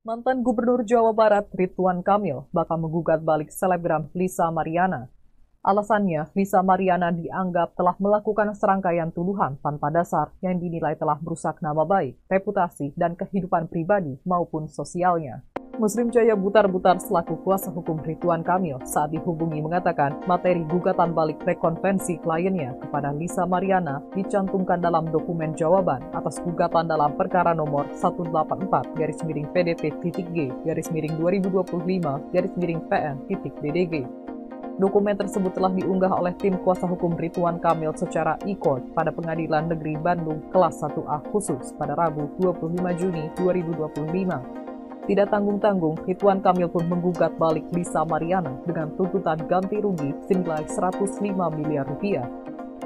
Mantan Gubernur Jawa Barat Ridwan Kamil bakal menggugat balik selebgram Lisa Mariana. Alasannya, Lisa Mariana dianggap telah melakukan serangkaian tuduhan tanpa dasar yang dinilai telah merusak nama baik, reputasi, dan kehidupan pribadi maupun sosialnya. Muslim Jaya Butar-Butar selaku kuasa hukum Ridwan Kamil saat dihubungi mengatakan materi gugatan balik rekonvensi kliennya kepada Lisa Mariana dicantumkan dalam dokumen jawaban atas gugatan dalam perkara nomor 184-PDT-G-2025-PN-BDG. Dokumen tersebut telah diunggah oleh tim kuasa hukum Ridwan Kamil secara e-court pada Pengadilan Negeri Bandung kelas 1A khusus pada Rabu 25 Juni 2025. Tidak tanggung-tanggung, Ridwan Kamil pun menggugat balik Lisa Mariana dengan tuntutan ganti rugi senilai 105 miliar rupiah.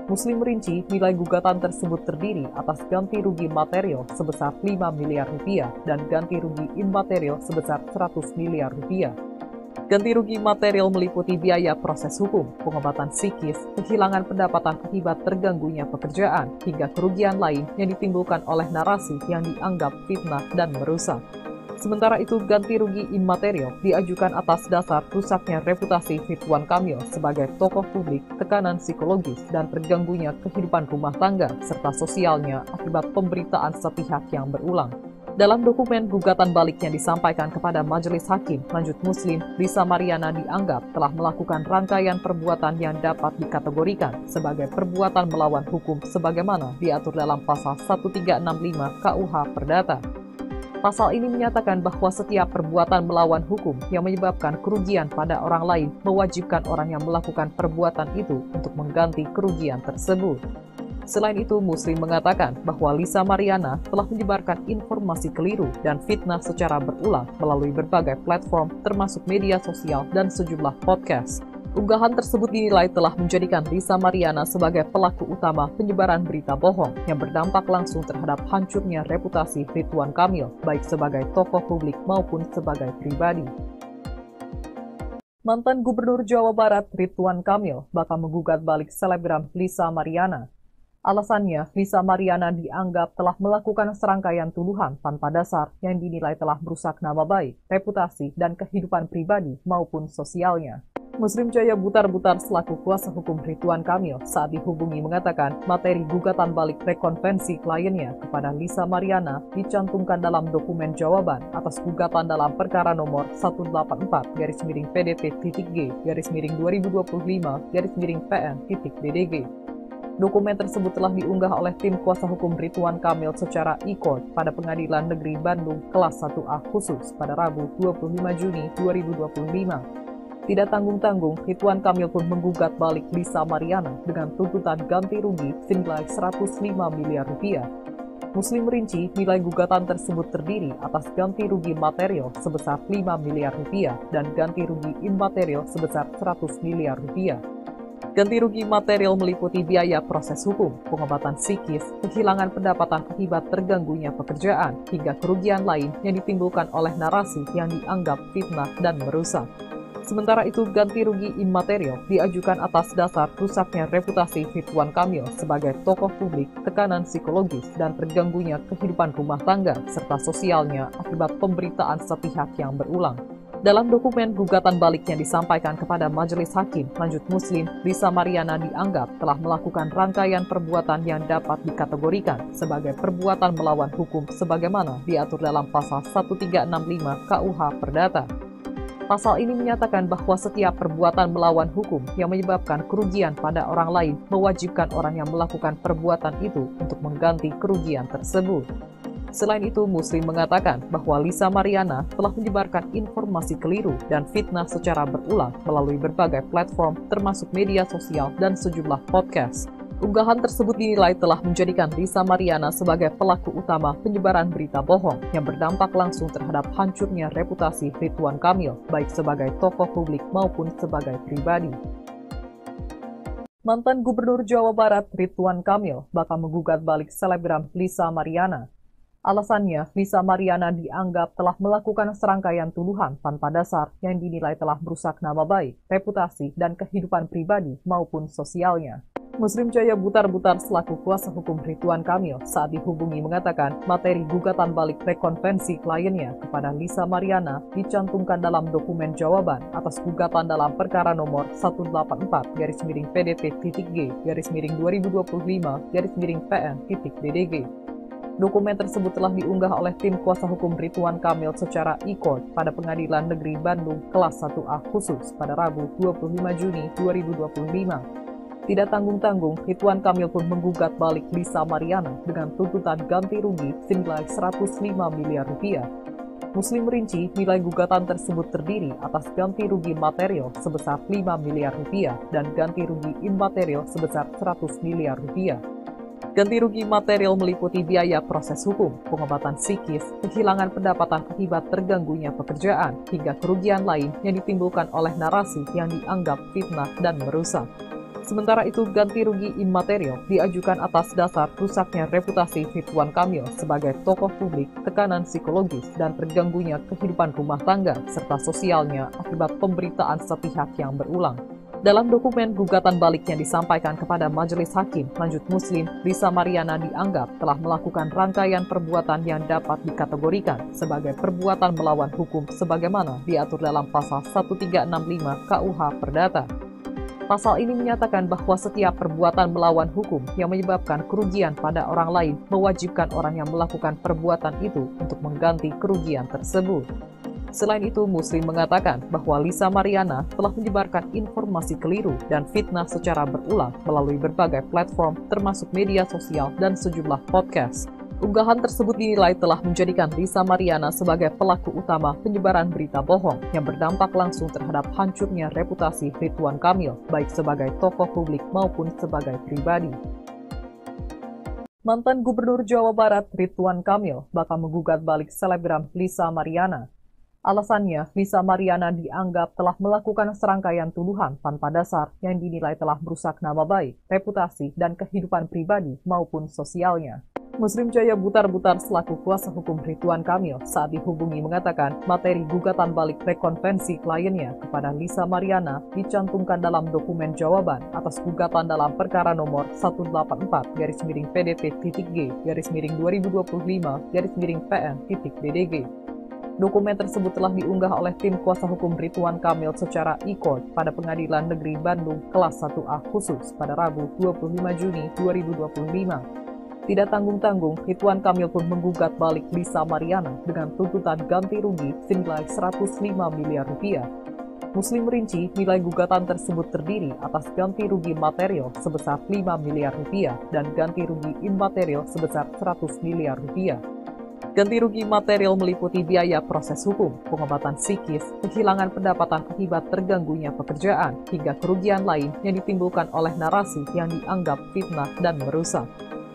Muslim merinci nilai gugatan tersebut terdiri atas ganti rugi material sebesar 5 miliar rupiah dan ganti rugi imaterial sebesar 100 miliar rupiah. Ganti rugi material meliputi biaya proses hukum, pengobatan psikis, kehilangan pendapatan akibat terganggunya pekerjaan, hingga kerugian lain yang ditimbulkan oleh narasi yang dianggap fitnah dan merusak. Sementara itu, ganti rugi imaterial diajukan atas dasar rusaknya reputasi Ridwan Kamil sebagai tokoh publik, tekanan psikologis, dan terganggunya kehidupan rumah tangga serta sosialnya akibat pemberitaan sepihak yang berulang. Dalam dokumen gugatan balik yang disampaikan kepada Majelis Hakim Lanjut Muslim, Lisa Mariana dianggap telah melakukan rangkaian perbuatan yang dapat dikategorikan sebagai perbuatan melawan hukum sebagaimana diatur dalam pasal 1365 KUH Perdata. Pasal ini menyatakan bahwa setiap perbuatan melawan hukum yang menyebabkan kerugian pada orang lain mewajibkan orang yang melakukan perbuatan itu untuk mengganti kerugian tersebut. Selain itu, Muslim mengatakan bahwa Lisa Mariana telah menyebarkan informasi keliru dan fitnah secara berulang melalui berbagai platform termasuk media sosial dan sejumlah podcast. Unggahan tersebut dinilai telah menjadikan Lisa Mariana sebagai pelaku utama penyebaran berita bohong yang berdampak langsung terhadap hancurnya reputasi Ridwan Kamil, baik sebagai tokoh publik maupun sebagai pribadi. Mantan Gubernur Jawa Barat Ridwan Kamil bakal menggugat balik selebgram Lisa Mariana. Alasannya, Lisa Mariana dianggap telah melakukan serangkaian tuduhan tanpa dasar yang dinilai telah merusak nama baik, reputasi, dan kehidupan pribadi maupun sosialnya. Muslim Jaya Butar-Butar selaku kuasa hukum Ridwan Kamil saat dihubungi mengatakan materi gugatan balik rekonvensi kliennya kepada Lisa Mariana dicantumkan dalam dokumen jawaban atas gugatan dalam perkara nomor 184-PDT-G-2025-PN-BDG. Dokumen tersebut telah diunggah oleh tim kuasa hukum Ridwan Kamil secara e-court pada Pengadilan Negeri Bandung kelas 1A khusus pada Rabu 25 Juni 2025. Tidak tanggung-tanggung, Ridwan Kamil pun menggugat balik Lisa Mariana dengan tuntutan ganti rugi senilai 105 miliar rupiah. Muslim merinci nilai gugatan tersebut terdiri atas ganti rugi material sebesar 5 miliar rupiah dan ganti rugi imaterial sebesar 100 miliar rupiah. Ganti rugi material meliputi biaya proses hukum, pengobatan psikis, kehilangan pendapatan akibat terganggunya pekerjaan, hingga kerugian lain yang ditimbulkan oleh narasi yang dianggap fitnah dan merusak. Sementara itu, ganti rugi imaterial diajukan atas dasar rusaknya reputasi Ridwan Kamil sebagai tokoh publik, tekanan psikologis, dan terganggunya kehidupan rumah tangga serta sosialnya akibat pemberitaan sepihak yang berulang. Dalam dokumen gugatan balik yang disampaikan kepada Majelis Hakim Lanjut Muslim, Lisa Mariana dianggap telah melakukan rangkaian perbuatan yang dapat dikategorikan sebagai perbuatan melawan hukum sebagaimana diatur dalam pasal 1365 KUH Perdata. Pasal ini menyatakan bahwa setiap perbuatan melawan hukum yang menyebabkan kerugian pada orang lain mewajibkan orang yang melakukan perbuatan itu untuk mengganti kerugian tersebut. Selain itu, Muslim mengatakan bahwa Lisa Mariana telah menyebarkan informasi keliru dan fitnah secara berulang melalui berbagai platform termasuk media sosial dan sejumlah podcast. Unggahan tersebut dinilai telah menjadikan Lisa Mariana sebagai pelaku utama penyebaran berita bohong yang berdampak langsung terhadap hancurnya reputasi Ridwan Kamil, baik sebagai tokoh publik maupun sebagai pribadi. Mantan Gubernur Jawa Barat Ridwan Kamil bakal menggugat balik selebgram Lisa Mariana. Alasannya, Lisa Mariana dianggap telah melakukan serangkaian tuduhan tanpa dasar yang dinilai telah merusak nama baik, reputasi, dan kehidupan pribadi maupun sosialnya. Muslim Jaya Butar-Butar selaku kuasa hukum Ridwan Kamil saat dihubungi mengatakan materi gugatan balik rekonvensi kliennya kepada Lisa Mariana dicantumkan dalam dokumen jawaban atas gugatan dalam perkara nomor 184-PDP-G-2025-PN-PN.DDG. Dokumen tersebut telah diunggah oleh tim kuasa hukum Ridwan Kamil secara e-court pada Pengadilan Negeri Bandung kelas 1A khusus pada Rabu 25 Juni 2025. Tidak tanggung-tanggung, Ridwan Kamil pun menggugat balik Lisa Mariana dengan tuntutan ganti rugi senilai 105 miliar rupiah. Muslim merinci nilai gugatan tersebut terdiri atas ganti rugi material sebesar 5 miliar rupiah dan ganti rugi imaterial sebesar 100 miliar rupiah. Ganti rugi material meliputi biaya proses hukum, pengobatan psikis, kehilangan pendapatan akibat terganggunya pekerjaan, hingga kerugian lain yang ditimbulkan oleh narasi yang dianggap fitnah dan merusak. Sementara itu, ganti rugi imaterial diajukan atas dasar rusaknya reputasi Ridwan Kamil sebagai tokoh publik, tekanan psikologis, dan terganggunya kehidupan rumah tangga serta sosialnya akibat pemberitaan sepihak yang berulang. Dalam dokumen gugatan balik yang disampaikan kepada Majelis Hakim, lanjut Muslim, Lisa Mariana dianggap telah melakukan rangkaian perbuatan yang dapat dikategorikan sebagai perbuatan melawan hukum sebagaimana diatur dalam pasal 1365 KUH Perdata. Pasal ini menyatakan bahwa setiap perbuatan melawan hukum yang menyebabkan kerugian pada orang lain mewajibkan orang yang melakukan perbuatan itu untuk mengganti kerugian tersebut. Selain itu, Muslim mengatakan bahwa Lisa Mariana telah menyebarkan informasi keliru dan fitnah secara berulang melalui berbagai platform termasuk media sosial dan sejumlah podcast. Unggahan tersebut dinilai telah menjadikan Lisa Mariana sebagai pelaku utama penyebaran berita bohong yang berdampak langsung terhadap hancurnya reputasi Ridwan Kamil, baik sebagai tokoh publik maupun sebagai pribadi. Mantan Gubernur Jawa Barat Ridwan Kamil bakal menggugat balik selebgram Lisa Mariana. Alasannya, Lisa Mariana dianggap telah melakukan serangkaian tuduhan tanpa dasar yang dinilai telah merusak nama baik, reputasi, dan kehidupan pribadi maupun sosialnya. Muslim Jaya Butar-Butar selaku kuasa hukum Ridwan Kamil saat dihubungi mengatakan materi gugatan balik rekonvensi kliennya kepada Lisa Mariana dicantumkan dalam dokumen jawaban atas gugatan dalam perkara nomor 184-PDP-G-2025-PN-PN.DDG. Dokumen tersebut telah diunggah oleh tim kuasa hukum Ridwan Kamil secara e-court pada Pengadilan Negeri Bandung kelas 1A khusus pada Rabu 25 Juni 2025. Tidak tanggung-tanggung, Ridwan Kamil pun menggugat balik Lisa Mariana dengan tuntutan ganti rugi senilai 105 miliar rupiah. Muslim merinci nilai gugatan tersebut terdiri atas ganti rugi material sebesar 5 miliar rupiah dan ganti rugi imaterial sebesar 100 miliar rupiah. Ganti rugi material meliputi biaya proses hukum, pengobatan psikis, kehilangan pendapatan akibat terganggunya pekerjaan, hingga kerugian lain yang ditimbulkan oleh narasi yang dianggap fitnah dan merusak.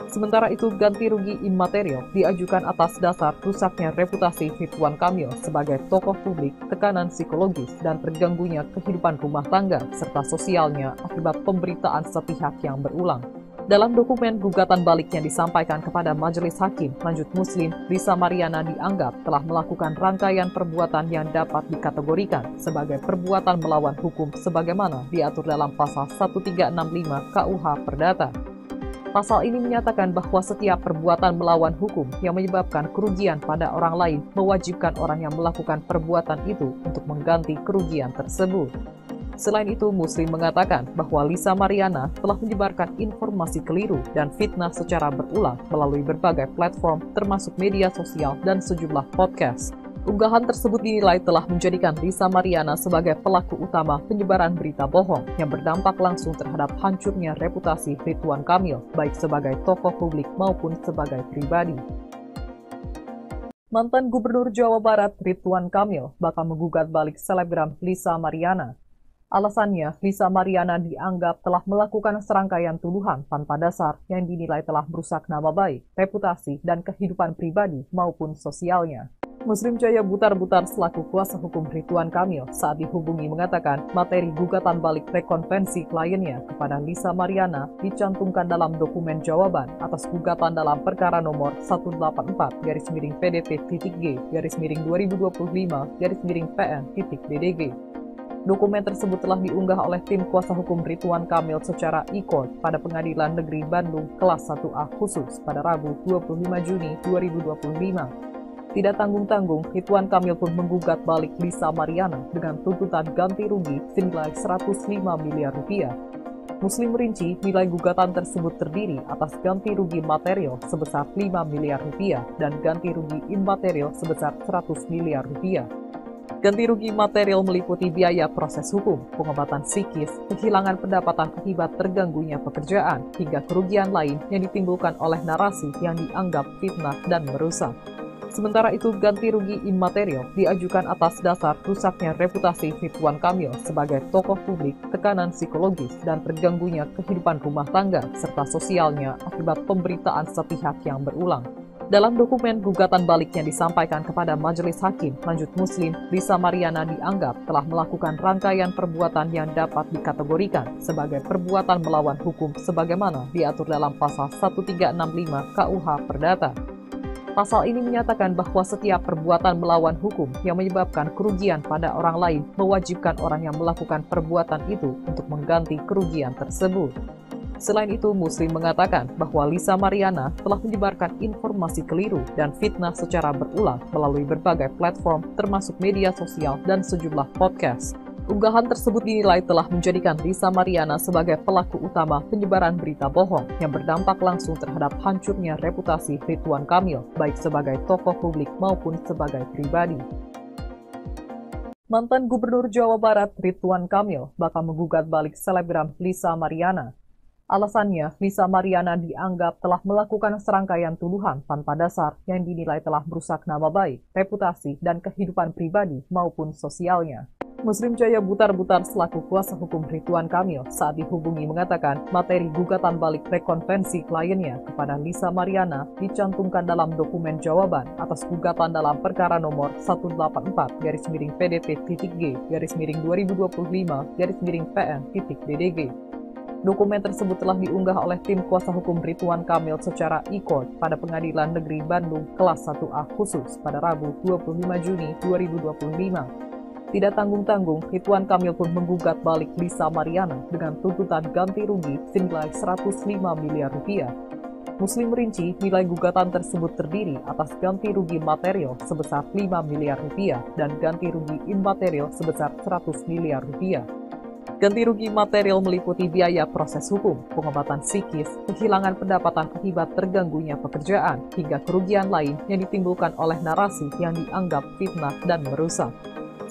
Sementara itu, ganti rugi imaterial diajukan atas dasar rusaknya reputasi Ridwan Kamil sebagai tokoh publik, tekanan psikologis, dan terganggunya kehidupan rumah tangga serta sosialnya akibat pemberitaan sepihak yang berulang. Dalam dokumen gugatan balik yang disampaikan kepada Majelis Hakim, lanjut Muslim, Lisa Mariana dianggap telah melakukan rangkaian perbuatan yang dapat dikategorikan sebagai perbuatan melawan hukum sebagaimana diatur dalam pasal 1365 KUH Perdata. Pasal ini menyatakan bahwa setiap perbuatan melawan hukum yang menyebabkan kerugian pada orang lain mewajibkan orang yang melakukan perbuatan itu untuk mengganti kerugian tersebut. Selain itu, Muslim mengatakan bahwa Lisa Mariana telah menyebarkan informasi keliru dan fitnah secara berulang melalui berbagai platform termasuk media sosial dan sejumlah podcast. Unggahan tersebut dinilai telah menjadikan Lisa Mariana sebagai pelaku utama penyebaran berita bohong yang berdampak langsung terhadap hancurnya reputasi Ridwan Kamil, baik sebagai tokoh publik maupun sebagai pribadi. Mantan Gubernur Jawa Barat Ridwan Kamil bakal menggugat balik selebgram Lisa Mariana. Alasannya, Lisa Mariana dianggap telah melakukan serangkaian tuduhan tanpa dasar yang dinilai telah merusak nama baik, reputasi, dan kehidupan pribadi maupun sosialnya. Muslim Jaya Butar-Butar selaku kuasa hukum Ridwan Kamil saat dihubungi mengatakan materi gugatan balik rekonvensi kliennya kepada Lisa Mariana dicantumkan dalam dokumen jawaban atas gugatan dalam perkara nomor 184-PDT-G-2025-PN-BDG. Dokumen tersebut telah diunggah oleh tim kuasa hukum Ridwan Kamil secara e-court pada Pengadilan Negeri Bandung kelas 1A khusus pada Rabu 25 Juni 2025. Tidak tanggung-tanggung, Ridwan Kamil pun menggugat balik Lisa Mariana dengan tuntutan ganti rugi senilai 105 miliar rupiah. Muslim merinci nilai gugatan tersebut terdiri atas ganti rugi material sebesar 5 miliar rupiah dan ganti rugi immaterial sebesar 100 miliar rupiah. Ganti rugi material meliputi biaya proses hukum, pengobatan psikis, kehilangan pendapatan akibat terganggunya pekerjaan, hingga kerugian lain yang ditimbulkan oleh narasi yang dianggap fitnah dan merusak. Sementara itu, ganti rugi immaterial diajukan atas dasar rusaknya reputasi Ridwan Kamil sebagai tokoh publik, tekanan psikologis, dan terganggunya kehidupan rumah tangga serta sosialnya akibat pemberitaan sepihak yang berulang. Dalam dokumen gugatan balik yang disampaikan kepada Majelis Hakim, lanjut Muslim, Lisa Mariana dianggap telah melakukan rangkaian perbuatan yang dapat dikategorikan sebagai perbuatan melawan hukum sebagaimana diatur dalam pasal 1365 KUH Perdata. Pasal ini menyatakan bahwa setiap perbuatan melawan hukum yang menyebabkan kerugian pada orang lain mewajibkan orang yang melakukan perbuatan itu untuk mengganti kerugian tersebut. Selain itu, Muslim mengatakan bahwa Lisa Mariana telah menyebarkan informasi keliru dan fitnah secara berulang melalui berbagai platform termasuk media sosial dan sejumlah podcast. Unggahan tersebut dinilai telah menjadikan Lisa Mariana sebagai pelaku utama penyebaran berita bohong yang berdampak langsung terhadap hancurnya reputasi Ridwan Kamil, baik sebagai tokoh publik maupun sebagai pribadi. Mantan Gubernur Jawa Barat Ridwan Kamil bakal menggugat balik selebgram Lisa Mariana. Alasannya, Lisa Mariana dianggap telah melakukan serangkaian tuduhan tanpa dasar yang dinilai telah merusak nama baik, reputasi, dan kehidupan pribadi maupun sosialnya. Muslim Jaya Butar-Butar selaku kuasa hukum Ridwan Kamil saat dihubungi mengatakan materi gugatan balik rekonvensi kliennya kepada Lisa Mariana dicantumkan dalam dokumen jawaban atas gugatan dalam perkara nomor 184-PDT-G-2025-PN-BDG. Dokumen tersebut telah diunggah oleh tim kuasa hukum Ridwan Kamil secara e-court pada Pengadilan Negeri Bandung kelas 1A khusus pada Rabu 25 Juni 2025. Tidak tanggung-tanggung, Ridwan Kamil pun menggugat balik Lisa Mariana dengan tuntutan ganti rugi senilai 105 miliar rupiah. Muslim merinci nilai gugatan tersebut terdiri atas ganti rugi material sebesar 5 miliar rupiah dan ganti rugi immaterial sebesar 100 miliar rupiah. Ganti rugi material meliputi biaya proses hukum, pengobatan psikis, kehilangan pendapatan akibat terganggunya pekerjaan, hingga kerugian lain yang ditimbulkan oleh narasi yang dianggap fitnah dan merusak.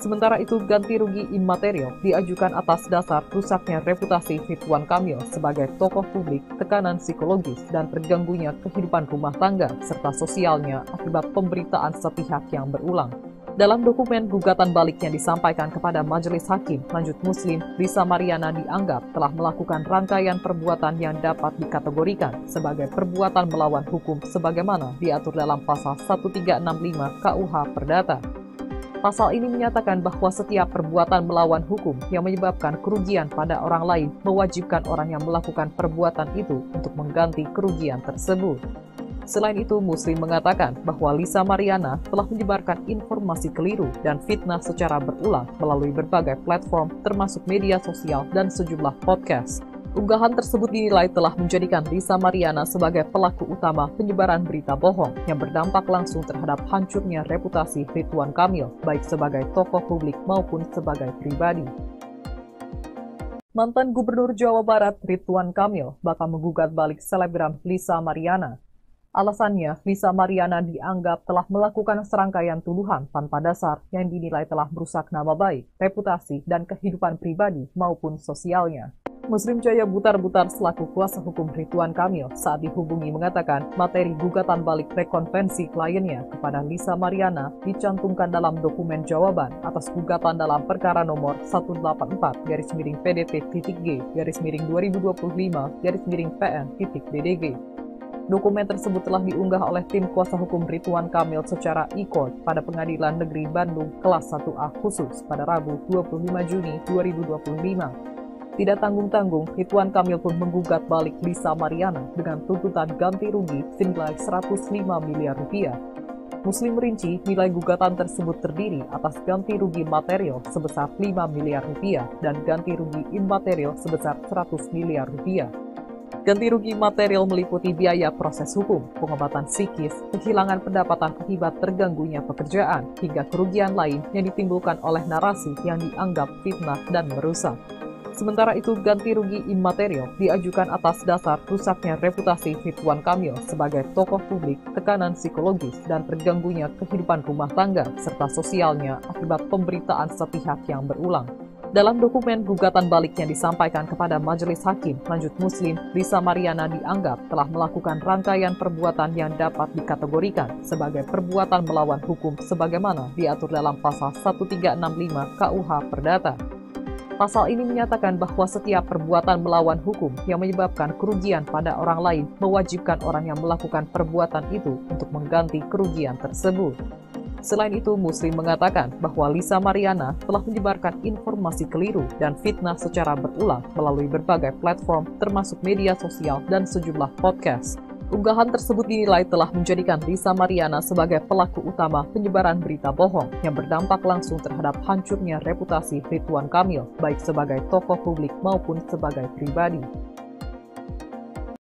Sementara itu, ganti rugi immaterial diajukan atas dasar rusaknya reputasi Ridwan Kamil sebagai tokoh publik, tekanan psikologis, dan terganggunya kehidupan rumah tangga serta sosialnya akibat pemberitaan sepihak yang berulang. Dalam dokumen gugatan balik yang disampaikan kepada Majelis Hakim, lanjut Muslim, Lisa Mariana dianggap telah melakukan rangkaian perbuatan yang dapat dikategorikan sebagai perbuatan melawan hukum sebagaimana diatur dalam pasal 1365 KUH Perdata. Pasal ini menyatakan bahwa setiap perbuatan melawan hukum yang menyebabkan kerugian pada orang lain mewajibkan orang yang melakukan perbuatan itu untuk mengganti kerugian tersebut. Selain itu, Muslim mengatakan bahwa Lisa Mariana telah menyebarkan informasi keliru dan fitnah secara berulang melalui berbagai platform termasuk media sosial dan sejumlah podcast. Unggahan tersebut dinilai telah menjadikan Lisa Mariana sebagai pelaku utama penyebaran berita bohong yang berdampak langsung terhadap hancurnya reputasi Ridwan Kamil, baik sebagai tokoh publik maupun sebagai pribadi. Mantan Gubernur Jawa Barat Ridwan Kamil bakal menggugat balik selebgram Lisa Mariana. Alasannya, Lisa Mariana dianggap telah melakukan serangkaian tuduhan tanpa dasar yang dinilai telah merusak nama baik, reputasi, dan kehidupan pribadi maupun sosialnya. Muslim Jaya Butar-Butar selaku kuasa hukum Ridwan Kamil saat dihubungi mengatakan materi gugatan balik rekonvensi kliennya kepada Lisa Mariana dicantumkan dalam dokumen jawaban atas gugatan dalam perkara nomor 184-PDT-G-2025-PN-BDG. Dokumen tersebut telah diunggah oleh tim kuasa hukum Ridwan Kamil secara e-court pada Pengadilan Negeri Bandung kelas 1A khusus pada Rabu 25 Juni 2025. Tidak tanggung-tanggung, Ridwan Kamil pun menggugat balik Lisa Mariana dengan tuntutan ganti rugi senilai 105 miliar rupiah. Muslim merinci nilai gugatan tersebut terdiri atas ganti rugi material sebesar 5 miliar rupiah dan ganti rugi imaterial sebesar 100 miliar rupiah. Ganti rugi material meliputi biaya proses hukum, pengobatan psikis, kehilangan pendapatan akibat terganggunya pekerjaan, hingga kerugian lain yang ditimbulkan oleh narasi yang dianggap fitnah dan merusak. Sementara itu, ganti rugi imaterial diajukan atas dasar rusaknya reputasi Ridwan Kamil sebagai tokoh publik, tekanan psikologis, dan terganggunya kehidupan rumah tangga serta sosialnya akibat pemberitaan sepihak yang berulang. Dalam dokumen gugatan balik yang disampaikan kepada Majelis Hakim Lanjut Muslim, Lisa Mariana dianggap telah melakukan rangkaian perbuatan yang dapat dikategorikan sebagai perbuatan melawan hukum sebagaimana diatur dalam pasal 1365 KUH Perdata. Pasal ini menyatakan bahwa setiap perbuatan melawan hukum yang menyebabkan kerugian pada orang lain mewajibkan orang yang melakukan perbuatan itu untuk mengganti kerugian tersebut. Selain itu, Muslim mengatakan bahwa Lisa Mariana telah menyebarkan informasi keliru dan fitnah secara berulang melalui berbagai platform termasuk media sosial dan sejumlah podcast. Unggahan tersebut dinilai telah menjadikan Lisa Mariana sebagai pelaku utama penyebaran berita bohong yang berdampak langsung terhadap hancurnya reputasi Ridwan Kamil, baik sebagai tokoh publik maupun sebagai pribadi.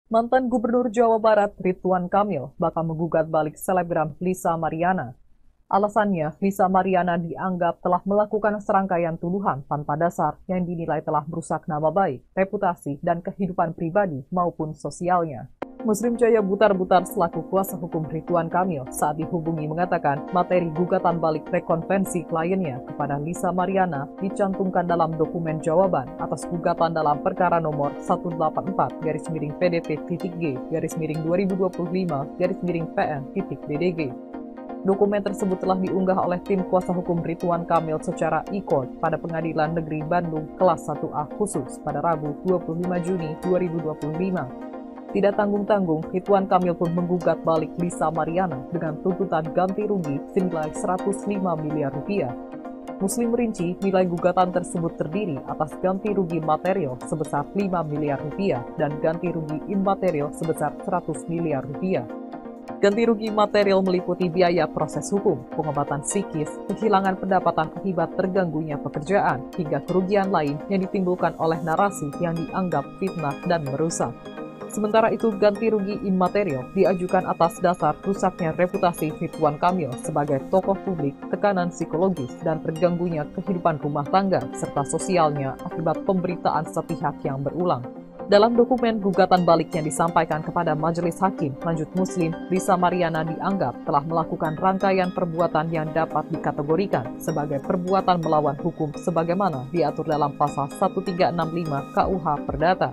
Mantan Gubernur Jawa Barat Ridwan Kamil bakal menggugat balik selebgram Lisa Mariana. Alasannya, Lisa Mariana dianggap telah melakukan serangkaian tuduhan tanpa dasar yang dinilai telah merusak nama baik, reputasi, dan kehidupan pribadi maupun sosialnya. Muslim Jaya Butar-Butar selaku kuasa hukum Ridwan Kamil saat dihubungi mengatakan materi gugatan balik rekonvensi kliennya kepada Lisa Mariana dicantumkan dalam dokumen jawaban atas gugatan dalam perkara nomor 184-PDP-2025-2025-PN-BDG. Dokumen tersebut telah diunggah oleh tim kuasa hukum Ridwan Kamil secara e-court pada Pengadilan Negeri Bandung kelas 1A khusus pada Rabu 25 Juni 2025. Tidak tanggung-tanggung, Ridwan Kamil pun menggugat balik Lisa Mariana dengan tuntutan ganti rugi senilai 105 miliar rupiah. Muslim merinci nilai gugatan tersebut terdiri atas ganti rugi material sebesar 5 miliar rupiah dan ganti rugi imaterial sebesar 100 miliar rupiah. Ganti rugi material meliputi biaya proses hukum, pengobatan psikis, kehilangan pendapatan akibat terganggunya pekerjaan, hingga kerugian lain yang ditimbulkan oleh narasi yang dianggap fitnah dan merusak. Sementara itu, ganti rugi imaterial diajukan atas dasar rusaknya reputasi Ridwan Kamil sebagai tokoh publik, tekanan psikologis, dan terganggunya kehidupan rumah tangga serta sosialnya akibat pemberitaan sepihak yang berulang. Dalam dokumen gugatan balik yang disampaikan kepada Majelis Hakim Lanjut Muslim, Lisa Mariana dianggap telah melakukan rangkaian perbuatan yang dapat dikategorikan sebagai perbuatan melawan hukum sebagaimana diatur dalam pasal 1365 KUH Perdata.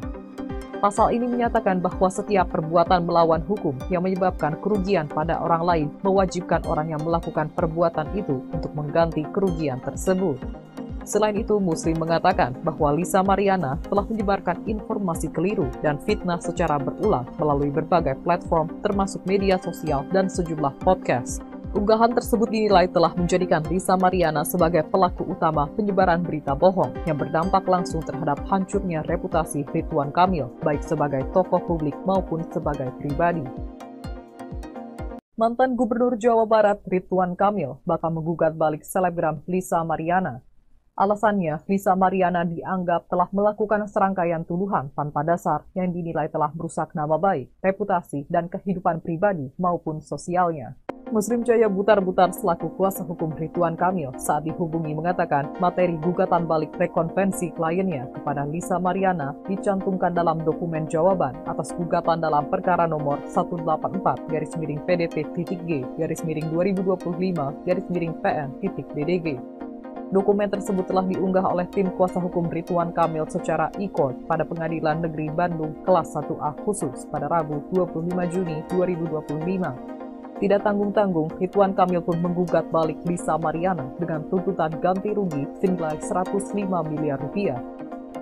Pasal ini menyatakan bahwa setiap perbuatan melawan hukum yang menyebabkan kerugian pada orang lain mewajibkan orang yang melakukan perbuatan itu untuk mengganti kerugian tersebut. Selain itu, Muslim mengatakan bahwa Lisa Mariana telah menyebarkan informasi keliru dan fitnah secara berulang melalui berbagai platform termasuk media sosial dan sejumlah podcast. Unggahan tersebut dinilai telah menjadikan Lisa Mariana sebagai pelaku utama penyebaran berita bohong yang berdampak langsung terhadap hancurnya reputasi Ridwan Kamil, baik sebagai tokoh publik maupun sebagai pribadi. Mantan Gubernur Jawa Barat Ridwan Kamil bakal menggugat balik selebgram Lisa Mariana. Alasannya, Lisa Mariana dianggap telah melakukan serangkaian tuduhan tanpa dasar yang dinilai telah merusak nama baik, reputasi, dan kehidupan pribadi maupun sosialnya. Muslim Jaya Butar-Butar selaku kuasa hukum Ridwan Kamil saat dihubungi mengatakan materi gugatan balik rekonvensi kliennya kepada Lisa Mariana dicantumkan dalam dokumen jawaban atas gugatan dalam perkara nomor 184-PDP-2025-2025-PN-BDG. Dokumen tersebut telah diunggah oleh tim kuasa hukum Ridwan Kamil secara e-court pada Pengadilan Negeri Bandung kelas 1A khusus pada Rabu 25 Juni 2025. Tidak tanggung-tanggung, Ridwan Kamil pun menggugat balik Lisa Mariana dengan tuntutan ganti rugi senilai 105 miliar rupiah.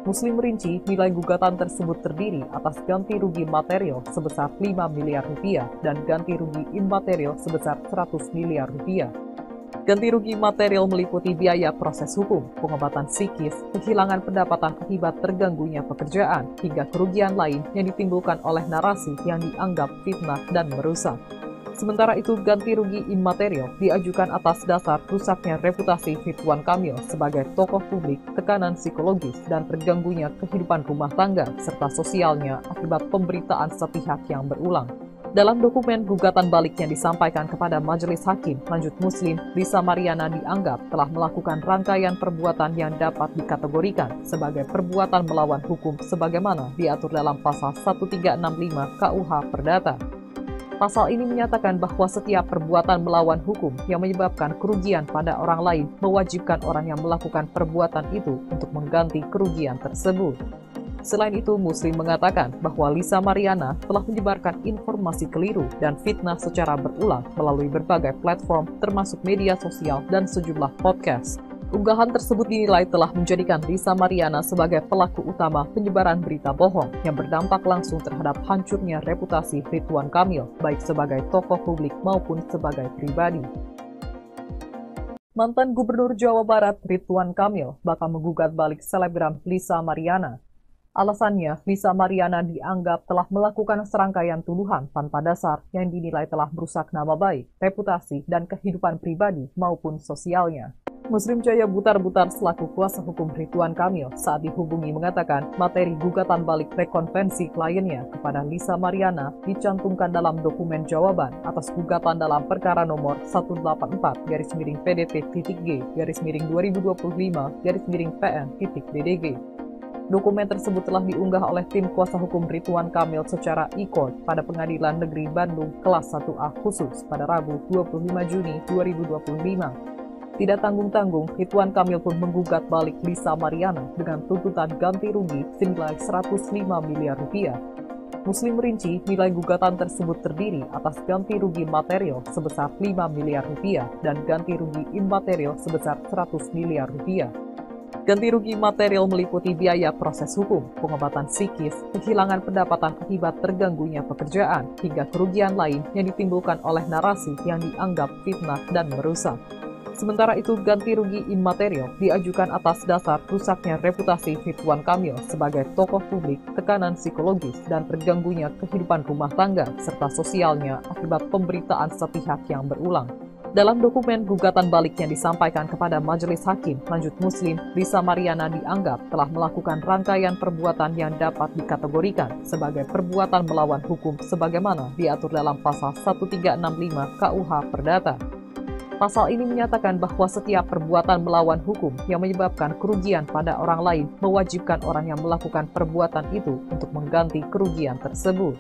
Muslim merinci nilai gugatan tersebut terdiri atas ganti rugi material sebesar 5 miliar rupiah dan ganti rugi imaterial sebesar 100 miliar rupiah. Ganti rugi material meliputi biaya proses hukum, pengobatan psikis, kehilangan pendapatan akibat terganggunya pekerjaan, hingga kerugian lain yang ditimbulkan oleh narasi yang dianggap fitnah dan merusak. Sementara itu, ganti rugi imaterial diajukan atas dasar rusaknya reputasi Ridwan Kamil sebagai tokoh publik, tekanan psikologis, dan terganggunya kehidupan rumah tangga serta sosialnya akibat pemberitaan sepihak yang berulang. Dalam dokumen gugatan balik yang disampaikan kepada Majelis Hakim Lanjut Muslim, Lisa Mariana dianggap telah melakukan rangkaian perbuatan yang dapat dikategorikan sebagai perbuatan melawan hukum sebagaimana diatur dalam pasal 1365 KUH Perdata. Pasal ini menyatakan bahwa setiap perbuatan melawan hukum yang menyebabkan kerugian pada orang lain mewajibkan orang yang melakukan perbuatan itu untuk mengganti kerugian tersebut. Selain itu, Muslim mengatakan bahwa Lisa Mariana telah menyebarkan informasi keliru dan fitnah secara berulang melalui berbagai platform termasuk media sosial dan sejumlah podcast. Unggahan tersebut dinilai telah menjadikan Lisa Mariana sebagai pelaku utama penyebaran berita bohong yang berdampak langsung terhadap hancurnya reputasi Ridwan Kamil, baik sebagai tokoh publik maupun sebagai pribadi. Mantan Gubernur Jawa Barat Ridwan Kamil bakal menggugat balik selebgram Lisa Mariana. Alasannya, Lisa Mariana dianggap telah melakukan serangkaian tuduhan tanpa dasar yang dinilai telah merusak nama baik, reputasi, dan kehidupan pribadi maupun sosialnya. Muslim Jaya Butar-Butar selaku kuasa hukum Ridwan Kamil saat dihubungi mengatakan materi gugatan balik rekonvensi kliennya kepada Lisa Mariana dicantumkan dalam dokumen jawaban atas gugatan dalam perkara nomor 184-PDT-G-2025-PN-PN.DDG. Dokumen tersebut telah diunggah oleh tim kuasa hukum Ridwan Kamil secara e-court pada Pengadilan Negeri Bandung kelas 1A khusus pada Rabu 25 Juni 2025. Tidak tanggung-tanggung, Ridwan Kamil pun menggugat balik Lisa Mariana dengan tuntutan ganti rugi senilai 105 miliar rupiah. Muslim merinci nilai gugatan tersebut terdiri atas ganti rugi material sebesar 5 miliar rupiah dan ganti rugi imaterial sebesar 100 miliar rupiah. Ganti rugi material meliputi biaya proses hukum, pengobatan psikis, kehilangan pendapatan akibat terganggunya pekerjaan, hingga kerugian lain yang ditimbulkan oleh narasi yang dianggap fitnah dan merusak. Sementara itu, ganti rugi imaterial diajukan atas dasar rusaknya reputasi Ridwan Kamil sebagai tokoh publik, tekanan psikologis, dan terganggunya kehidupan rumah tangga serta sosialnya akibat pemberitaan sepihak yang berulang. Dalam dokumen gugatan balik yang disampaikan kepada Majelis Hakim Lanjut Muslim, Lisa Mariana dianggap telah melakukan rangkaian perbuatan yang dapat dikategorikan sebagai perbuatan melawan hukum sebagaimana diatur dalam pasal 1365 KUH Perdata. Pasal ini menyatakan bahwa setiap perbuatan melawan hukum yang menyebabkan kerugian pada orang lain mewajibkan orang yang melakukan perbuatan itu untuk mengganti kerugian tersebut.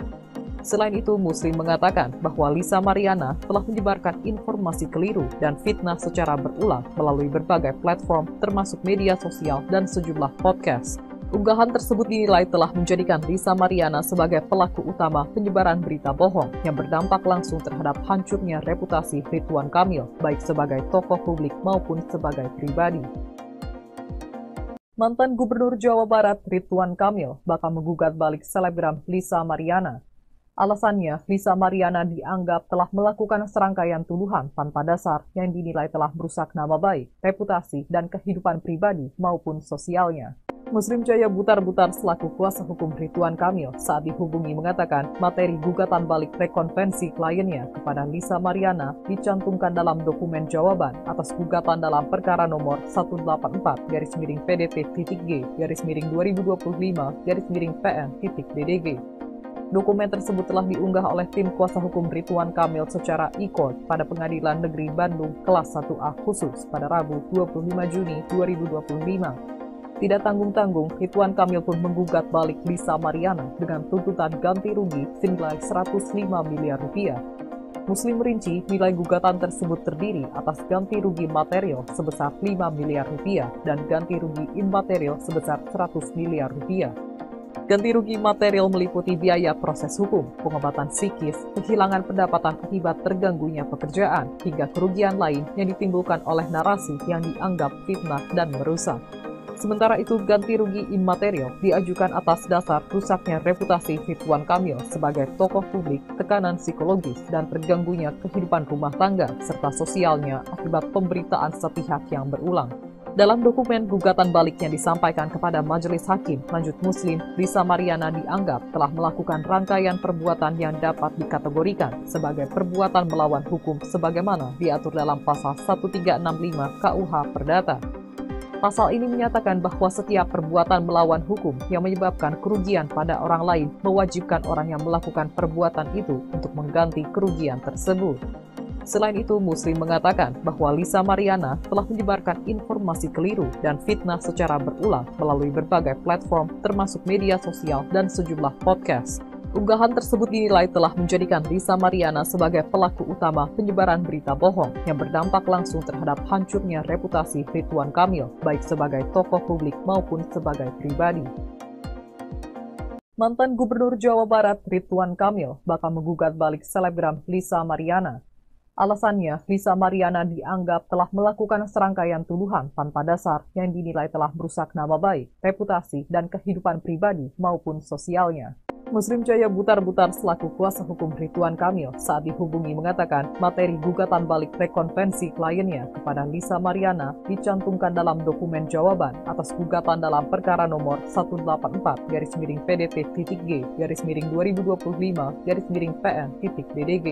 Selain itu, Muslim mengatakan bahwa Lisa Mariana telah menyebarkan informasi keliru dan fitnah secara berulang melalui berbagai platform termasuk media sosial dan sejumlah podcast. Unggahan tersebut dinilai telah menjadikan Lisa Mariana sebagai pelaku utama penyebaran berita bohong yang berdampak langsung terhadap hancurnya reputasi Ridwan Kamil, baik sebagai tokoh publik maupun sebagai pribadi. Mantan Gubernur Jawa Barat Ridwan Kamil bakal menggugat balik selebgram Lisa Mariana. Alasannya, Lisa Mariana dianggap telah melakukan serangkaian tuduhan tanpa dasar yang dinilai telah merusak nama baik, reputasi, dan kehidupan pribadi maupun sosialnya. Muslim Jaya Butar-Butar selaku kuasa hukum Ridwan Kamil saat dihubungi mengatakan materi gugatan balik rekonvensi kliennya kepada Lisa Mariana dicantumkan dalam dokumen jawaban atas gugatan dalam perkara nomor 184-PDT-G-2025-PN-PN.DDG. Dokumen tersebut telah diunggah oleh tim kuasa hukum Ridwan Kamil secara e-court pada Pengadilan Negeri Bandung kelas 1A khusus pada Rabu 25 Juni 2025. Tidak tanggung-tanggung, Ridwan Kamil pun menggugat balik Lisa Mariana dengan tuntutan ganti rugi senilai 105 miliar rupiah. Muslim merinci nilai gugatan tersebut terdiri atas ganti rugi material sebesar 5 miliar rupiah dan ganti rugi imaterial sebesar 100 miliar rupiah. Ganti rugi material meliputi biaya proses hukum, pengobatan psikis, kehilangan pendapatan akibat terganggunya pekerjaan, hingga kerugian lain yang ditimbulkan oleh narasi yang dianggap fitnah dan merusak. Sementara itu, ganti rugi imaterial diajukan atas dasar rusaknya reputasi Ridwan Kamil sebagai tokoh publik, tekanan psikologis, dan terganggunya kehidupan rumah tangga serta sosialnya akibat pemberitaan sepihak yang berulang. Dalam dokumen gugatan balik yang disampaikan kepada Majelis Hakim Lanjut Muslim, Lisa Mariana dianggap telah melakukan rangkaian perbuatan yang dapat dikategorikan sebagai perbuatan melawan hukum sebagaimana diatur dalam pasal 1365 KUH Perdata. Pasal ini menyatakan bahwa setiap perbuatan melawan hukum yang menyebabkan kerugian pada orang lain mewajibkan orang yang melakukan perbuatan itu untuk mengganti kerugian tersebut. Selain itu, Muslim mengatakan bahwa Lisa Mariana telah menyebarkan informasi keliru dan fitnah secara berulang melalui berbagai platform termasuk media sosial dan sejumlah podcast. Unggahan tersebut dinilai telah menjadikan Lisa Mariana sebagai pelaku utama penyebaran berita bohong yang berdampak langsung terhadap hancurnya reputasi Ridwan Kamil, baik sebagai tokoh publik maupun sebagai pribadi. Mantan Gubernur Jawa Barat Ridwan Kamil bakal menggugat balik selebgram Lisa Mariana. Alasannya, Lisa Mariana dianggap telah melakukan serangkaian tuduhan tanpa dasar yang dinilai telah merusak nama baik, reputasi, dan kehidupan pribadi maupun sosialnya. Muslim Jaya Butar-Butar selaku kuasa hukum Ridwan Kamil saat dihubungi mengatakan materi gugatan balik rekonvensi kliennya kepada Lisa Mariana dicantumkan dalam dokumen jawaban atas gugatan dalam perkara nomor 184-PDT-G-2025-PN-DDG.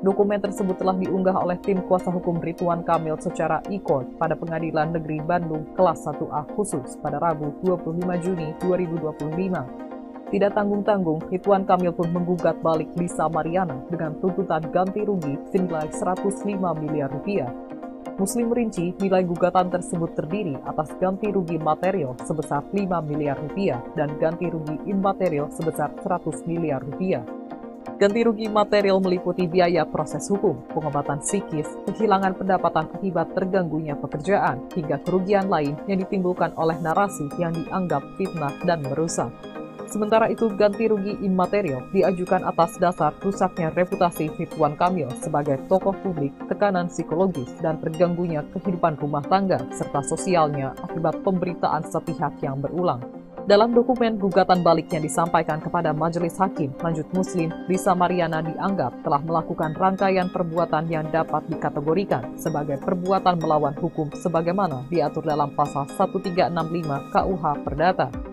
Dokumen tersebut telah diunggah oleh tim kuasa hukum Ridwan Kamil secara e-court pada Pengadilan Negeri Bandung kelas 1A khusus pada Rabu 25 Juni 2025. Tidak tanggung-tanggung, Ridwan Kamil pun menggugat balik Lisa Mariana dengan tuntutan ganti rugi senilai 105 miliar rupiah. Muslim merinci nilai gugatan tersebut terdiri atas ganti rugi material sebesar 5 miliar rupiah dan ganti rugi imaterial sebesar 100 miliar rupiah. Ganti rugi material meliputi biaya proses hukum, pengobatan psikis, kehilangan pendapatan akibat terganggunya pekerjaan, hingga kerugian lain yang ditimbulkan oleh narasi yang dianggap fitnah dan merusak. Sementara itu, ganti rugi imaterial diajukan atas dasar rusaknya reputasi Ridwan Kamil sebagai tokoh publik, tekanan psikologis, dan terganggunya kehidupan rumah tangga serta sosialnya akibat pemberitaan sepihak yang berulang. Dalam dokumen gugatan balik yang disampaikan kepada Majelis Hakim Lanjut Muslim, Lisa Mariana dianggap telah melakukan rangkaian perbuatan yang dapat dikategorikan sebagai perbuatan melawan hukum sebagaimana diatur dalam pasal 1365 KUH Perdata.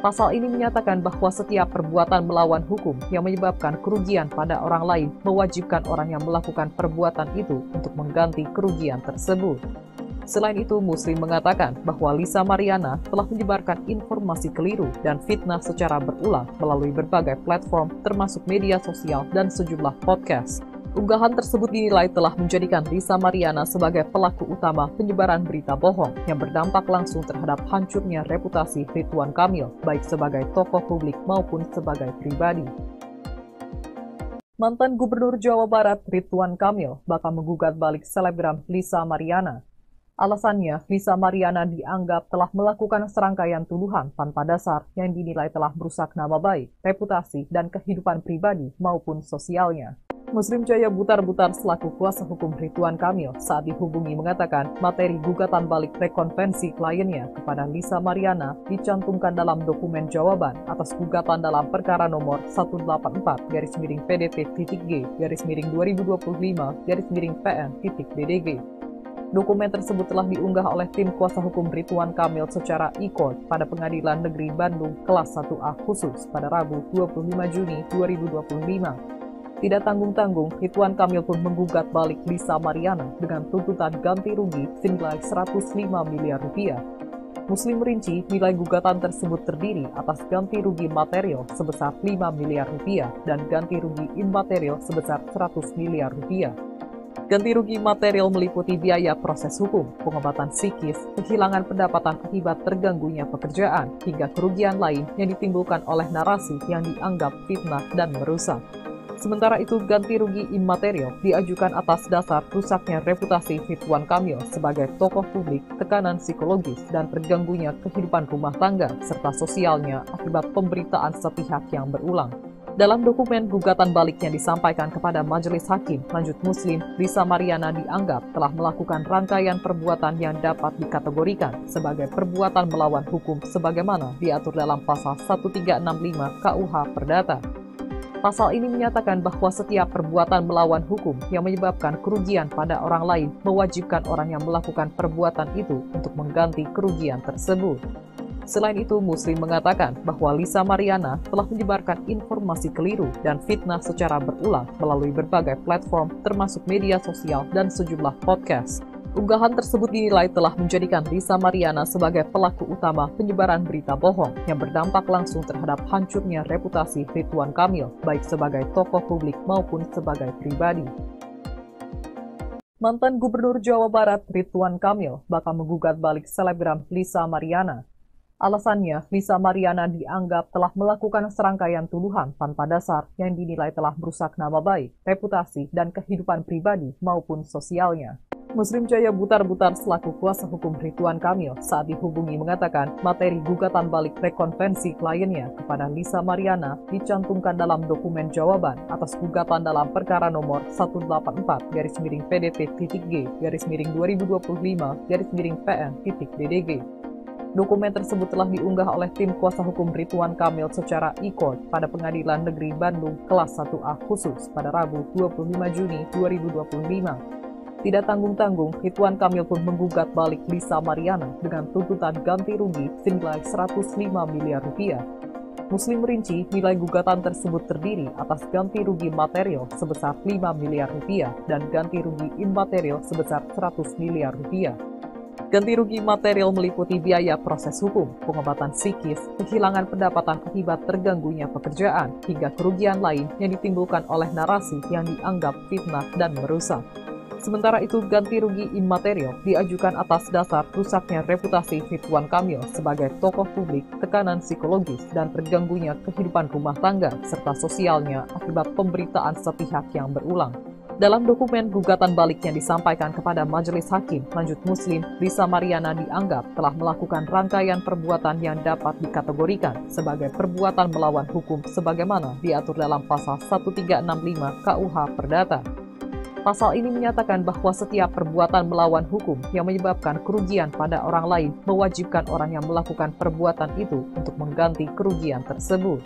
Pasal ini menyatakan bahwa setiap perbuatan melawan hukum yang menyebabkan kerugian pada orang lain mewajibkan orang yang melakukan perbuatan itu untuk mengganti kerugian tersebut. Selain itu, Muslim mengatakan bahwa Lisa Mariana telah menyebarkan informasi keliru dan fitnah secara berulang melalui berbagai platform termasuk media sosial dan sejumlah podcast. Unggahan tersebut dinilai telah menjadikan Lisa Mariana sebagai pelaku utama penyebaran berita bohong yang berdampak langsung terhadap hancurnya reputasi Ridwan Kamil, baik sebagai tokoh publik maupun sebagai pribadi. Mantan Gubernur Jawa Barat Ridwan Kamil bakal menggugat balik selebgram Lisa Mariana. Alasannya, Lisa Mariana dianggap telah melakukan serangkaian tuduhan tanpa dasar yang dinilai telah merusak nama baik, reputasi, dan kehidupan pribadi maupun sosialnya. Muslim Jaya Butar-Butar selaku kuasa hukum Ridwan Kamil saat dihubungi mengatakan materi gugatan balik rekonvensi kliennya kepada Lisa Mariana dicantumkan dalam dokumen jawaban atas gugatan dalam perkara nomor 184-PDT-G-2025-PN-DDG. Dokumen tersebut telah diunggah oleh tim kuasa hukum Ridwan Kamil secara e-court pada Pengadilan Negeri Bandung kelas 1A khusus pada Rabu 25 Juni 2025. Tidak tanggung-tanggung, Ridwan Kamil pun menggugat balik Lisa Mariana dengan tuntutan ganti rugi senilai 105 miliar rupiah. Muslim merinci nilai gugatan tersebut terdiri atas ganti rugi material sebesar 5 miliar rupiah dan ganti rugi imaterial sebesar 100 miliar rupiah. Ganti rugi material meliputi biaya proses hukum, pengobatan psikis, kehilangan pendapatan akibat terganggunya pekerjaan, hingga kerugian lain yang ditimbulkan oleh narasi yang dianggap fitnah dan merusak. Sementara itu, ganti rugi imaterial diajukan atas dasar rusaknya reputasi Ridwan Kamil sebagai tokoh publik, tekanan psikologis, dan terganggunya kehidupan rumah tangga serta sosialnya akibat pemberitaan sepihak yang berulang. Dalam dokumen gugatan balik yang disampaikan kepada Majelis Hakim Lanjut Muslim, Lisa Mariana dianggap telah melakukan rangkaian perbuatan yang dapat dikategorikan sebagai perbuatan melawan hukum sebagaimana diatur dalam pasal 1365 KUH Perdata. Pasal ini menyatakan bahwa setiap perbuatan melawan hukum yang menyebabkan kerugian pada orang lain mewajibkan orang yang melakukan perbuatan itu untuk mengganti kerugian tersebut. Selain itu, Muslim mengatakan bahwa Lisa Mariana telah menyebarkan informasi keliru dan fitnah secara berulang melalui berbagai platform termasuk media sosial dan sejumlah podcast. Unggahan tersebut dinilai telah menjadikan Lisa Mariana sebagai pelaku utama penyebaran berita bohong yang berdampak langsung terhadap hancurnya reputasi Ridwan Kamil, baik sebagai tokoh publik maupun sebagai pribadi. Mantan Gubernur Jawa Barat Ridwan Kamil bakal menggugat balik selebgram Lisa Mariana. Alasannya, Lisa Mariana dianggap telah melakukan serangkaian tuduhan tanpa dasar yang dinilai telah merusak nama baik, reputasi, dan kehidupan pribadi maupun sosialnya. Muslim Jaya Butar-Butar selaku kuasa hukum Ridwan Kamil saat dihubungi mengatakan materi gugatan balik rekonvensi kliennya kepada Lisa Mariana dicantumkan dalam dokumen jawaban atas gugatan dalam perkara nomor 184-PDP-2025-PN-DDG. Dokumen tersebut telah diunggah oleh tim kuasa hukum Ridwan Kamil secara e-court pada Pengadilan Negeri Bandung Kelas 1A khusus pada Rabu 25 Juni 2025. Tidak tanggung-tanggung, Ridwan Kamil pun menggugat balik Lisa Mariana dengan tuntutan ganti rugi senilai 105 miliar rupiah. Muslim merinci nilai gugatan tersebut terdiri atas ganti rugi material sebesar 5 miliar rupiah dan ganti rugi imaterial sebesar 100 miliar rupiah. Ganti rugi material meliputi biaya proses hukum, pengobatan psikis, kehilangan pendapatan akibat terganggunya pekerjaan, hingga kerugian lain yang ditimbulkan oleh narasi yang dianggap fitnah dan merusak. Sementara itu, ganti rugi imaterial diajukan atas dasar rusaknya reputasi Ridwan Kamil sebagai tokoh publik, tekanan psikologis, dan terganggunya kehidupan rumah tangga serta sosialnya akibat pemberitaan sepihak yang berulang. Dalam dokumen gugatan balik yang disampaikan kepada Majelis Hakim Lanjut Muslim, Lisa Mariana dianggap telah melakukan rangkaian perbuatan yang dapat dikategorikan sebagai perbuatan melawan hukum sebagaimana diatur dalam pasal 1365 KUH Perdata. Pasal ini menyatakan bahwa setiap perbuatan melawan hukum yang menyebabkan kerugian pada orang lain mewajibkan orang yang melakukan perbuatan itu untuk mengganti kerugian tersebut.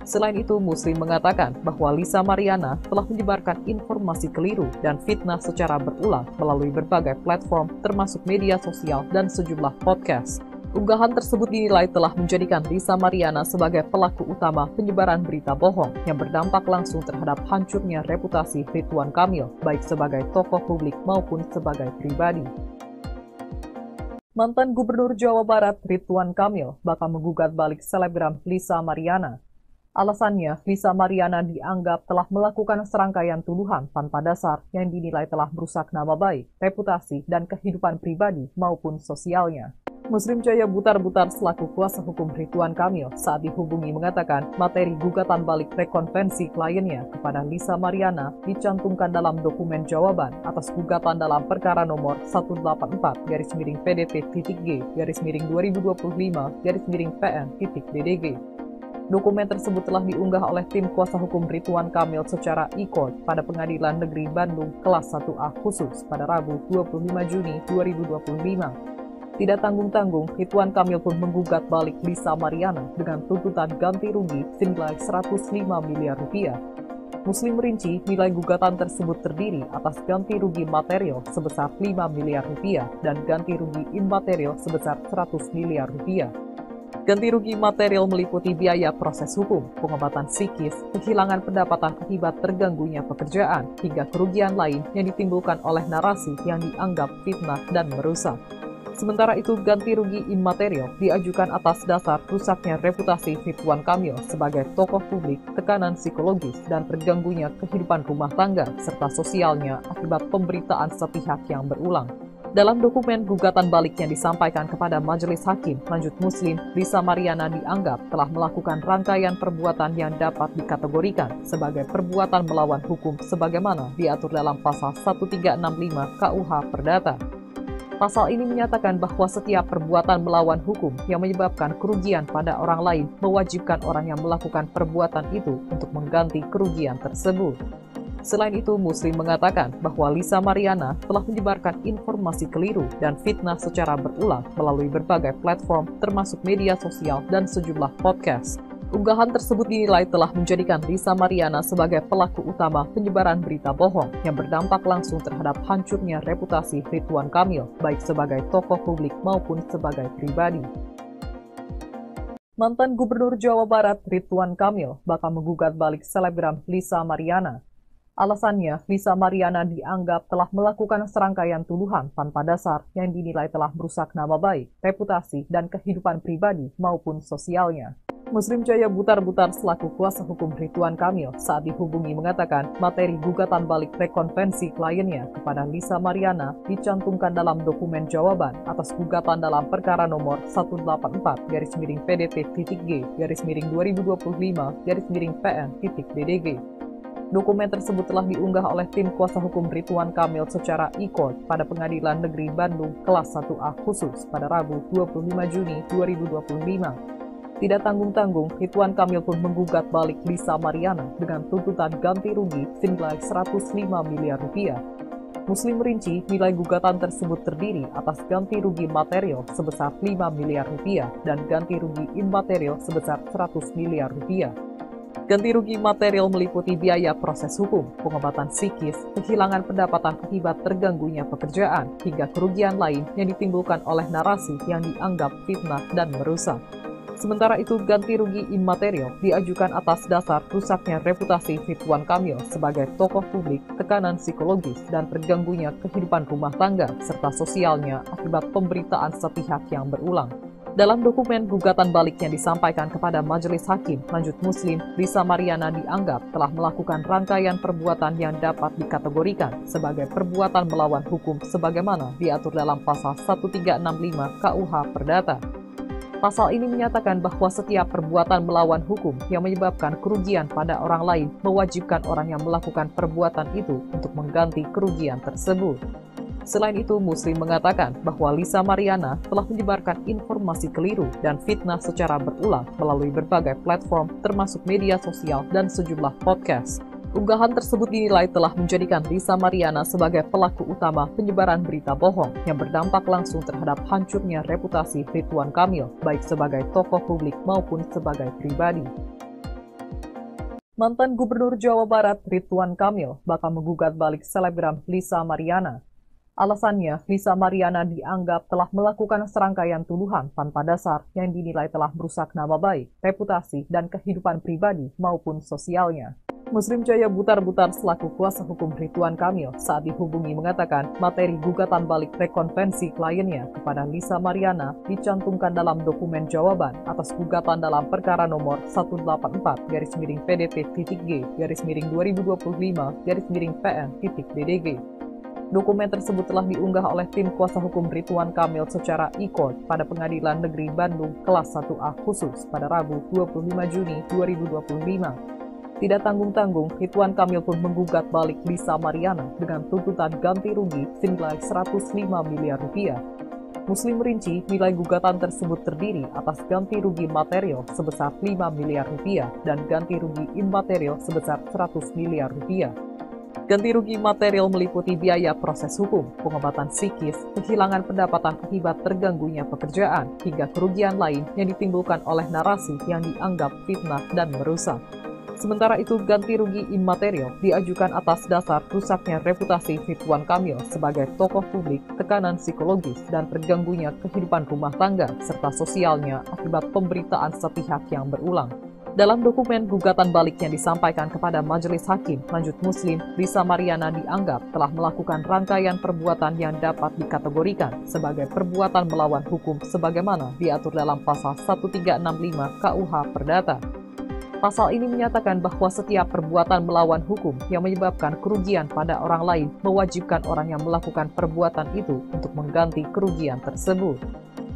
Selain itu, Muslim mengatakan bahwa Lisa Mariana telah menyebarkan informasi keliru dan fitnah secara berulang melalui berbagai platform termasuk media sosial dan sejumlah podcast. Unggahan tersebut dinilai telah menjadikan Lisa Mariana sebagai pelaku utama penyebaran berita bohong yang berdampak langsung terhadap hancurnya reputasi Ridwan Kamil, baik sebagai tokoh publik maupun sebagai pribadi. Mantan Gubernur Jawa Barat Ridwan Kamil bakal menggugat balik selebgram Lisa Mariana. Alasannya, Lisa Mariana dianggap telah melakukan serangkaian tuduhan tanpa dasar yang dinilai telah merusak nama baik, reputasi, dan kehidupan pribadi maupun sosialnya. Muslim Jaya Butar-Butar selaku kuasa hukum Ridwan Kamil saat dihubungi mengatakan materi gugatan balik rekonvensi kliennya kepada Lisa Mariana dicantumkan dalam dokumen jawaban atas gugatan dalam perkara nomor 184-PDP-2025-PN-DDG. Dokumen tersebut telah diunggah oleh tim kuasa hukum Ridwan Kamil secara e-court pada Pengadilan Negeri Bandung Kelas 1A khusus pada Rabu 25 Juni 2025. Tidak tanggung-tanggung, Ridwan Kamil pun menggugat balik Lisa Mariana dengan tuntutan ganti rugi senilai 105 miliar rupiah. Muslim merinci nilai gugatan tersebut terdiri atas ganti rugi material sebesar 5 miliar rupiah dan ganti rugi imaterial sebesar 100 miliar rupiah. Ganti rugi material meliputi biaya proses hukum, pengobatan psikis, kehilangan pendapatan akibat terganggunya pekerjaan, hingga kerugian lain yang ditimbulkan oleh narasi yang dianggap fitnah dan merusak. Sementara itu, ganti rugi imaterial diajukan atas dasar rusaknya reputasi Ridwan Kamil sebagai tokoh publik, tekanan psikologis, dan terganggunya kehidupan rumah tangga serta sosialnya akibat pemberitaan sepihak yang berulang. Dalam dokumen gugatan balik yang disampaikan kepada Majelis Hakim Lanjut Muslim, Lisa Mariana dianggap telah melakukan rangkaian perbuatan yang dapat dikategorikan sebagai perbuatan melawan hukum sebagaimana diatur dalam pasal 1365 KUH Perdata. Pasal ini menyatakan bahwa setiap perbuatan melawan hukum yang menyebabkan kerugian pada orang lain mewajibkan orang yang melakukan perbuatan itu untuk mengganti kerugian tersebut. Selain itu, Muslim mengatakan bahwa Lisa Mariana telah menyebarkan informasi keliru dan fitnah secara berulang melalui berbagai platform termasuk media sosial dan sejumlah podcast. Unggahan tersebut dinilai telah menjadikan Lisa Mariana sebagai pelaku utama penyebaran berita bohong yang berdampak langsung terhadap hancurnya reputasi Ridwan Kamil, baik sebagai tokoh publik maupun sebagai pribadi. Mantan Gubernur Jawa Barat Ridwan Kamil bakal menggugat balik selebgram Lisa Mariana. Alasannya, Lisa Mariana dianggap telah melakukan serangkaian tuduhan tanpa dasar yang dinilai telah merusak nama baik, reputasi, dan kehidupan pribadi maupun sosialnya. Muslim Jaya Butar-Butar selaku kuasa hukum Ridwan Kamil saat dihubungi mengatakan materi gugatan balik rekonvensi kliennya kepada Lisa Mariana dicantumkan dalam dokumen jawaban atas gugatan dalam perkara nomor 184-PDP-PG-2025-PN-PN.DDG. Dokumen tersebut telah diunggah oleh tim kuasa hukum Ridwan Kamil secara e-court pada Pengadilan Negeri Bandung kelas 1A khusus pada Rabu 25 Juni 2025. Tidak tanggung-tanggung, Ridwan Kamil pun menggugat balik Lisa Mariana dengan tuntutan ganti rugi senilai 105 miliar rupiah. Muslim merinci nilai gugatan tersebut terdiri atas ganti rugi material sebesar 5 miliar rupiah dan ganti rugi imaterial sebesar 100 miliar rupiah. Ganti rugi material meliputi biaya proses hukum, pengobatan psikis, kehilangan pendapatan akibat terganggunya pekerjaan, hingga kerugian lain yang ditimbulkan oleh narasi yang dianggap fitnah dan merusak. Sementara itu, ganti rugi imaterial diajukan atas dasar rusaknya reputasi Ridwan Kamil sebagai tokoh publik, tekanan psikologis, dan terganggunya kehidupan rumah tangga serta sosialnya akibat pemberitaan sepihak yang berulang. Dalam dokumen gugatan balik yang disampaikan kepada Majelis Hakim, lanjut Muslim, Lisa Mariana dianggap telah melakukan rangkaian perbuatan yang dapat dikategorikan sebagai perbuatan melawan hukum sebagaimana diatur dalam pasal 1365 KUH Perdata. Pasal ini menyatakan bahwa setiap perbuatan melawan hukum yang menyebabkan kerugian pada orang lain mewajibkan orang yang melakukan perbuatan itu untuk mengganti kerugian tersebut. Selain itu, Muslim mengatakan bahwa Lisa Mariana telah menyebarkan informasi keliru dan fitnah secara berulang melalui berbagai platform termasuk media sosial dan sejumlah podcast. Unggahan tersebut dinilai telah menjadikan Lisa Mariana sebagai pelaku utama penyebaran berita bohong yang berdampak langsung terhadap hancurnya reputasi Ridwan Kamil, baik sebagai tokoh publik maupun sebagai pribadi. Mantan Gubernur Jawa Barat Ridwan Kamil bakal menggugat balik selebgram Lisa Mariana. Alasannya, Lisa Mariana dianggap telah melakukan serangkaian tuduhan tanpa dasar yang dinilai telah merusak nama baik, reputasi, dan kehidupan pribadi maupun sosialnya. Muslim Jaya Butar-Butar selaku kuasa hukum Ridwan Kamil saat dihubungi mengatakan materi gugatan balik rekonvensi kliennya kepada Lisa Mariana dicantumkan dalam dokumen jawaban atas gugatan dalam perkara nomor 184-PDP-PG-2025-PN-PN.DDG. Dokumen tersebut telah diunggah oleh tim kuasa hukum Ridwan Kamil secara e-court pada Pengadilan Negeri Bandung kelas 1A khusus pada Rabu 25 Juni 2025. Tidak tanggung-tanggung, Ridwan Kamil pun menggugat balik Lisa Mariana dengan tuntutan ganti rugi senilai 105 miliar rupiah. Muslim merinci nilai gugatan tersebut terdiri atas ganti rugi material sebesar 5 miliar rupiah dan ganti rugi imaterial sebesar 100 miliar rupiah. Ganti rugi material meliputi biaya proses hukum, pengobatan psikis, kehilangan pendapatan akibat terganggunya pekerjaan, hingga kerugian lain yang ditimbulkan oleh narasi yang dianggap fitnah dan merusak. Sementara itu, ganti rugi imaterial diajukan atas dasar rusaknya reputasi Ridwan Kamil sebagai tokoh publik, tekanan psikologis, dan terganggunya kehidupan rumah tangga serta sosialnya akibat pemberitaan sepihak yang berulang. Dalam dokumen gugatan balik yang disampaikan kepada Majelis Hakim, lanjut Muslim, Lisa Mariana dianggap telah melakukan rangkaian perbuatan yang dapat dikategorikan sebagai perbuatan melawan hukum sebagaimana diatur dalam pasal 1365 KUH Perdata. Pasal ini menyatakan bahwa setiap perbuatan melawan hukum yang menyebabkan kerugian pada orang lain mewajibkan orang yang melakukan perbuatan itu untuk mengganti kerugian tersebut.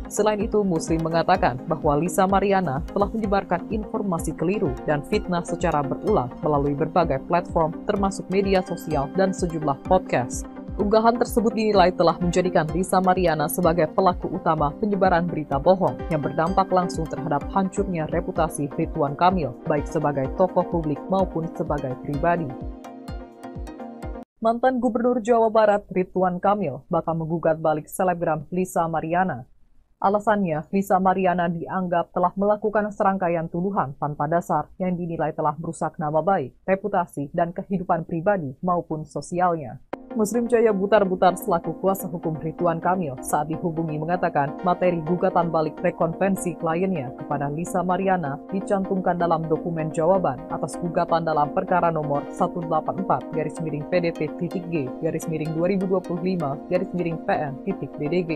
Selain itu, Muslim mengatakan bahwa Lisa Mariana telah menyebarkan informasi keliru dan fitnah secara berulang melalui berbagai platform termasuk media sosial dan sejumlah podcast. Unggahan tersebut dinilai telah menjadikan Lisa Mariana sebagai pelaku utama penyebaran berita bohong yang berdampak langsung terhadap hancurnya reputasi Ridwan Kamil, baik sebagai tokoh publik maupun sebagai pribadi. Mantan Gubernur Jawa Barat Ridwan Kamil bakal menggugat balik selebgram Lisa Mariana. Alasannya, Lisa Mariana dianggap telah melakukan serangkaian tuduhan tanpa dasar yang dinilai telah merusak nama baik, reputasi, dan kehidupan pribadi maupun sosialnya. Muslim Jaya Butar-Butar selaku kuasa hukum Ridwan Kamil saat dihubungi mengatakan materi gugatan balik rekonvensi kliennya kepada Lisa Mariana dicantumkan dalam dokumen jawaban atas gugatan dalam perkara nomor 184-PDP-2025-2025-PN-BDG.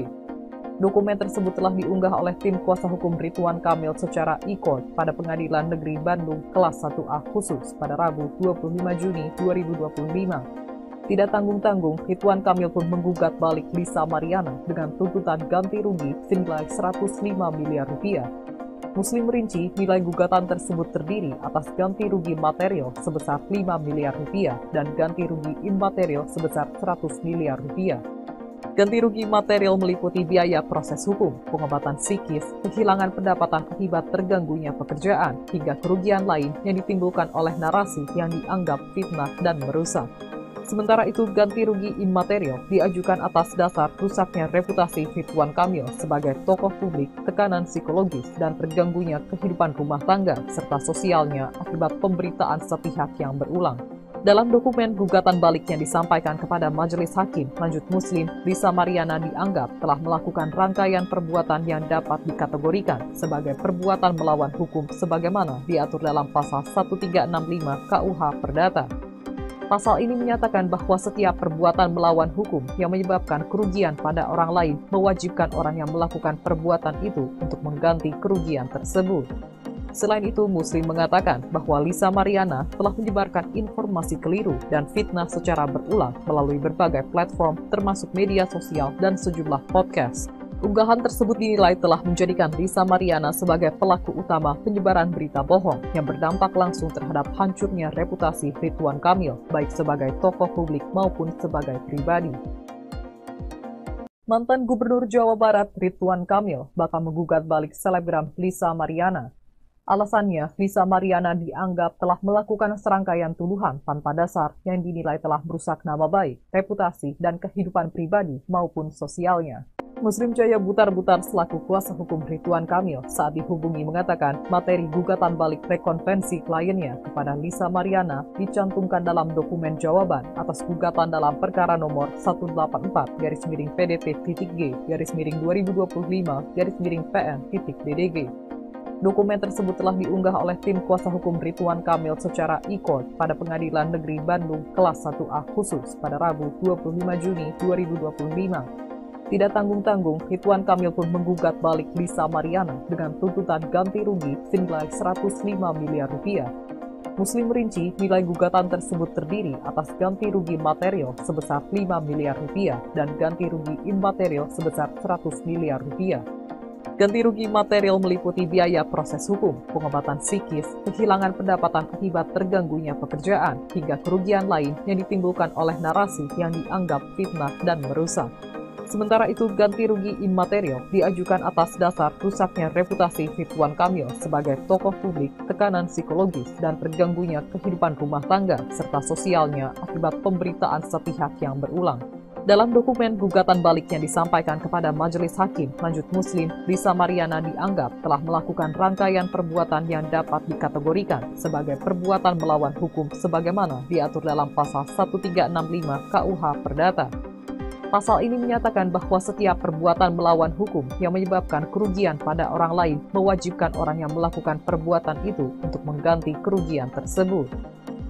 Dokumen tersebut telah diunggah oleh tim kuasa hukum Ridwan Kamil secara e-court pada Pengadilan Negeri Bandung kelas 1A khusus pada Rabu 25 Juni 2025. Tidak tanggung-tanggung, Ridwan Kamil pun menggugat balik Lisa Mariana dengan tuntutan ganti rugi senilai 105 miliar rupiah. Muslim merinci nilai gugatan tersebut terdiri atas ganti rugi material sebesar 5 miliar rupiah dan ganti rugi imaterial sebesar 100 miliar rupiah. Ganti rugi material meliputi biaya proses hukum, pengobatan psikis, kehilangan pendapatan akibat terganggunya pekerjaan, hingga kerugian lain yang ditimbulkan oleh narasi yang dianggap fitnah dan merusak. Sementara itu, ganti rugi imaterial diajukan atas dasar rusaknya reputasi Ridwan Kamil sebagai tokoh publik, tekanan psikologis, dan terganggunya kehidupan rumah tangga serta sosialnya akibat pemberitaan sepihak yang berulang. Dalam dokumen gugatan balik yang disampaikan kepada Majelis Hakim Lanjut Muslim, Lisa Mariana dianggap telah melakukan rangkaian perbuatan yang dapat dikategorikan sebagai perbuatan melawan hukum sebagaimana diatur dalam pasal 1365 KUH Perdata. Pasal ini menyatakan bahwa setiap perbuatan melawan hukum yang menyebabkan kerugian pada orang lain mewajibkan orang yang melakukan perbuatan itu untuk mengganti kerugian tersebut. Selain itu, Muslim mengatakan bahwa Lisa Mariana telah menyebarkan informasi keliru dan fitnah secara berulang melalui berbagai platform termasuk media sosial dan sejumlah podcast. Unggahan tersebut dinilai telah menjadikan Lisa Mariana sebagai pelaku utama penyebaran berita bohong yang berdampak langsung terhadap hancurnya reputasi Ridwan Kamil, baik sebagai tokoh publik maupun sebagai pribadi. Mantan Gubernur Jawa Barat Ridwan Kamil bakal menggugat balik selebgram Lisa Mariana. Alasannya, Lisa Mariana dianggap telah melakukan serangkaian tuduhan tanpa dasar yang dinilai telah merusak nama baik, reputasi, dan kehidupan pribadi maupun sosialnya. Muslim Jaya Butar-Butar selaku kuasa hukum Ridwan Kamil saat dihubungi mengatakan materi gugatan balik rekonvensi kliennya kepada Lisa Mariana dicantumkan dalam dokumen jawaban atas gugatan dalam perkara nomor 184-PDP-2025-2025-PN-BDG. Dokumen tersebut telah diunggah oleh tim kuasa hukum Ridwan Kamil secara e-court pada Pengadilan Negeri Bandung kelas 1A khusus pada Rabu 25 Juni 2025. Tidak tanggung-tanggung, Ridwan Kamil pun menggugat balik Lisa Mariana dengan tuntutan ganti rugi senilai 105 miliar rupiah. Muslim merinci nilai gugatan tersebut terdiri atas ganti rugi material sebesar 5 miliar rupiah dan ganti rugi imaterial sebesar 100 miliar rupiah. Ganti rugi material meliputi biaya proses hukum, pengobatan psikis, kehilangan pendapatan akibat terganggunya pekerjaan, hingga kerugian lain yang ditimbulkan oleh narasi yang dianggap fitnah dan merusak. Sementara itu, ganti rugi imaterial diajukan atas dasar rusaknya reputasi Ridwan Kamil sebagai tokoh publik, tekanan psikologis, dan terganggunya kehidupan rumah tangga serta sosialnya akibat pemberitaan sepihak yang berulang. Dalam dokumen gugatan balik yang disampaikan kepada Majelis Hakim Lanjut Muslim, Lisa Mariana dianggap telah melakukan rangkaian perbuatan yang dapat dikategorikan sebagai perbuatan melawan hukum sebagaimana diatur dalam pasal 1365 KUH Perdata. Pasal ini menyatakan bahwa setiap perbuatan melawan hukum yang menyebabkan kerugian pada orang lain mewajibkan orang yang melakukan perbuatan itu untuk mengganti kerugian tersebut.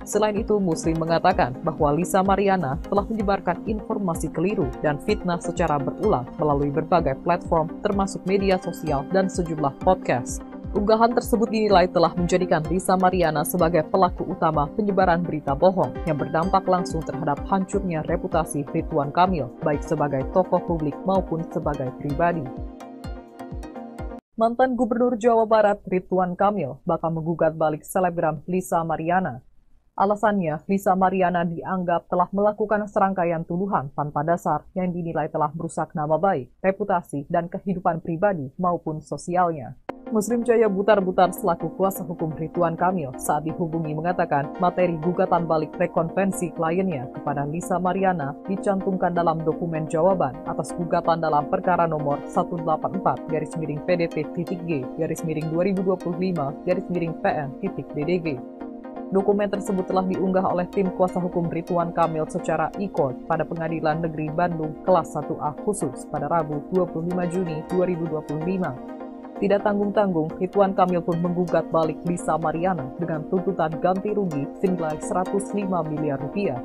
Selain itu, Muslim mengatakan bahwa Lisa Mariana telah menyebarkan informasi keliru dan fitnah secara berulang melalui berbagai platform termasuk media sosial dan sejumlah podcast. Unggahan tersebut dinilai telah menjadikan Lisa Mariana sebagai pelaku utama penyebaran berita bohong yang berdampak langsung terhadap hancurnya reputasi Ridwan Kamil, baik sebagai tokoh publik maupun sebagai pribadi. Mantan Gubernur Jawa Barat Ridwan Kamil bakal menggugat balik selebgram Lisa Mariana. Alasannya, Lisa Mariana dianggap telah melakukan serangkaian tuduhan tanpa dasar yang dinilai telah merusak nama baik, reputasi, dan kehidupan pribadi maupun sosialnya. Muslim Jaya Butar-Butar selaku kuasa hukum Ridwan Kamil saat dihubungi mengatakan materi gugatan balik rekonvensi kliennya kepada Lisa Mariana dicantumkan dalam dokumen jawaban atas gugatan dalam perkara nomor 184-PDT-2025-2025-PN-BDG. Dokumen tersebut telah diunggah oleh tim kuasa hukum Ridwan Kamil secara e-court pada Pengadilan Negeri Bandung kelas 1A khusus pada Rabu 25 Juni 2025. Tidak tanggung-tanggung, Ridwan Kamil pun menggugat balik Lisa Mariana dengan tuntutan ganti rugi senilai 105 miliar rupiah.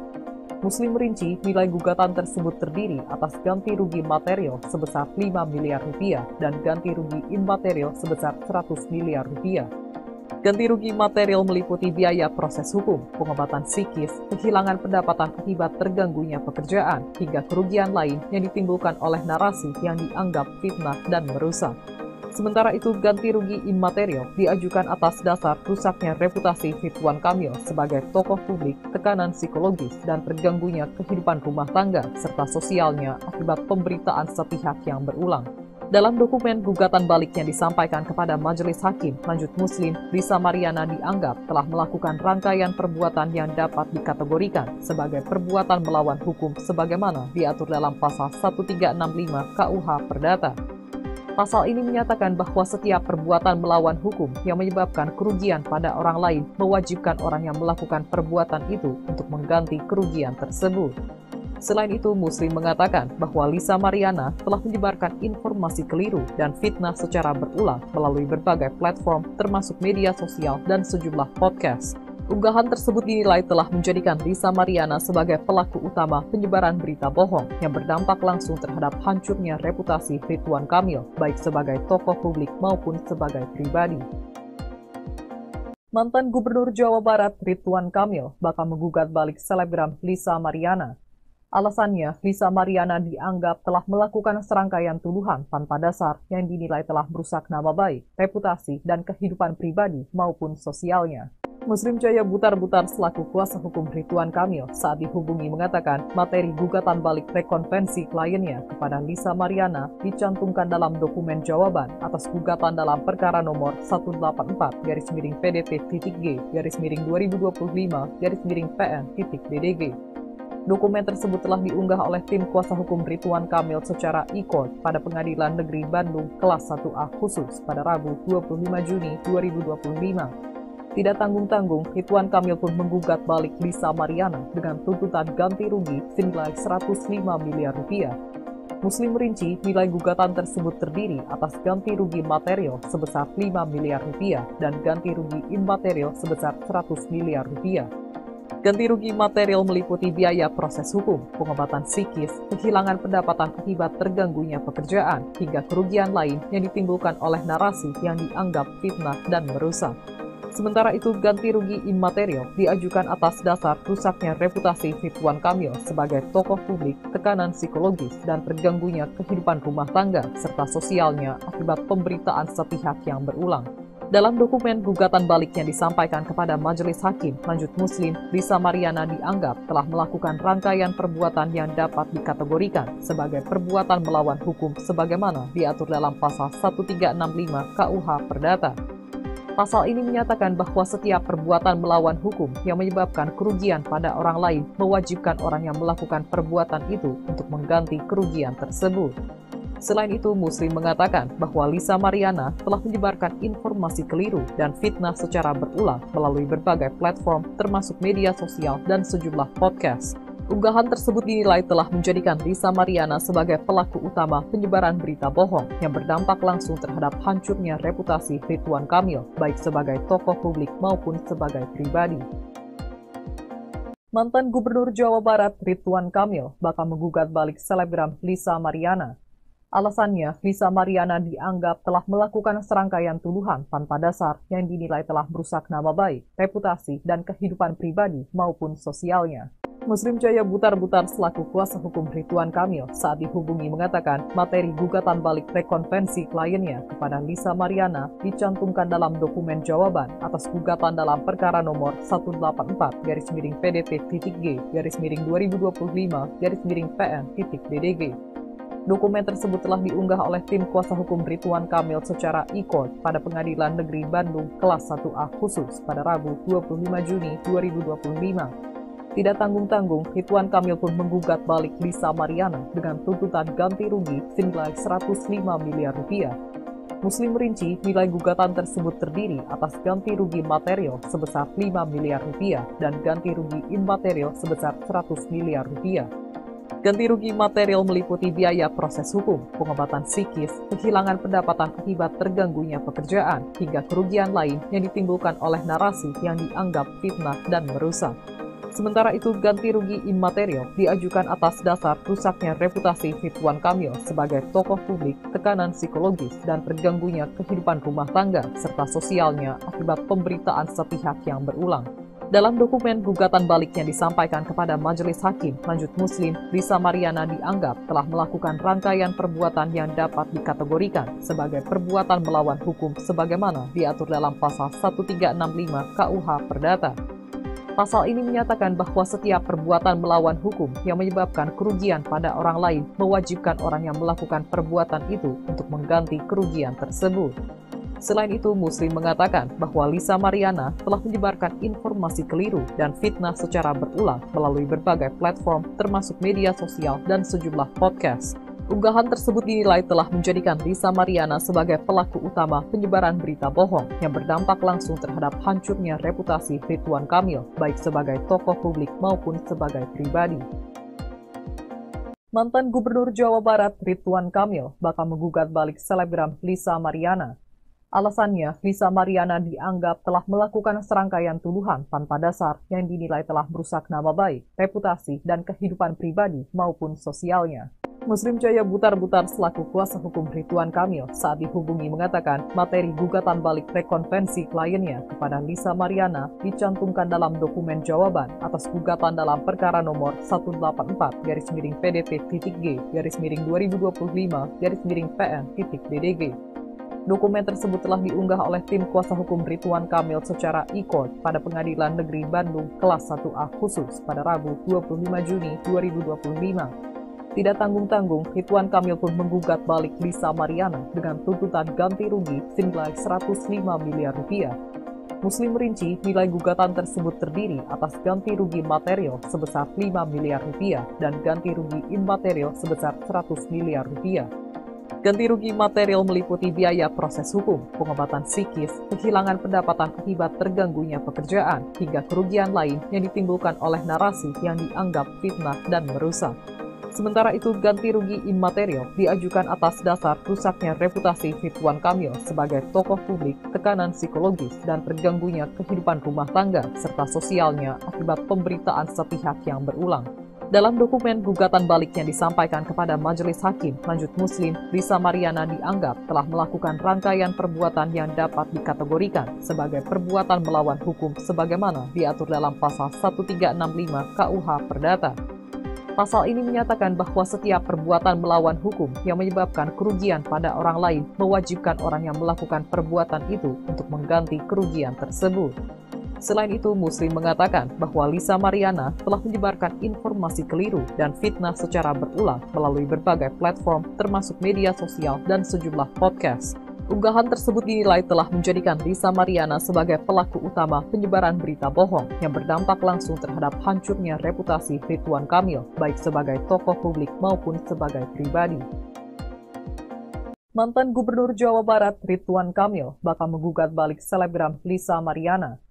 Muslim merinci nilai gugatan tersebut terdiri atas ganti rugi material sebesar 5 miliar rupiah dan ganti rugi immaterial sebesar 100 miliar rupiah. Ganti rugi material meliputi biaya proses hukum, pengobatan psikis, kehilangan pendapatan akibat terganggunya pekerjaan, hingga kerugian lain yang ditimbulkan oleh narasi yang dianggap fitnah dan merusak. Sementara itu, ganti rugi immaterial diajukan atas dasar rusaknya reputasi Ridwan Kamil sebagai tokoh publik, tekanan psikologis, dan terganggunya kehidupan rumah tangga serta sosialnya akibat pemberitaan sepihak yang berulang. Dalam dokumen gugatan balik yang disampaikan kepada Majelis Hakim, lanjut Muslim, Lisa Mariana dianggap telah melakukan rangkaian perbuatan yang dapat dikategorikan sebagai perbuatan melawan hukum sebagaimana diatur dalam pasal 1365 KUH Perdata. Pasal ini menyatakan bahwa setiap perbuatan melawan hukum yang menyebabkan kerugian pada orang lain mewajibkan orang yang melakukan perbuatan itu untuk mengganti kerugian tersebut. Selain itu, Muslim mengatakan bahwa Lisa Mariana telah menyebarkan informasi keliru dan fitnah secara berulang melalui berbagai platform termasuk media sosial dan sejumlah podcast. Unggahan tersebut dinilai telah menjadikan Lisa Mariana sebagai pelaku utama penyebaran berita bohong yang berdampak langsung terhadap hancurnya reputasi Ridwan Kamil, baik sebagai tokoh publik maupun sebagai pribadi. Mantan Gubernur Jawa Barat Ridwan Kamil bakal menggugat balik selebgram Lisa Mariana. Alasannya, Lisa Mariana dianggap telah melakukan serangkaian tuduhan tanpa dasar yang dinilai telah merusak nama baik, reputasi, dan kehidupan pribadi maupun sosialnya. Muslim Jaya Butar-Butar selaku kuasa hukum Ridwan Kamil saat dihubungi mengatakan materi gugatan balik rekonvensi kliennya kepada Lisa Mariana dicantumkan dalam dokumen jawaban atas gugatan dalam perkara nomor 184-PDT-2025-2025-PN-BDG. Dokumen tersebut telah diunggah oleh tim kuasa hukum Ridwan Kamil secara e-court pada Pengadilan Negeri Bandung kelas 1A khusus pada Rabu 25 Juni 2025. Tidak tanggung-tanggung, Ridwan Kamil pun menggugat balik Lisa Mariana dengan tuntutan ganti rugi senilai 105 miliar rupiah. Muslim merinci nilai gugatan tersebut terdiri atas ganti rugi material sebesar 5 miliar rupiah dan ganti rugi immaterial sebesar 100 miliar rupiah. Ganti rugi material meliputi biaya proses hukum, pengobatan psikis, kehilangan pendapatan akibat terganggunya pekerjaan, hingga kerugian lain yang ditimbulkan oleh narasi yang dianggap fitnah dan merusak. Sementara itu, ganti rugi immaterial diajukan atas dasar rusaknya reputasi Ridwan Kamil sebagai tokoh publik, tekanan psikologis, dan terganggunya kehidupan rumah tangga serta sosialnya akibat pemberitaan sepihak yang berulang. Dalam dokumen gugatan balik yang disampaikan kepada Majelis Hakim, lanjut Muslim, Lisa Mariana dianggap telah melakukan rangkaian perbuatan yang dapat dikategorikan sebagai perbuatan melawan hukum sebagaimana diatur dalam pasal 1365 KUH Perdata. Pasal ini menyatakan bahwa setiap perbuatan melawan hukum yang menyebabkan kerugian pada orang lain mewajibkan orang yang melakukan perbuatan itu untuk mengganti kerugian tersebut. Selain itu, Muslim mengatakan bahwa Lisa Mariana telah menyebarkan informasi keliru dan fitnah secara berulang melalui berbagai platform termasuk media sosial dan sejumlah podcast. Unggahan tersebut dinilai telah menjadikan Lisa Mariana sebagai pelaku utama penyebaran berita bohong yang berdampak langsung terhadap hancurnya reputasi Ridwan Kamil, baik sebagai tokoh publik maupun sebagai pribadi. Mantan Gubernur Jawa Barat Ridwan Kamil bakal menggugat balik selebgram Lisa Mariana. Alasannya, Lisa Mariana dianggap telah melakukan serangkaian tuduhan tanpa dasar yang dinilai telah merusak nama baik, reputasi, dan kehidupan pribadi maupun sosialnya. Muslim Jaya Butar-Butar selaku kuasa hukum Ridwan Kamil saat dihubungi mengatakan materi gugatan balik rekonvensi kliennya kepada Lisa Mariana dicantumkan dalam dokumen jawaban atas gugatan dalam perkara nomor 184-PDT-2025-2025-PN-BDG. Dokumen tersebut telah diunggah oleh tim kuasa hukum Ridwan Kamil secara e-court pada Pengadilan Negeri Bandung kelas 1A khusus pada Rabu 25 Juni 2025. Tidak tanggung-tanggung, Ridwan Kamil pun menggugat balik Lisa Mariana dengan tuntutan ganti rugi senilai 105 miliar rupiah. Muslim merinci nilai gugatan tersebut terdiri atas ganti rugi material sebesar 5 miliar rupiah dan ganti rugi immaterial sebesar 100 miliar rupiah. Ganti rugi material meliputi biaya proses hukum, pengobatan psikis, kehilangan pendapatan akibat terganggunya pekerjaan, hingga kerugian lain yang ditimbulkan oleh narasi yang dianggap fitnah dan merusak. Sementara itu, ganti rugi immaterial diajukan atas dasar rusaknya reputasi Ridwan Kamil sebagai tokoh publik, tekanan psikologis, dan terganggunya kehidupan rumah tangga serta sosialnya akibat pemberitaan sepihak yang berulang. Dalam dokumen gugatan balik yang disampaikan kepada Majelis Hakim Lanjut Muslim, Lisa Mariana dianggap telah melakukan rangkaian perbuatan yang dapat dikategorikan sebagai perbuatan melawan hukum sebagaimana diatur dalam pasal 1365 KUH Perdata. Pasal ini menyatakan bahwa setiap perbuatan melawan hukum yang menyebabkan kerugian pada orang lain mewajibkan orang yang melakukan perbuatan itu untuk mengganti kerugian tersebut. Selain itu, Muslim mengatakan bahwa Lisa Mariana telah menyebarkan informasi keliru dan fitnah secara berulang melalui berbagai platform termasuk media sosial dan sejumlah podcast. Unggahan tersebut dinilai telah menjadikan Lisa Mariana sebagai pelaku utama penyebaran berita bohong yang berdampak langsung terhadap hancurnya reputasi Ridwan Kamil, baik sebagai tokoh publik maupun sebagai pribadi. Mantan Gubernur Jawa Barat Ridwan Kamil bakal menggugat balik selebgram Lisa Mariana. Alasannya, Lisa Mariana dianggap telah melakukan serangkaian tuduhan tanpa dasar yang dinilai telah merusak nama baik, reputasi, dan kehidupan pribadi maupun sosialnya. Muslim Jaya Butar-Butar selaku kuasa hukum Ridwan Kamil saat dihubungi mengatakan materi gugatan balik rekonvensi kliennya kepada Lisa Mariana dicantumkan dalam dokumen jawaban atas gugatan dalam perkara nomor 184-PDT-2025-2025-PN-BDG. Dokumen tersebut telah diunggah oleh tim kuasa hukum Ridwan Kamil secara e-court pada Pengadilan Negeri Bandung kelas 1A khusus pada Rabu 25 Juni 2025. Tidak tanggung-tanggung, Ridwan Kamil pun menggugat balik Lisa Mariana dengan tuntutan ganti rugi senilai 105 miliar rupiah. Muslim merinci nilai gugatan tersebut terdiri atas ganti rugi material sebesar 5 miliar rupiah dan ganti rugi immaterial sebesar 100 miliar rupiah. Ganti rugi material meliputi biaya proses hukum, pengobatan psikis, kehilangan pendapatan akibat terganggunya pekerjaan, hingga kerugian lain yang ditimbulkan oleh narasi yang dianggap fitnah dan merusak. Sementara itu, ganti rugi immaterial diajukan atas dasar rusaknya reputasi Ridwan Kamil sebagai tokoh publik, tekanan psikologis, dan terganggunya kehidupan rumah tangga serta sosialnya akibat pemberitaan sepihak yang berulang. Dalam dokumen gugatan balik yang disampaikan kepada Majelis Hakim Lanjut Muslim, Lisa Mariana dianggap telah melakukan rangkaian perbuatan yang dapat dikategorikan sebagai perbuatan melawan hukum sebagaimana diatur dalam pasal 1365 KUH Perdata. Pasal ini menyatakan bahwa setiap perbuatan melawan hukum yang menyebabkan kerugian pada orang lain mewajibkan orang yang melakukan perbuatan itu untuk mengganti kerugian tersebut. Selain itu, Muslim mengatakan bahwa Lisa Mariana telah menyebarkan informasi keliru dan fitnah secara berulang melalui berbagai platform termasuk media sosial dan sejumlah podcast. Unggahan tersebut dinilai telah menjadikan Lisa Mariana sebagai pelaku utama penyebaran berita bohong yang berdampak langsung terhadap hancurnya reputasi Ridwan Kamil, baik sebagai tokoh publik maupun sebagai pribadi. Mantan Gubernur Jawa Barat Ridwan Kamil bakal menggugat balik selebgram Lisa Mariana.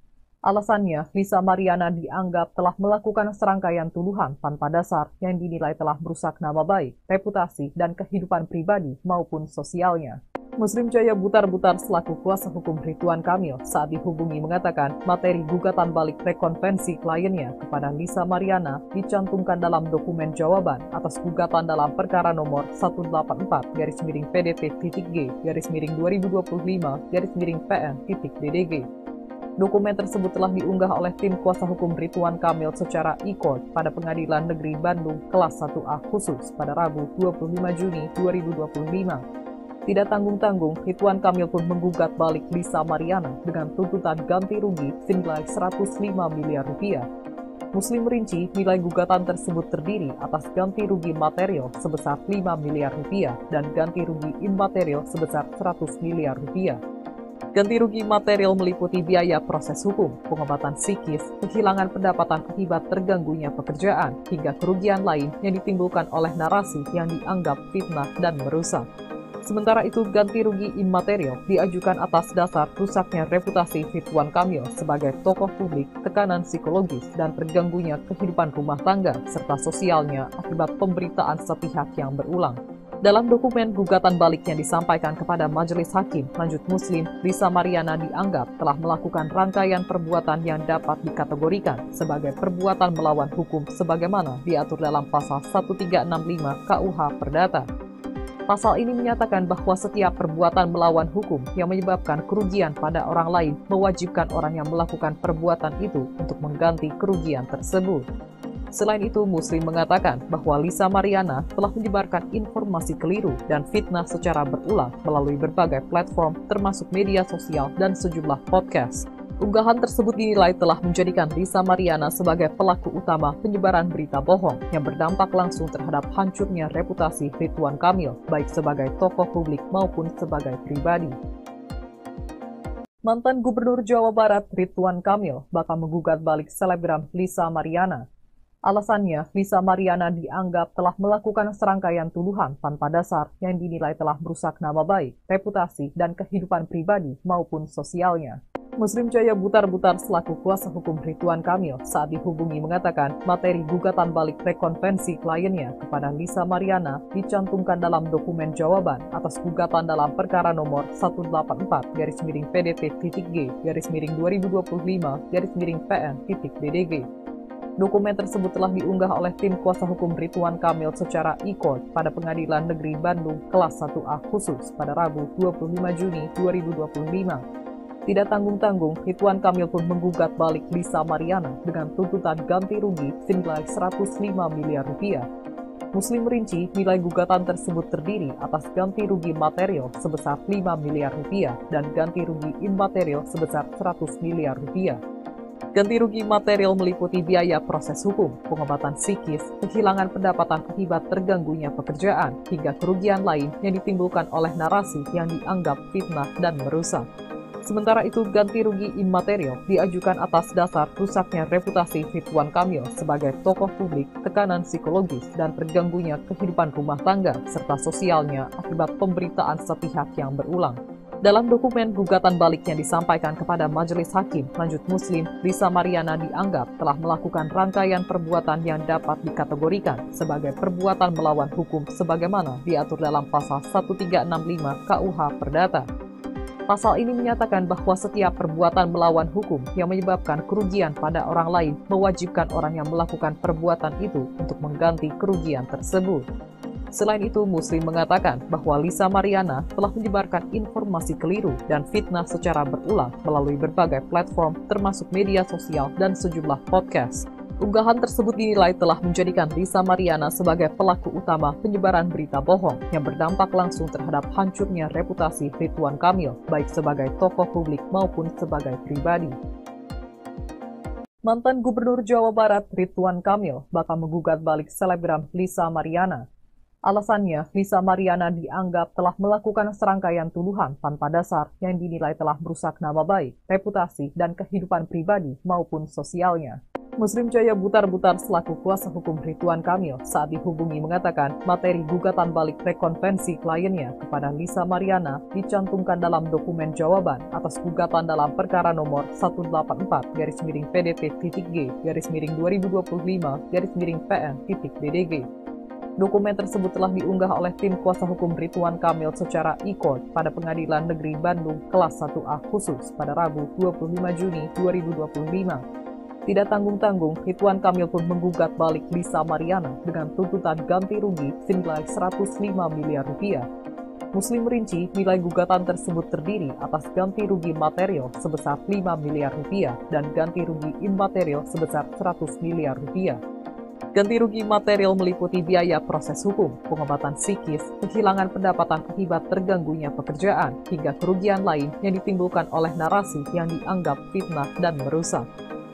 Alasannya, Lisa Mariana dianggap telah melakukan serangkaian tuduhan tanpa dasar yang dinilai telah merusak nama baik, reputasi, dan kehidupan pribadi maupun sosialnya. Muslim Jaya Butar-Butar selaku kuasa hukum Ridwan Kamil saat dihubungi mengatakan materi gugatan balik rekonvensi kliennya kepada Lisa Mariana dicantumkan dalam dokumen jawaban atas gugatan dalam perkara nomor 184-PDT-2025-PN-BDG. Dokumen tersebut telah diunggah oleh tim kuasa hukum Ridwan Kamil secara e-court pada Pengadilan Negeri Bandung Kelas 1A Khusus pada Rabu 25 Juni 2025. Tidak tanggung-tanggung, Ridwan Kamil pun menggugat balik Lisa Mariana dengan tuntutan ganti rugi senilai 105 miliar rupiah. Muslim merinci nilai gugatan tersebut terdiri atas ganti rugi material sebesar 5 miliar rupiah dan ganti rugi imaterial sebesar 100 miliar rupiah. Ganti rugi material meliputi biaya proses hukum, pengobatan psikis, kehilangan pendapatan akibat terganggunya pekerjaan, hingga kerugian lain yang ditimbulkan oleh narasi yang dianggap fitnah dan merusak. Sementara itu, ganti rugi imaterial diajukan atas dasar rusaknya reputasi Ridwan Kamil sebagai tokoh publik, tekanan psikologis, dan terganggunya kehidupan rumah tangga serta sosialnya akibat pemberitaan sepihak yang berulang. Dalam dokumen gugatan balik yang disampaikan kepada Majelis Hakim Lanjut Muslim, Lisa Mariana dianggap telah melakukan rangkaian perbuatan yang dapat dikategorikan sebagai perbuatan melawan hukum sebagaimana diatur dalam pasal 1365 KUH Perdata. Pasal ini menyatakan bahwa setiap perbuatan melawan hukum yang menyebabkan kerugian pada orang lain mewajibkan orang yang melakukan perbuatan itu untuk mengganti kerugian tersebut. Selain itu, Muslim mengatakan bahwa Lisa Mariana telah menyebarkan informasi keliru dan fitnah secara berulang melalui berbagai platform termasuk media sosial dan sejumlah podcast. Unggahan tersebut dinilai telah menjadikan Lisa Mariana sebagai pelaku utama penyebaran berita bohong yang berdampak langsung terhadap hancurnya reputasi Ridwan Kamil, baik sebagai tokoh publik maupun sebagai pribadi. Mantan Gubernur Jawa Barat Ridwan Kamil bakal menggugat balik selebgram Lisa Mariana. Alasannya, Lisa Mariana dianggap telah melakukan serangkaian tuduhan tanpa dasar yang dinilai telah merusak nama baik, reputasi, dan kehidupan pribadi maupun sosialnya. Muslim Jaya Butar-Butar selaku kuasa hukum Ridwan Kamil saat dihubungi mengatakan materi gugatan balik rekonvensi kliennya kepada Lisa Mariana dicantumkan dalam dokumen jawaban atas gugatan dalam perkara nomor 184-PDP-2025-2025-PN-BDG. Dokumen tersebut telah diunggah oleh tim kuasa hukum Ridwan Kamil secara e-court pada Pengadilan Negeri Bandung Kelas 1A Khusus pada Rabu 25 Juni 2025. Tidak tanggung-tanggung, Ridwan Kamil pun menggugat balik Lisa Mariana dengan tuntutan ganti rugi senilai 105 miliar rupiah. Muslim merinci nilai gugatan tersebut terdiri atas ganti rugi material sebesar 5 miliar rupiah dan ganti rugi imaterial sebesar 100 miliar rupiah. Ganti rugi material meliputi biaya proses hukum, pengobatan psikis, kehilangan pendapatan akibat terganggunya pekerjaan, hingga kerugian lain yang ditimbulkan oleh narasi yang dianggap fitnah dan merusak. Sementara itu, ganti rugi imaterial diajukan atas dasar rusaknya reputasi Ridwan Kamil sebagai tokoh publik, tekanan psikologis, dan terganggunya kehidupan rumah tangga serta sosialnya akibat pemberitaan sepihak yang berulang. Dalam dokumen gugatan balik yang disampaikan kepada Majelis Hakim Lanjut Muslim, Lisa Mariana dianggap telah melakukan rangkaian perbuatan yang dapat dikategorikan sebagai perbuatan melawan hukum sebagaimana diatur dalam pasal 1365 KUH Perdata. Pasal ini menyatakan bahwa setiap perbuatan melawan hukum yang menyebabkan kerugian pada orang lain mewajibkan orang yang melakukan perbuatan itu untuk mengganti kerugian tersebut. Selain itu, Muslim mengatakan bahwa Lisa Mariana telah menyebarkan informasi keliru dan fitnah secara berulang melalui berbagai platform termasuk media sosial dan sejumlah podcast. Unggahan tersebut dinilai telah menjadikan Lisa Mariana sebagai pelaku utama penyebaran berita bohong yang berdampak langsung terhadap hancurnya reputasi Ridwan Kamil, baik sebagai tokoh publik maupun sebagai pribadi. Mantan Gubernur Jawa Barat Ridwan Kamil bakal menggugat balik selebgram Lisa Mariana. Alasannya, Lisa Mariana dianggap telah melakukan serangkaian tuduhan tanpa dasar yang dinilai telah merusak nama baik, reputasi, dan kehidupan pribadi maupun sosialnya. Muslim Jaya Butar-Butar selaku kuasa hukum Ridwan Kamil saat dihubungi mengatakan materi gugatan balik rekonvensi kliennya kepada Lisa Mariana dicantumkan dalam dokumen jawaban atas gugatan dalam perkara nomor 184-PDP-2025-2025-PN-BDG. Dokumen tersebut telah diunggah oleh tim kuasa hukum Ridwan Kamil secara e-court pada Pengadilan Negeri Bandung Kelas 1A Khusus pada Rabu 25 Juni 2025. Tidak tanggung-tanggung, Ridwan Kamil pun menggugat balik Lisa Mariana dengan tuntutan ganti rugi senilai 105 miliar rupiah. Muslim merinci nilai gugatan tersebut terdiri atas ganti rugi material sebesar 5 miliar rupiah dan ganti rugi imaterial sebesar 100 miliar rupiah. Ganti rugi material meliputi biaya proses hukum, pengobatan psikis, kehilangan pendapatan akibat terganggunya pekerjaan, hingga kerugian lain yang ditimbulkan oleh narasi yang dianggap fitnah dan merusak.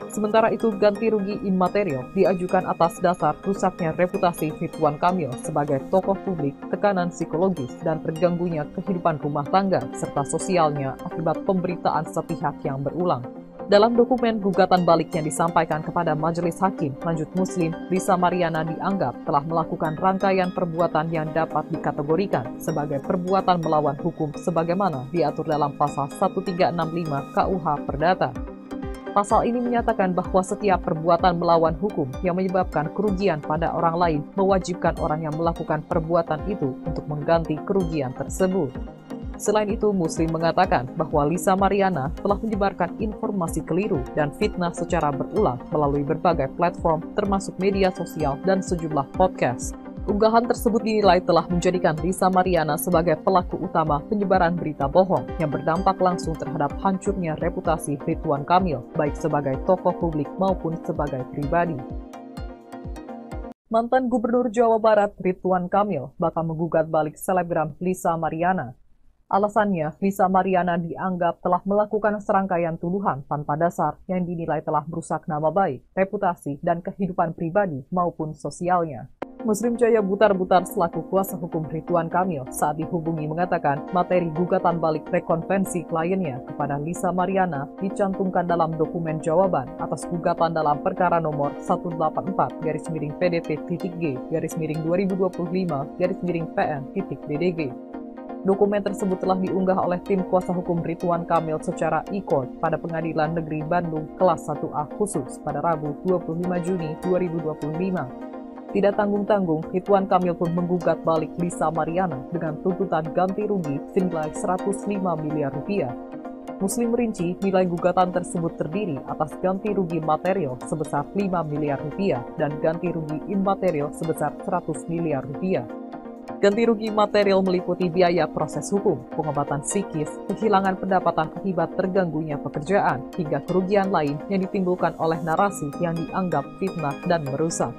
Sementara itu, ganti rugi imaterial diajukan atas dasar rusaknya reputasi Ridwan Kamil sebagai tokoh publik, tekanan psikologis, dan terganggunya kehidupan rumah tangga serta sosialnya akibat pemberitaan sepihak yang berulang. Dalam dokumen gugatan balik yang disampaikan kepada Majelis Hakim Lanjut Muslim, Lisa Mariana dianggap telah melakukan rangkaian perbuatan yang dapat dikategorikan sebagai perbuatan melawan hukum sebagaimana diatur dalam pasal 1365 KUH Perdata. Pasal ini menyatakan bahwa setiap perbuatan melawan hukum yang menyebabkan kerugian pada orang lain mewajibkan orang yang melakukan perbuatan itu untuk mengganti kerugian tersebut. Selain itu, Muslim mengatakan bahwa Lisa Mariana telah menyebarkan informasi keliru dan fitnah secara berulang melalui berbagai platform termasuk media sosial dan sejumlah podcast. Unggahan tersebut dinilai telah menjadikan Lisa Mariana sebagai pelaku utama penyebaran berita bohong yang berdampak langsung terhadap hancurnya reputasi Ridwan Kamil, baik sebagai tokoh publik maupun sebagai pribadi. Mantan Gubernur Jawa Barat Ridwan Kamil bakal menggugat balik selebgram Lisa Mariana. Alasannya, Lisa Mariana dianggap telah melakukan serangkaian tuduhan tanpa dasar yang dinilai telah merusak nama baik, reputasi, dan kehidupan pribadi maupun sosialnya. Muslim Jaya Butar-Butar selaku kuasa hukum Ridwan Kamil saat dihubungi mengatakan materi gugatan balik rekonvensi kliennya kepada Lisa Mariana dicantumkan dalam dokumen jawaban atas gugatan dalam perkara nomor 184-PDP-2025-PN-BDG. Dokumen tersebut telah diunggah oleh tim kuasa hukum Ridwan Kamil secara e-court pada Pengadilan Negeri Bandung kelas 1A khusus pada Rabu 25 Juni 2025. Tidak tanggung-tanggung, Ridwan Kamil pun menggugat balik Lisa Mariana dengan tuntutan ganti rugi senilai 105 miliar rupiah. Muslim merinci nilai gugatan tersebut terdiri atas ganti rugi material sebesar 5 miliar rupiah dan ganti rugi imaterial sebesar 100 miliar rupiah. Ganti rugi material meliputi biaya proses hukum, pengobatan psikis, kehilangan pendapatan akibat terganggunya pekerjaan, hingga kerugian lain yang ditimbulkan oleh narasi yang dianggap fitnah dan merusak.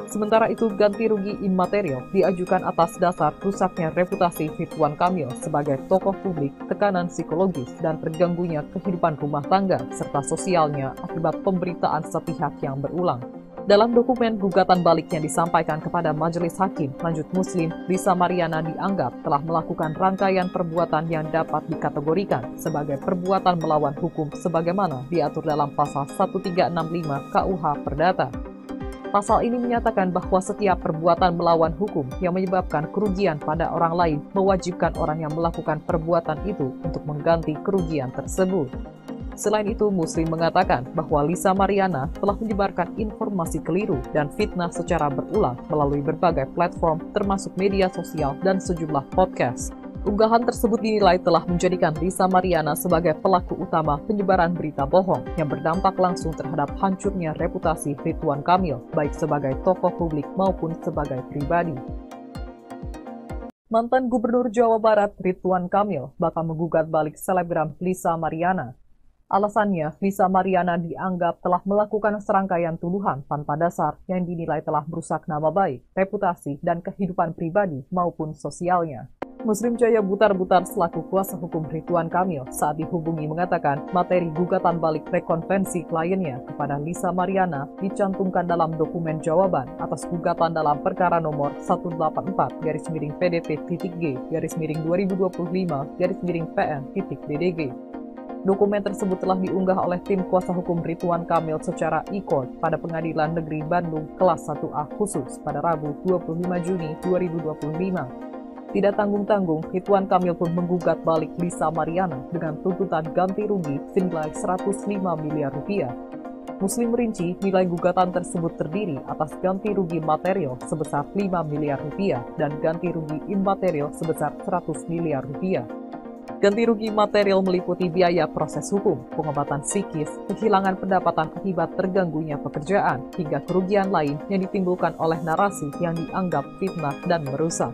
Sementara itu, ganti rugi imaterial diajukan atas dasar rusaknya reputasi Ridwan Kamil sebagai tokoh publik, tekanan psikologis, dan terganggunya kehidupan rumah tangga serta sosialnya akibat pemberitaan sepihak yang berulang. Dalam dokumen gugatan balik yang disampaikan kepada Majelis Hakim Lanjut Muslim, Lisa Mariana dianggap telah melakukan rangkaian perbuatan yang dapat dikategorikan sebagai perbuatan melawan hukum sebagaimana diatur dalam pasal 1365 KUH Perdata. Pasal ini menyatakan bahwa setiap perbuatan melawan hukum yang menyebabkan kerugian pada orang lain mewajibkan orang yang melakukan perbuatan itu untuk mengganti kerugian tersebut. Selain itu, Muslim mengatakan bahwa Lisa Mariana telah menyebarkan informasi keliru dan fitnah secara berulang melalui berbagai platform termasuk media sosial dan sejumlah podcast. Unggahan tersebut dinilai telah menjadikan Lisa Mariana sebagai pelaku utama penyebaran berita bohong yang berdampak langsung terhadap hancurnya reputasi Ridwan Kamil, baik sebagai tokoh publik maupun sebagai pribadi. Mantan Gubernur Jawa Barat Ridwan Kamil bakal menggugat balik selebgram Lisa Mariana. Alasannya, Lisa Mariana dianggap telah melakukan serangkaian tuduhan tanpa dasar yang dinilai telah merusak nama baik, reputasi, dan kehidupan pribadi maupun sosialnya. Muslim Jaya Butar-Butar selaku kuasa hukum Ridwan Kamil saat dihubungi mengatakan materi gugatan balik rekonvensi kliennya kepada Lisa Mariana dicantumkan dalam dokumen jawaban atas gugatan dalam perkara nomor 184-PDP-2025-PN-BDG. Dokumen tersebut telah diunggah oleh tim kuasa hukum Ridwan Kamil secara e-court pada Pengadilan Negeri Bandung kelas 1A khusus pada Rabu 25 Juni 2025. Tidak tanggung-tanggung, Ridwan Kamil pun menggugat balik Lisa Mariana dengan tuntutan ganti rugi senilai 105 miliar rupiah. Muslim merinci nilai gugatan tersebut terdiri atas ganti rugi material sebesar 5 miliar rupiah dan ganti rugi imaterial sebesar 100 miliar rupiah. Ganti rugi material meliputi biaya proses hukum, pengobatan psikis, kehilangan pendapatan akibat terganggunya pekerjaan, hingga kerugian lain yang ditimbulkan oleh narasi yang dianggap fitnah dan merusak.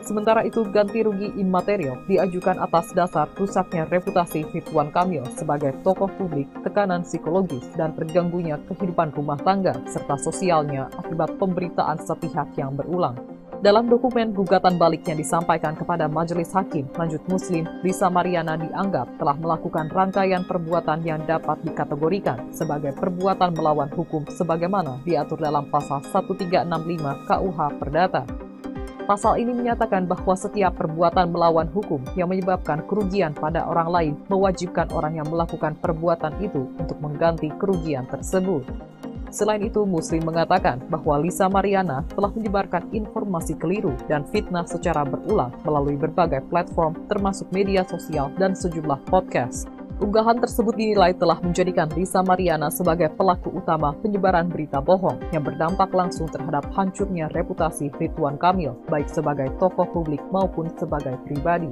Sementara itu, ganti rugi imaterial diajukan atas dasar rusaknya reputasi Ridwan Kamil sebagai tokoh publik, tekanan psikologis, dan terganggunya kehidupan rumah tangga serta sosialnya akibat pemberitaan sepihak yang berulang. Dalam dokumen gugatan balik yang disampaikan kepada Majelis Hakim Lanjut Muslim, Lisa Mariana dianggap telah melakukan rangkaian perbuatan yang dapat dikategorikan sebagai perbuatan melawan hukum sebagaimana diatur dalam pasal 1365 KUH Perdata. Pasal ini menyatakan bahwa setiap perbuatan melawan hukum yang menyebabkan kerugian pada orang lain mewajibkan orang yang melakukan perbuatan itu untuk mengganti kerugian tersebut. Selain itu, Muslim mengatakan bahwa Lisa Mariana telah menyebarkan informasi keliru dan fitnah secara berulang melalui berbagai platform termasuk media sosial dan sejumlah podcast. Unggahan tersebut dinilai telah menjadikan Lisa Mariana sebagai pelaku utama penyebaran berita bohong yang berdampak langsung terhadap hancurnya reputasi Ridwan Kamil, baik sebagai tokoh publik maupun sebagai pribadi.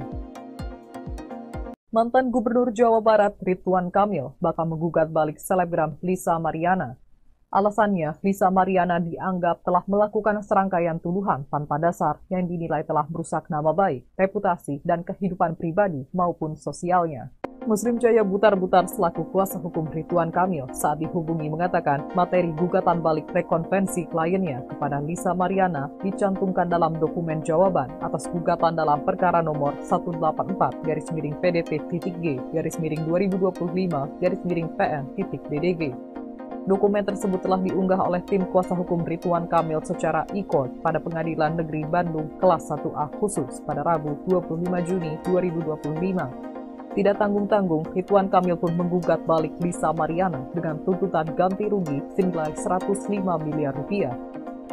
Mantan Gubernur Jawa Barat Ridwan Kamil bakal menggugat balik selebgram Lisa Mariana. Alasannya, Lisa Mariana dianggap telah melakukan serangkaian tuduhan tanpa dasar yang dinilai telah merusak nama baik, reputasi, dan kehidupan pribadi maupun sosialnya. Muslim Jaya Butar-Butar selaku kuasa hukum Ridwan Kamil saat dihubungi mengatakan materi gugatan balik rekonvensi kliennya kepada Lisa Mariana dicantumkan dalam dokumen jawaban atas gugatan dalam perkara nomor 184-PDP-2025-2025-PN-BDG. Dokumen tersebut telah diunggah oleh tim kuasa hukum Ridwan Kamil secara e-court pada Pengadilan Negeri Bandung kelas 1A khusus pada Rabu 25 Juni 2025. Tidak tanggung-tanggung, Ridwan Kamil pun menggugat balik Lisa Mariana dengan tuntutan ganti rugi senilai 105 miliar rupiah.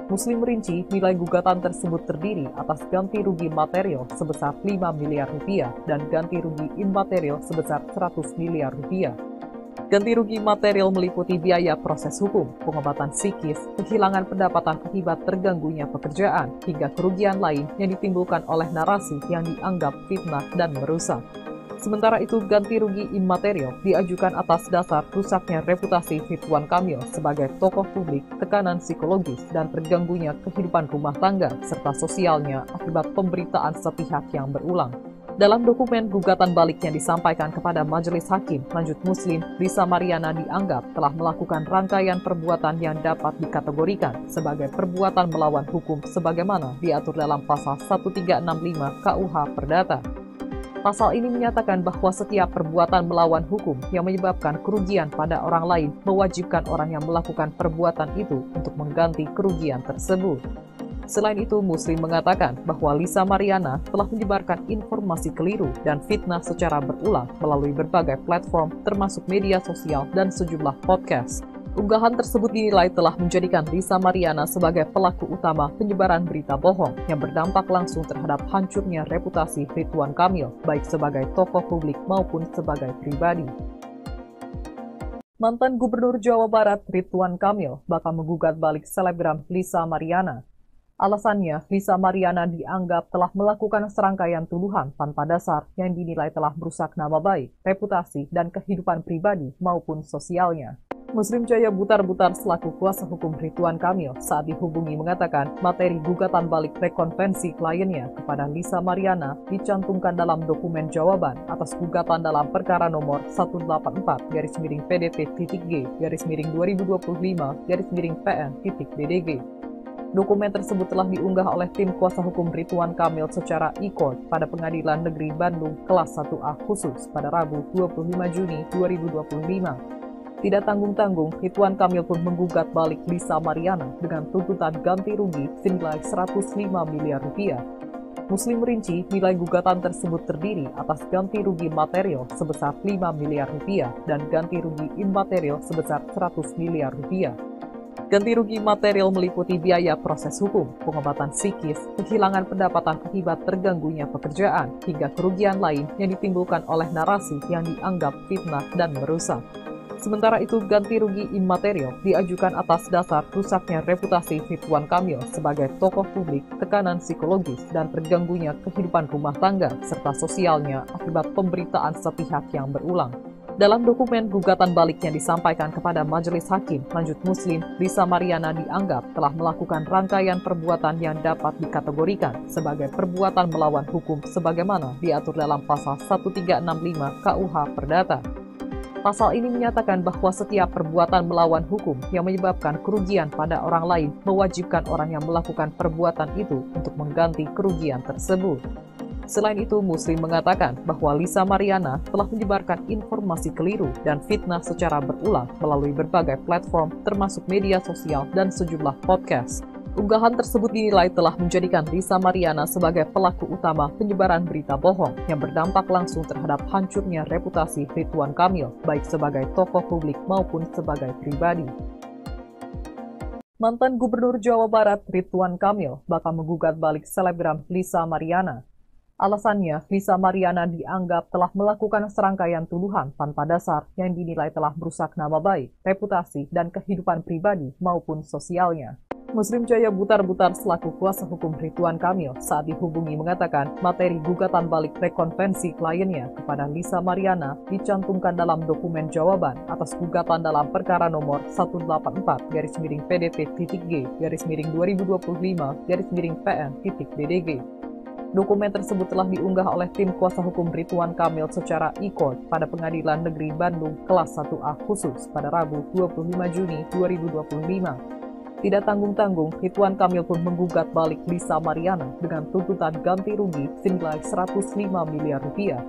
Muslim merinci nilai gugatan tersebut terdiri atas ganti rugi material sebesar 5 miliar rupiah dan ganti rugi imaterial sebesar 100 miliar rupiah. Ganti rugi material meliputi biaya proses hukum, pengobatan psikis, kehilangan pendapatan akibat terganggunya pekerjaan, hingga kerugian lain yang ditimbulkan oleh narasi yang dianggap fitnah dan merusak. Sementara itu, ganti rugi imaterial diajukan atas dasar rusaknya reputasi Ridwan Kamil sebagai tokoh publik, tekanan psikologis, dan terganggunya kehidupan rumah tangga serta sosialnya akibat pemberitaan sepihak yang berulang. Dalam dokumen gugatan balik yang disampaikan kepada Majelis Hakim Lanjut Muslim, Lisa Mariana dianggap telah melakukan rangkaian perbuatan yang dapat dikategorikan sebagai perbuatan melawan hukum sebagaimana diatur dalam pasal 1365 KUH Perdata. Pasal ini menyatakan bahwa setiap perbuatan melawan hukum yang menyebabkan kerugian pada orang lain mewajibkan orang yang melakukan perbuatan itu untuk mengganti kerugian tersebut. Selain itu, Muslim mengatakan bahwa Lisa Mariana telah menyebarkan informasi keliru dan fitnah secara berulang melalui berbagai platform termasuk media sosial dan sejumlah podcast. Unggahan tersebut dinilai telah menjadikan Lisa Mariana sebagai pelaku utama penyebaran berita bohong yang berdampak langsung terhadap hancurnya reputasi Ridwan Kamil, baik sebagai tokoh publik maupun sebagai pribadi. Mantan Gubernur Jawa Barat Ridwan Kamil bakal menggugat balik selebgram Lisa Mariana. Alasannya, Lisa Mariana dianggap telah melakukan serangkaian tuduhan tanpa dasar yang dinilai telah merusak nama baik, reputasi, dan kehidupan pribadi maupun sosialnya. Muslim Jaya Butar-Butar selaku kuasa hukum Ridwan Kamil saat dihubungi mengatakan materi gugatan balik rekonvensi kliennya kepada Lisa Mariana dicantumkan dalam dokumen jawaban atas gugatan dalam perkara nomor 184-PDP-2025-2025-PN-BDG. Dokumen tersebut telah diunggah oleh tim kuasa hukum Ridwan Kamil secara e-court pada Pengadilan Negeri Bandung kelas 1A khusus pada Rabu 25 Juni 2025. Tidak tanggung-tanggung, Ridwan Kamil pun menggugat balik Lisa Mariana dengan tuntutan ganti rugi senilai 105 miliar rupiah. Muslim merinci nilai gugatan tersebut terdiri atas ganti rugi material sebesar 5 miliar rupiah dan ganti rugi imaterial sebesar 100 miliar rupiah. Ganti rugi material meliputi biaya proses hukum, pengobatan psikis, kehilangan pendapatan akibat terganggunya pekerjaan, hingga kerugian lain yang ditimbulkan oleh narasi yang dianggap fitnah dan merusak. Sementara itu, ganti rugi imaterial diajukan atas dasar rusaknya reputasi Ridwan Kamil sebagai tokoh publik, tekanan psikologis, dan terganggunya kehidupan rumah tangga serta sosialnya akibat pemberitaan sepihak yang berulang. Dalam dokumen gugatan balik yang disampaikan kepada Majelis Hakim Lanjut Muslim, Lisa Mariana dianggap telah melakukan rangkaian perbuatan yang dapat dikategorikan sebagai perbuatan melawan hukum sebagaimana diatur dalam pasal 1365 KUH Perdata. Pasal ini menyatakan bahwa setiap perbuatan melawan hukum yang menyebabkan kerugian pada orang lain mewajibkan orang yang melakukan perbuatan itu untuk mengganti kerugian tersebut. Selain itu, Muslim mengatakan bahwa Lisa Mariana telah menyebarkan informasi keliru dan fitnah secara berulang melalui berbagai platform termasuk media sosial dan sejumlah podcast. Unggahan tersebut dinilai telah menjadikan Lisa Mariana sebagai pelaku utama penyebaran berita bohong yang berdampak langsung terhadap hancurnya reputasi Ridwan Kamil, baik sebagai tokoh publik maupun sebagai pribadi. Mantan Gubernur Jawa Barat Ridwan Kamil bakal menggugat balik selebgram Lisa Mariana. Alasannya, Lisa Mariana dianggap telah melakukan serangkaian tuduhan tanpa dasar yang dinilai telah merusak nama baik, reputasi, dan kehidupan pribadi maupun sosialnya. Muslim Jaya Butar-Butar selaku kuasa hukum Ridwan Kamil saat dihubungi mengatakan materi gugatan balik rekonvensi kliennya kepada Lisa Mariana dicantumkan dalam dokumen jawaban atas gugatan dalam perkara nomor 184-PDP-2025-PN-PN.DDG. Dokumen tersebut telah diunggah oleh tim kuasa hukum Ridwan Kamil secara e-court pada Pengadilan Negeri Bandung kelas 1A khusus pada Rabu 25 Juni 2025. Tidak tanggung-tanggung, Ridwan Kamil pun menggugat balik Lisa Mariana dengan tuntutan ganti rugi senilai 105 miliar rupiah.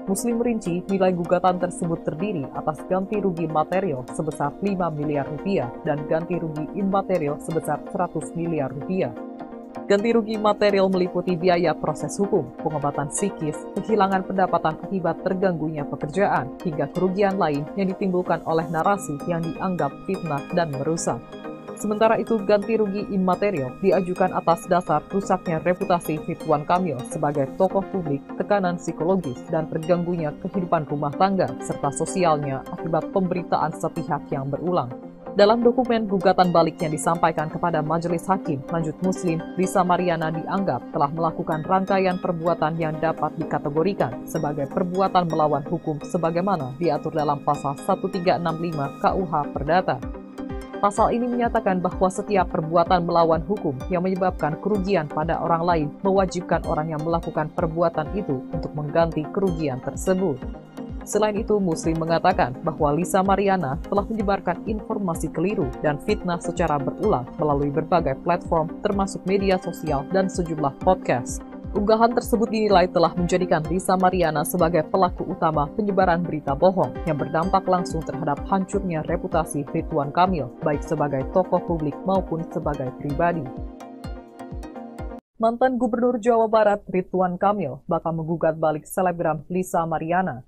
Muslim merinci nilai gugatan tersebut terdiri atas ganti rugi material sebesar 5 miliar rupiah dan ganti rugi imaterial sebesar 100 miliar rupiah. Ganti rugi material meliputi biaya proses hukum, pengobatan psikis, kehilangan pendapatan akibat terganggunya pekerjaan, hingga kerugian lain yang ditimbulkan oleh narasi yang dianggap fitnah dan merusak. Sementara itu, ganti rugi imaterial diajukan atas dasar rusaknya reputasi Ridwan Kamil sebagai tokoh publik, tekanan psikologis, dan terganggunya kehidupan rumah tangga serta sosialnya akibat pemberitaan sepihak yang berulang. Dalam dokumen gugatan balik yang disampaikan kepada Majelis Hakim Lanjut Muslim, Lisa Mariana dianggap telah melakukan rangkaian perbuatan yang dapat dikategorikan sebagai perbuatan melawan hukum sebagaimana diatur dalam pasal 1365 KUH Perdata. Pasal ini menyatakan bahwa setiap perbuatan melawan hukum yang menyebabkan kerugian pada orang lain mewajibkan orang yang melakukan perbuatan itu untuk mengganti kerugian tersebut. Selain itu, Muslim mengatakan bahwa Lisa Mariana telah menyebarkan informasi keliru dan fitnah secara berulang melalui berbagai platform termasuk media sosial dan sejumlah podcast. Unggahan tersebut dinilai telah menjadikan Lisa Mariana sebagai pelaku utama penyebaran berita bohong yang berdampak langsung terhadap hancurnya reputasi Ridwan Kamil, baik sebagai tokoh publik maupun sebagai pribadi. Mantan Gubernur Jawa Barat Ridwan Kamil bakal menggugat balik selebgram Lisa Mariana.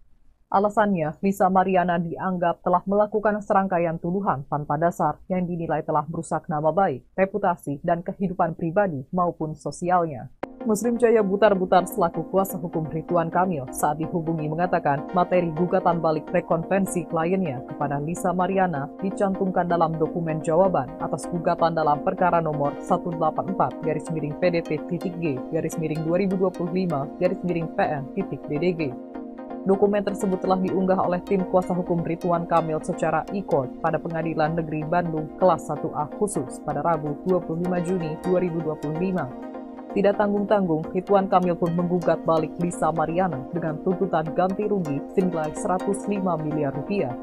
Alasannya, Lisa Mariana dianggap telah melakukan serangkaian tuduhan tanpa dasar yang dinilai telah merusak nama baik, reputasi, dan kehidupan pribadi maupun sosialnya. Muslim Jaya Butar-Butar selaku kuasa hukum Ridwan Kamil saat dihubungi mengatakan materi gugatan balik rekonvensi kliennya kepada Lisa Mariana dicantumkan dalam dokumen jawaban atas gugatan dalam perkara nomor 184-PDP-2025-PN-PN.DDG. Dokumen tersebut telah diunggah oleh tim kuasa hukum Ridwan Kamil secara e-court pada Pengadilan Negeri Bandung kelas 1A khusus pada Rabu 25 Juni 2025. Tidak tanggung-tanggung, Ridwan Kamil pun menggugat balik Lisa Mariana dengan tuntutan ganti rugi senilai 105 miliar rupiah.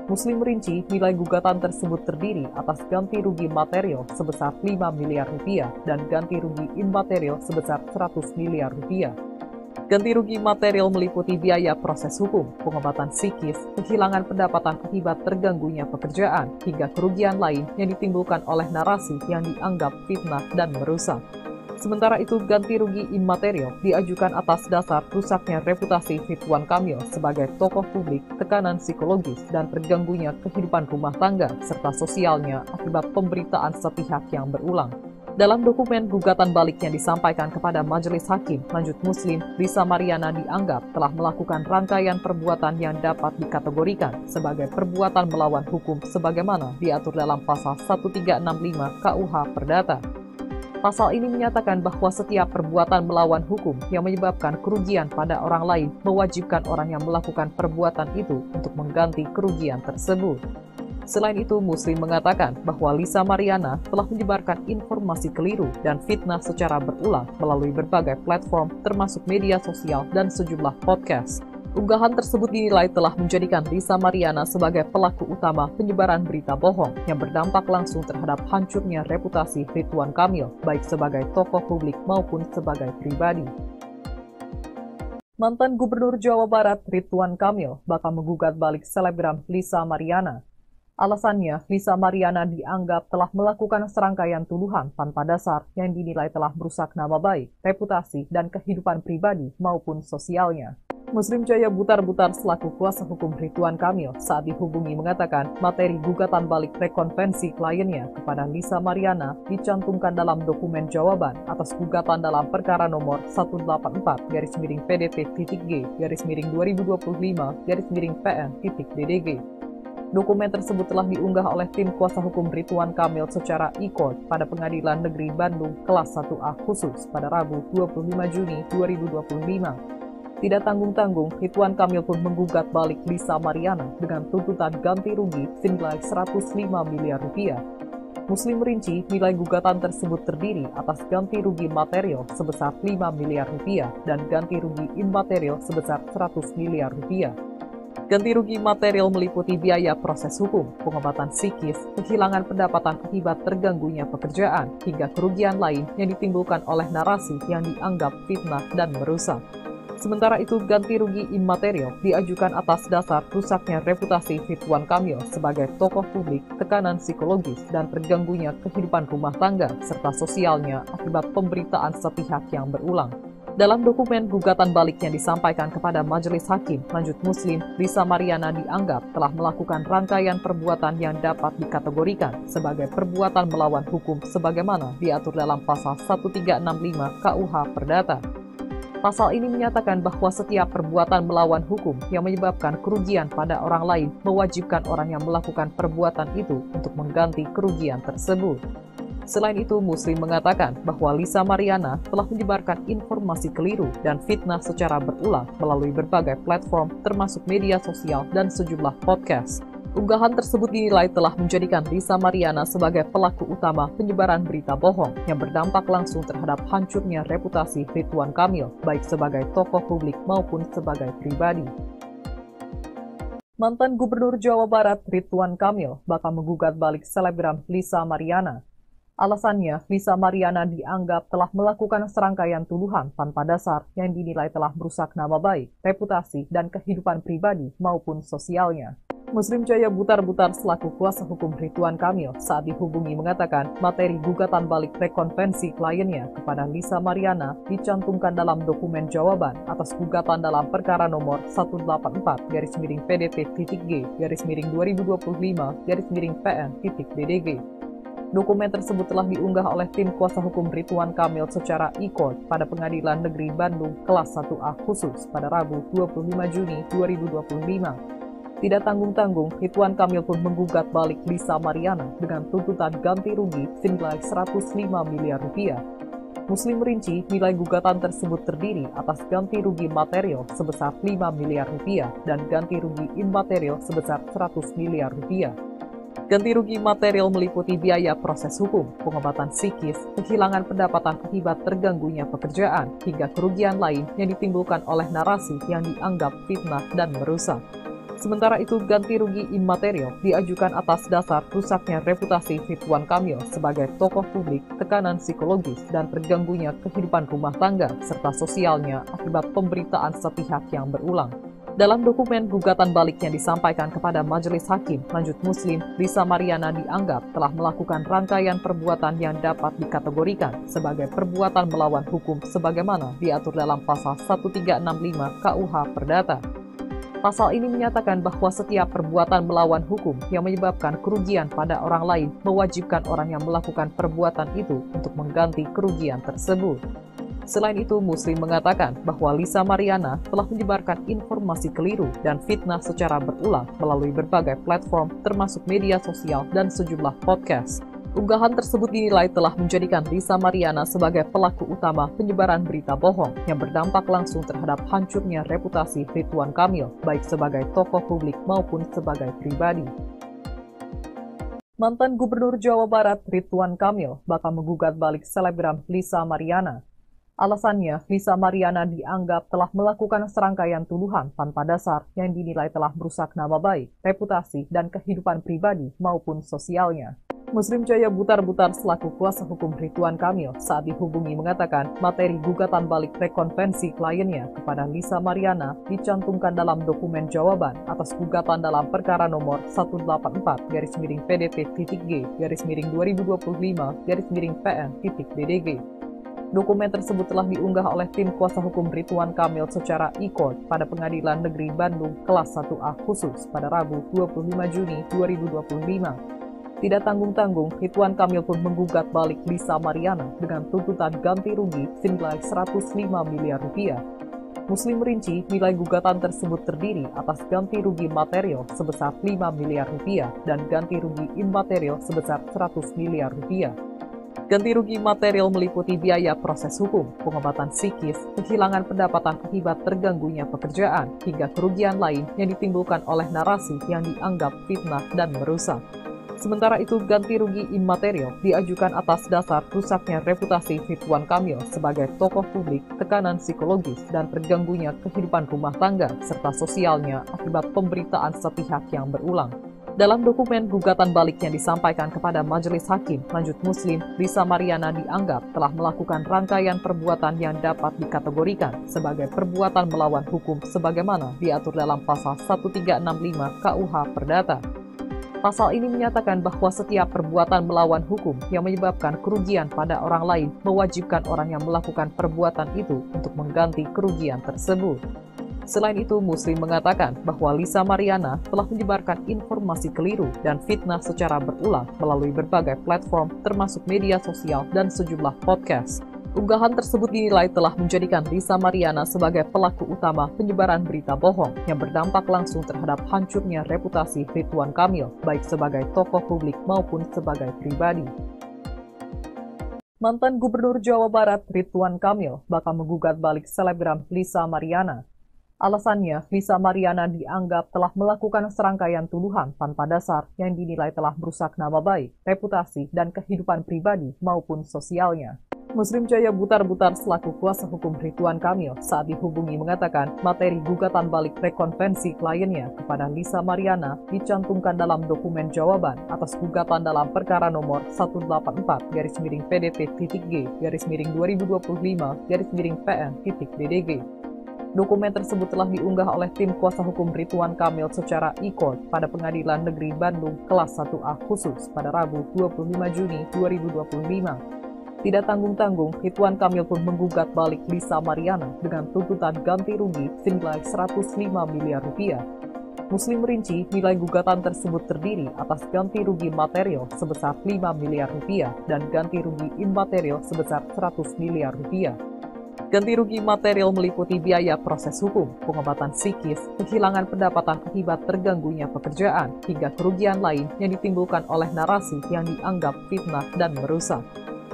Muslim merinci nilai gugatan tersebut terdiri atas ganti rugi material sebesar 5 miliar rupiah dan ganti rugi imaterial sebesar 100 miliar rupiah. Ganti rugi material meliputi biaya proses hukum, pengobatan psikis, kehilangan pendapatan akibat terganggunya pekerjaan, hingga kerugian lain yang ditimbulkan oleh narasi yang dianggap fitnah dan merusak. Sementara itu, ganti rugi imaterial diajukan atas dasar rusaknya reputasi Ridwan Kamil sebagai tokoh publik, tekanan psikologis, dan terganggunya kehidupan rumah tangga serta sosialnya akibat pemberitaan sepihak yang berulang. Dalam dokumen gugatan balik yang disampaikan kepada Majelis Hakim Lanjut Muslim, Lisa Mariana dianggap telah melakukan rangkaian perbuatan yang dapat dikategorikan sebagai perbuatan melawan hukum sebagaimana diatur dalam pasal 1365 KUH Perdata. Pasal ini menyatakan bahwa setiap perbuatan melawan hukum yang menyebabkan kerugian pada orang lain mewajibkan orang yang melakukan perbuatan itu untuk mengganti kerugian tersebut. Selain itu, Muslim mengatakan bahwa Lisa Mariana telah menyebarkan informasi keliru dan fitnah secara berulang melalui berbagai platform termasuk media sosial dan sejumlah podcast. Unggahan tersebut dinilai telah menjadikan Lisa Mariana sebagai pelaku utama penyebaran berita bohong yang berdampak langsung terhadap hancurnya reputasi Ridwan Kamil, baik sebagai tokoh publik maupun sebagai pribadi. Mantan Gubernur Jawa Barat Ridwan Kamil bakal menggugat balik selebgram Lisa Mariana. Alasannya, Lisa Mariana dianggap telah melakukan serangkaian tuduhan tanpa dasar yang dinilai telah merusak nama baik, reputasi, dan kehidupan pribadi maupun sosialnya. Muslim Jaya Butar-Butar selaku kuasa hukum Ridwan Kamil saat dihubungi mengatakan materi gugatan balik rekonvensi kliennya kepada Lisa Mariana dicantumkan dalam dokumen jawaban atas gugatan dalam perkara nomor 184-PDP-2025-PN-DDG. Dokumen tersebut telah diunggah oleh tim kuasa hukum Ridwan Kamil secara e-court pada Pengadilan Negeri Bandung kelas 1A khusus pada Rabu 25 Juni 2025. Tidak tanggung-tanggung, Ridwan Kamil pun menggugat balik Lisa Mariana dengan tuntutan ganti rugi senilai 105 miliar rupiah. Muslim merinci nilai gugatan tersebut terdiri atas ganti rugi material sebesar 5 miliar rupiah dan ganti rugi imaterial sebesar 100 miliar rupiah. Ganti rugi material meliputi biaya proses hukum, pengobatan psikis, kehilangan pendapatan akibat terganggunya pekerjaan, hingga kerugian lain yang ditimbulkan oleh narasi yang dianggap fitnah dan merusak. Sementara itu, ganti rugi imaterial diajukan atas dasar rusaknya reputasi Ridwan Kamil sebagai tokoh publik, tekanan psikologis, dan terganggunya kehidupan rumah tangga serta sosialnya akibat pemberitaan sepihak yang berulang. Dalam dokumen gugatan balik yang disampaikan kepada Majelis Hakim, lanjut Muslim, Lisa Mariana dianggap telah melakukan rangkaian perbuatan yang dapat dikategorikan sebagai perbuatan melawan hukum sebagaimana diatur dalam pasal 1365 KUH Perdata. Pasal ini menyatakan bahwa setiap perbuatan melawan hukum yang menyebabkan kerugian pada orang lain mewajibkan orang yang melakukan perbuatan itu untuk mengganti kerugian tersebut. Selain itu, Muslim mengatakan bahwa Lisa Mariana telah menyebarkan informasi keliru dan fitnah secara berulang melalui berbagai platform termasuk media sosial dan sejumlah podcast. Unggahan tersebut dinilai telah menjadikan Lisa Mariana sebagai pelaku utama penyebaran berita bohong yang berdampak langsung terhadap hancurnya reputasi Ridwan Kamil, baik sebagai tokoh publik maupun sebagai pribadi. Mantan Gubernur Jawa Barat Ridwan Kamil bakal menggugat balik selebgram Lisa Mariana. Alasannya, Lisa Mariana dianggap telah melakukan serangkaian tuduhan tanpa dasar yang dinilai telah merusak nama baik, reputasi, dan kehidupan pribadi maupun sosialnya. Muslim Jaya Butar-Butar selaku kuasa hukum Ridwan Kamil saat dihubungi mengatakan materi gugatan balik rekonvensi kliennya kepada Lisa Mariana dicantumkan dalam dokumen jawaban atas gugatan dalam perkara nomor 184-PDP-2025-PN-DDG. Dokumen tersebut telah diunggah oleh tim kuasa hukum Ridwan Kamil secara e-court pada Pengadilan Negeri Bandung kelas 1A khusus pada Rabu 25 Juni 2025. Tidak tanggung-tanggung, Ridwan Kamil pun menggugat balik Lisa Mariana dengan tuntutan ganti rugi senilai 105 miliar rupiah. Muslim merinci nilai gugatan tersebut terdiri atas ganti rugi material sebesar 5 miliar rupiah dan ganti rugi imaterial sebesar 100 miliar rupiah. Ganti rugi material meliputi biaya proses hukum, pengobatan psikis, kehilangan pendapatan akibat terganggunya pekerjaan, hingga kerugian lain yang ditimbulkan oleh narasi yang dianggap fitnah dan merusak. Sementara itu, ganti rugi imaterial diajukan atas dasar rusaknya reputasi Ridwan Kamil sebagai tokoh publik, tekanan psikologis, dan terganggunya kehidupan rumah tangga serta sosialnya akibat pemberitaan sepihak yang berulang. Dalam dokumen gugatan balik yang disampaikan kepada Majelis Hakim, lanjut Muslim, Lisa Mariana dianggap telah melakukan rangkaian perbuatan yang dapat dikategorikan sebagai perbuatan melawan hukum sebagaimana diatur dalam pasal 1365 KUH Perdata. Pasal ini menyatakan bahwa setiap perbuatan melawan hukum yang menyebabkan kerugian pada orang lain mewajibkan orang yang melakukan perbuatan itu untuk mengganti kerugian tersebut. Selain itu, Muslim mengatakan bahwa Lisa Mariana telah menyebarkan informasi keliru dan fitnah secara berulang melalui berbagai platform termasuk media sosial dan sejumlah podcast. Unggahan tersebut dinilai telah menjadikan Lisa Mariana sebagai pelaku utama penyebaran berita bohong yang berdampak langsung terhadap hancurnya reputasi Ridwan Kamil, baik sebagai tokoh publik maupun sebagai pribadi. Mantan Gubernur Jawa Barat Ridwan Kamil bakal menggugat balik selebgram Lisa Mariana. Alasannya, Lisa Mariana dianggap telah melakukan serangkaian tuduhan tanpa dasar yang dinilai telah merusak nama baik, reputasi, dan kehidupan pribadi maupun sosialnya. Muslim Jaya Butar-Butar selaku kuasa hukum Ridwan Kamil saat dihubungi mengatakan materi gugatan balik rekonvensi kliennya kepada Lisa Mariana dicantumkan dalam dokumen jawaban atas gugatan dalam perkara nomor 184-PDP-2025-PN-PN.DDG. Dokumen tersebut telah diunggah oleh tim kuasa hukum Ridwan Kamil secara e-court pada Pengadilan Negeri Bandung kelas 1A khusus pada Rabu 25 Juni 2025. Tidak tanggung-tanggung, Ridwan Kamil pun menggugat balik Lisa Mariana dengan tuntutan ganti rugi senilai 105 miliar rupiah. Muslim merinci nilai gugatan tersebut terdiri atas ganti rugi material sebesar 5 miliar rupiah dan ganti rugi imaterial sebesar 100 miliar rupiah. Ganti rugi material meliputi biaya proses hukum, pengobatan psikis, kehilangan pendapatan akibat terganggunya pekerjaan, hingga kerugian lain yang ditimbulkan oleh narasi yang dianggap fitnah dan merusak. Sementara itu, ganti rugi imaterial diajukan atas dasar rusaknya reputasi Ridwan Kamil sebagai tokoh publik, tekanan psikologis, dan terganggunya kehidupan rumah tangga serta sosialnya akibat pemberitaan sepihak yang berulang. Dalam dokumen gugatan balik yang disampaikan kepada Majelis Hakim Lanjut Muslim, Lisa Mariana dianggap telah melakukan rangkaian perbuatan yang dapat dikategorikan sebagai perbuatan melawan hukum sebagaimana diatur dalam pasal 1365 KUH Perdata. Pasal ini menyatakan bahwa setiap perbuatan melawan hukum yang menyebabkan kerugian pada orang lain mewajibkan orang yang melakukan perbuatan itu untuk mengganti kerugian tersebut. Selain itu, Muslim mengatakan bahwa Lisa Mariana telah menyebarkan informasi keliru dan fitnah secara berulang melalui berbagai platform termasuk media sosial dan sejumlah podcast. Unggahan tersebut dinilai telah menjadikan Lisa Mariana sebagai pelaku utama penyebaran berita bohong yang berdampak langsung terhadap hancurnya reputasi Ridwan Kamil, baik sebagai tokoh publik maupun sebagai pribadi. Mantan Gubernur Jawa Barat Ridwan Kamil bakal menggugat balik selebgram Lisa Mariana. Alasannya, Lisa Mariana dianggap telah melakukan serangkaian tuduhan tanpa dasar yang dinilai telah merusak nama baik, reputasi, dan kehidupan pribadi maupun sosialnya. Muslim Jaya Butar-Butar selaku kuasa hukum Ridwan Kamil saat dihubungi mengatakan materi gugatan balik rekonvensi kliennya kepada Lisa Mariana dicantumkan dalam dokumen jawaban atas gugatan dalam perkara nomor 184-PDP-2025-PN-PN.DDG. Dokumen tersebut telah diunggah oleh tim kuasa hukum Ridwan Kamil secara e-court pada Pengadilan Negeri Bandung kelas 1A khusus pada Rabu 25 Juni 2025. Tidak tanggung-tanggung, Ridwan Kamil pun menggugat balik Lisa Mariana dengan tuntutan ganti rugi senilai 105 miliar rupiah. Muslim merinci nilai gugatan tersebut terdiri atas ganti rugi material sebesar 5 miliar rupiah dan ganti rugi imaterial sebesar 100 miliar rupiah. Ganti rugi material meliputi biaya proses hukum, pengobatan psikis, kehilangan pendapatan akibat terganggunya pekerjaan, hingga kerugian lain yang ditimbulkan oleh narasi yang dianggap fitnah dan merusak.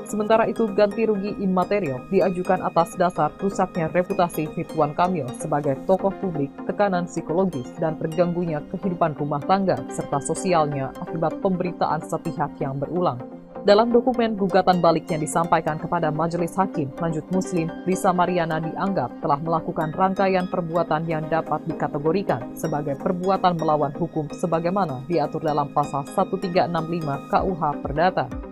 Sementara itu, ganti rugi imaterial diajukan atas dasar rusaknya reputasi Ridwan Kamil sebagai tokoh publik, tekanan psikologis, dan terganggunya kehidupan rumah tangga serta sosialnya akibat pemberitaan sepihak yang berulang. Dalam dokumen gugatan balik yang disampaikan kepada Majelis Hakim Lanjut Muslim, Lisa Mariana dianggap telah melakukan rangkaian perbuatan yang dapat dikategorikan sebagai perbuatan melawan hukum sebagaimana diatur dalam pasal 1365 KUH Perdata.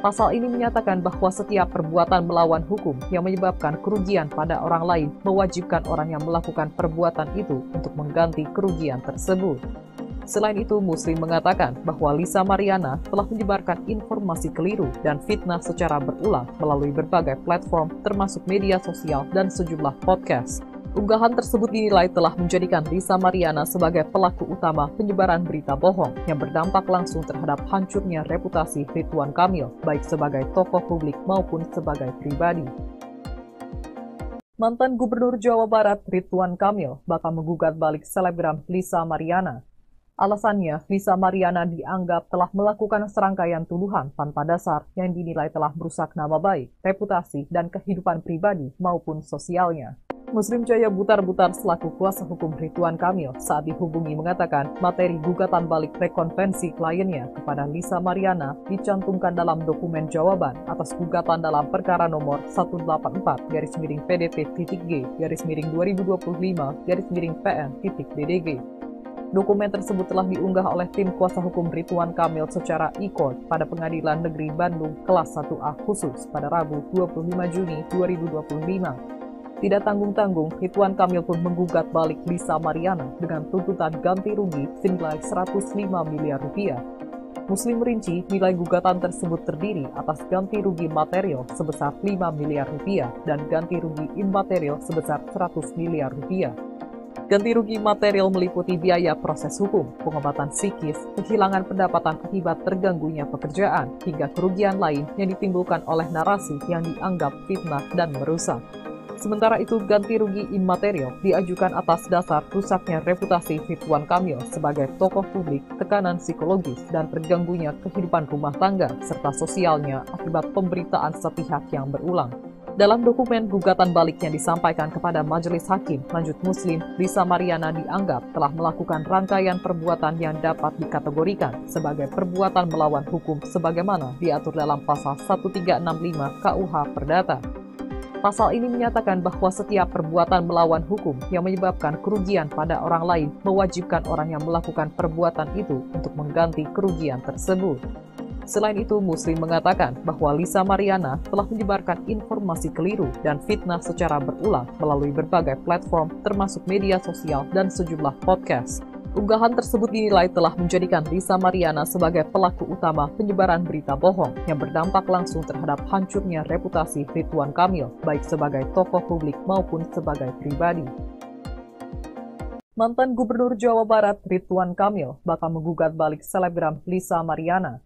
Pasal ini menyatakan bahwa setiap perbuatan melawan hukum yang menyebabkan kerugian pada orang lain mewajibkan orang yang melakukan perbuatan itu untuk mengganti kerugian tersebut. Selain itu, Muslim mengatakan bahwa Lisa Mariana telah menyebarkan informasi keliru dan fitnah secara berulang melalui berbagai platform termasuk media sosial dan sejumlah podcast. Unggahan tersebut dinilai telah menjadikan Lisa Mariana sebagai pelaku utama penyebaran berita bohong yang berdampak langsung terhadap hancurnya reputasi Ridwan Kamil, baik sebagai tokoh publik maupun sebagai pribadi. Mantan Gubernur Jawa Barat Ridwan Kamil bakal menggugat balik selebgram Lisa Mariana. Alasannya, Lisa Mariana dianggap telah melakukan serangkaian tuduhan tanpa dasar yang dinilai telah merusak nama baik, reputasi, dan kehidupan pribadi maupun sosialnya. Muslim Jaya Butar-Butar selaku kuasa hukum Ridwan Kamil saat dihubungi mengatakan materi gugatan balik rekonvensi kliennya kepada Lisa Mariana dicantumkan dalam dokumen jawaban atas gugatan dalam perkara nomor 184-G-PDP-2025-PN-DDG. Dokumen tersebut telah diunggah oleh tim kuasa hukum Ridwan Kamil secara e-court pada Pengadilan Negeri Bandung kelas 1A khusus pada Rabu 25 Juni 2025. Tidak tanggung-tanggung, Ridwan Kamil pun menggugat balik Lisa Mariana dengan tuntutan ganti rugi senilai 105 miliar rupiah. Muslim merinci nilai gugatan tersebut terdiri atas ganti rugi material sebesar 5 miliar rupiah dan ganti rugi imaterial sebesar 100 miliar rupiah. Ganti rugi material meliputi biaya proses hukum, pengobatan psikis, kehilangan pendapatan akibat terganggunya pekerjaan, hingga kerugian lain yang ditimbulkan oleh narasi yang dianggap fitnah dan merusak. Sementara itu, ganti rugi imaterial diajukan atas dasar rusaknya reputasi Ridwan Kamil sebagai tokoh publik, tekanan psikologis, dan terganggunya kehidupan rumah tangga serta sosialnya akibat pemberitaan sepihak yang berulang. Dalam dokumen gugatan balik yang disampaikan kepada Majelis Hakim Lanjut Muslim, Lisa Mariana dianggap telah melakukan rangkaian perbuatan yang dapat dikategorikan sebagai perbuatan melawan hukum sebagaimana diatur dalam pasal 1365 KUH Perdata. Pasal ini menyatakan bahwa setiap perbuatan melawan hukum yang menyebabkan kerugian pada orang lain mewajibkan orang yang melakukan perbuatan itu untuk mengganti kerugian tersebut. Selain itu, Muslim mengatakan bahwa Lisa Mariana telah menyebarkan informasi keliru dan fitnah secara berulang melalui berbagai platform termasuk media sosial dan sejumlah podcast. Unggahan tersebut dinilai telah menjadikan Lisa Mariana sebagai pelaku utama penyebaran berita bohong yang berdampak langsung terhadap hancurnya reputasi Ridwan Kamil, baik sebagai tokoh publik maupun sebagai pribadi. Mantan Gubernur Jawa Barat Ridwan Kamil bakal menggugat balik selebgram Lisa Mariana.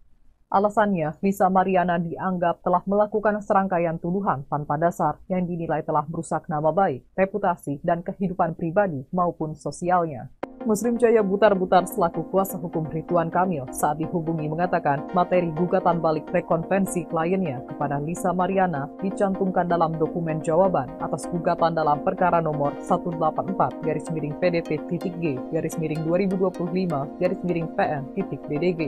Alasannya, Lisa Mariana dianggap telah melakukan serangkaian tuduhan tanpa dasar yang dinilai telah merusak nama baik, reputasi, dan kehidupan pribadi maupun sosialnya. Muslim Jaya Butar-Butar selaku kuasa hukum Ridwan Kamil saat dihubungi mengatakan materi gugatan balik rekonvensi kliennya kepada Lisa Mariana dicantumkan dalam dokumen jawaban atas gugatan dalam perkara nomor 184-PDP-2025-PN-DDG.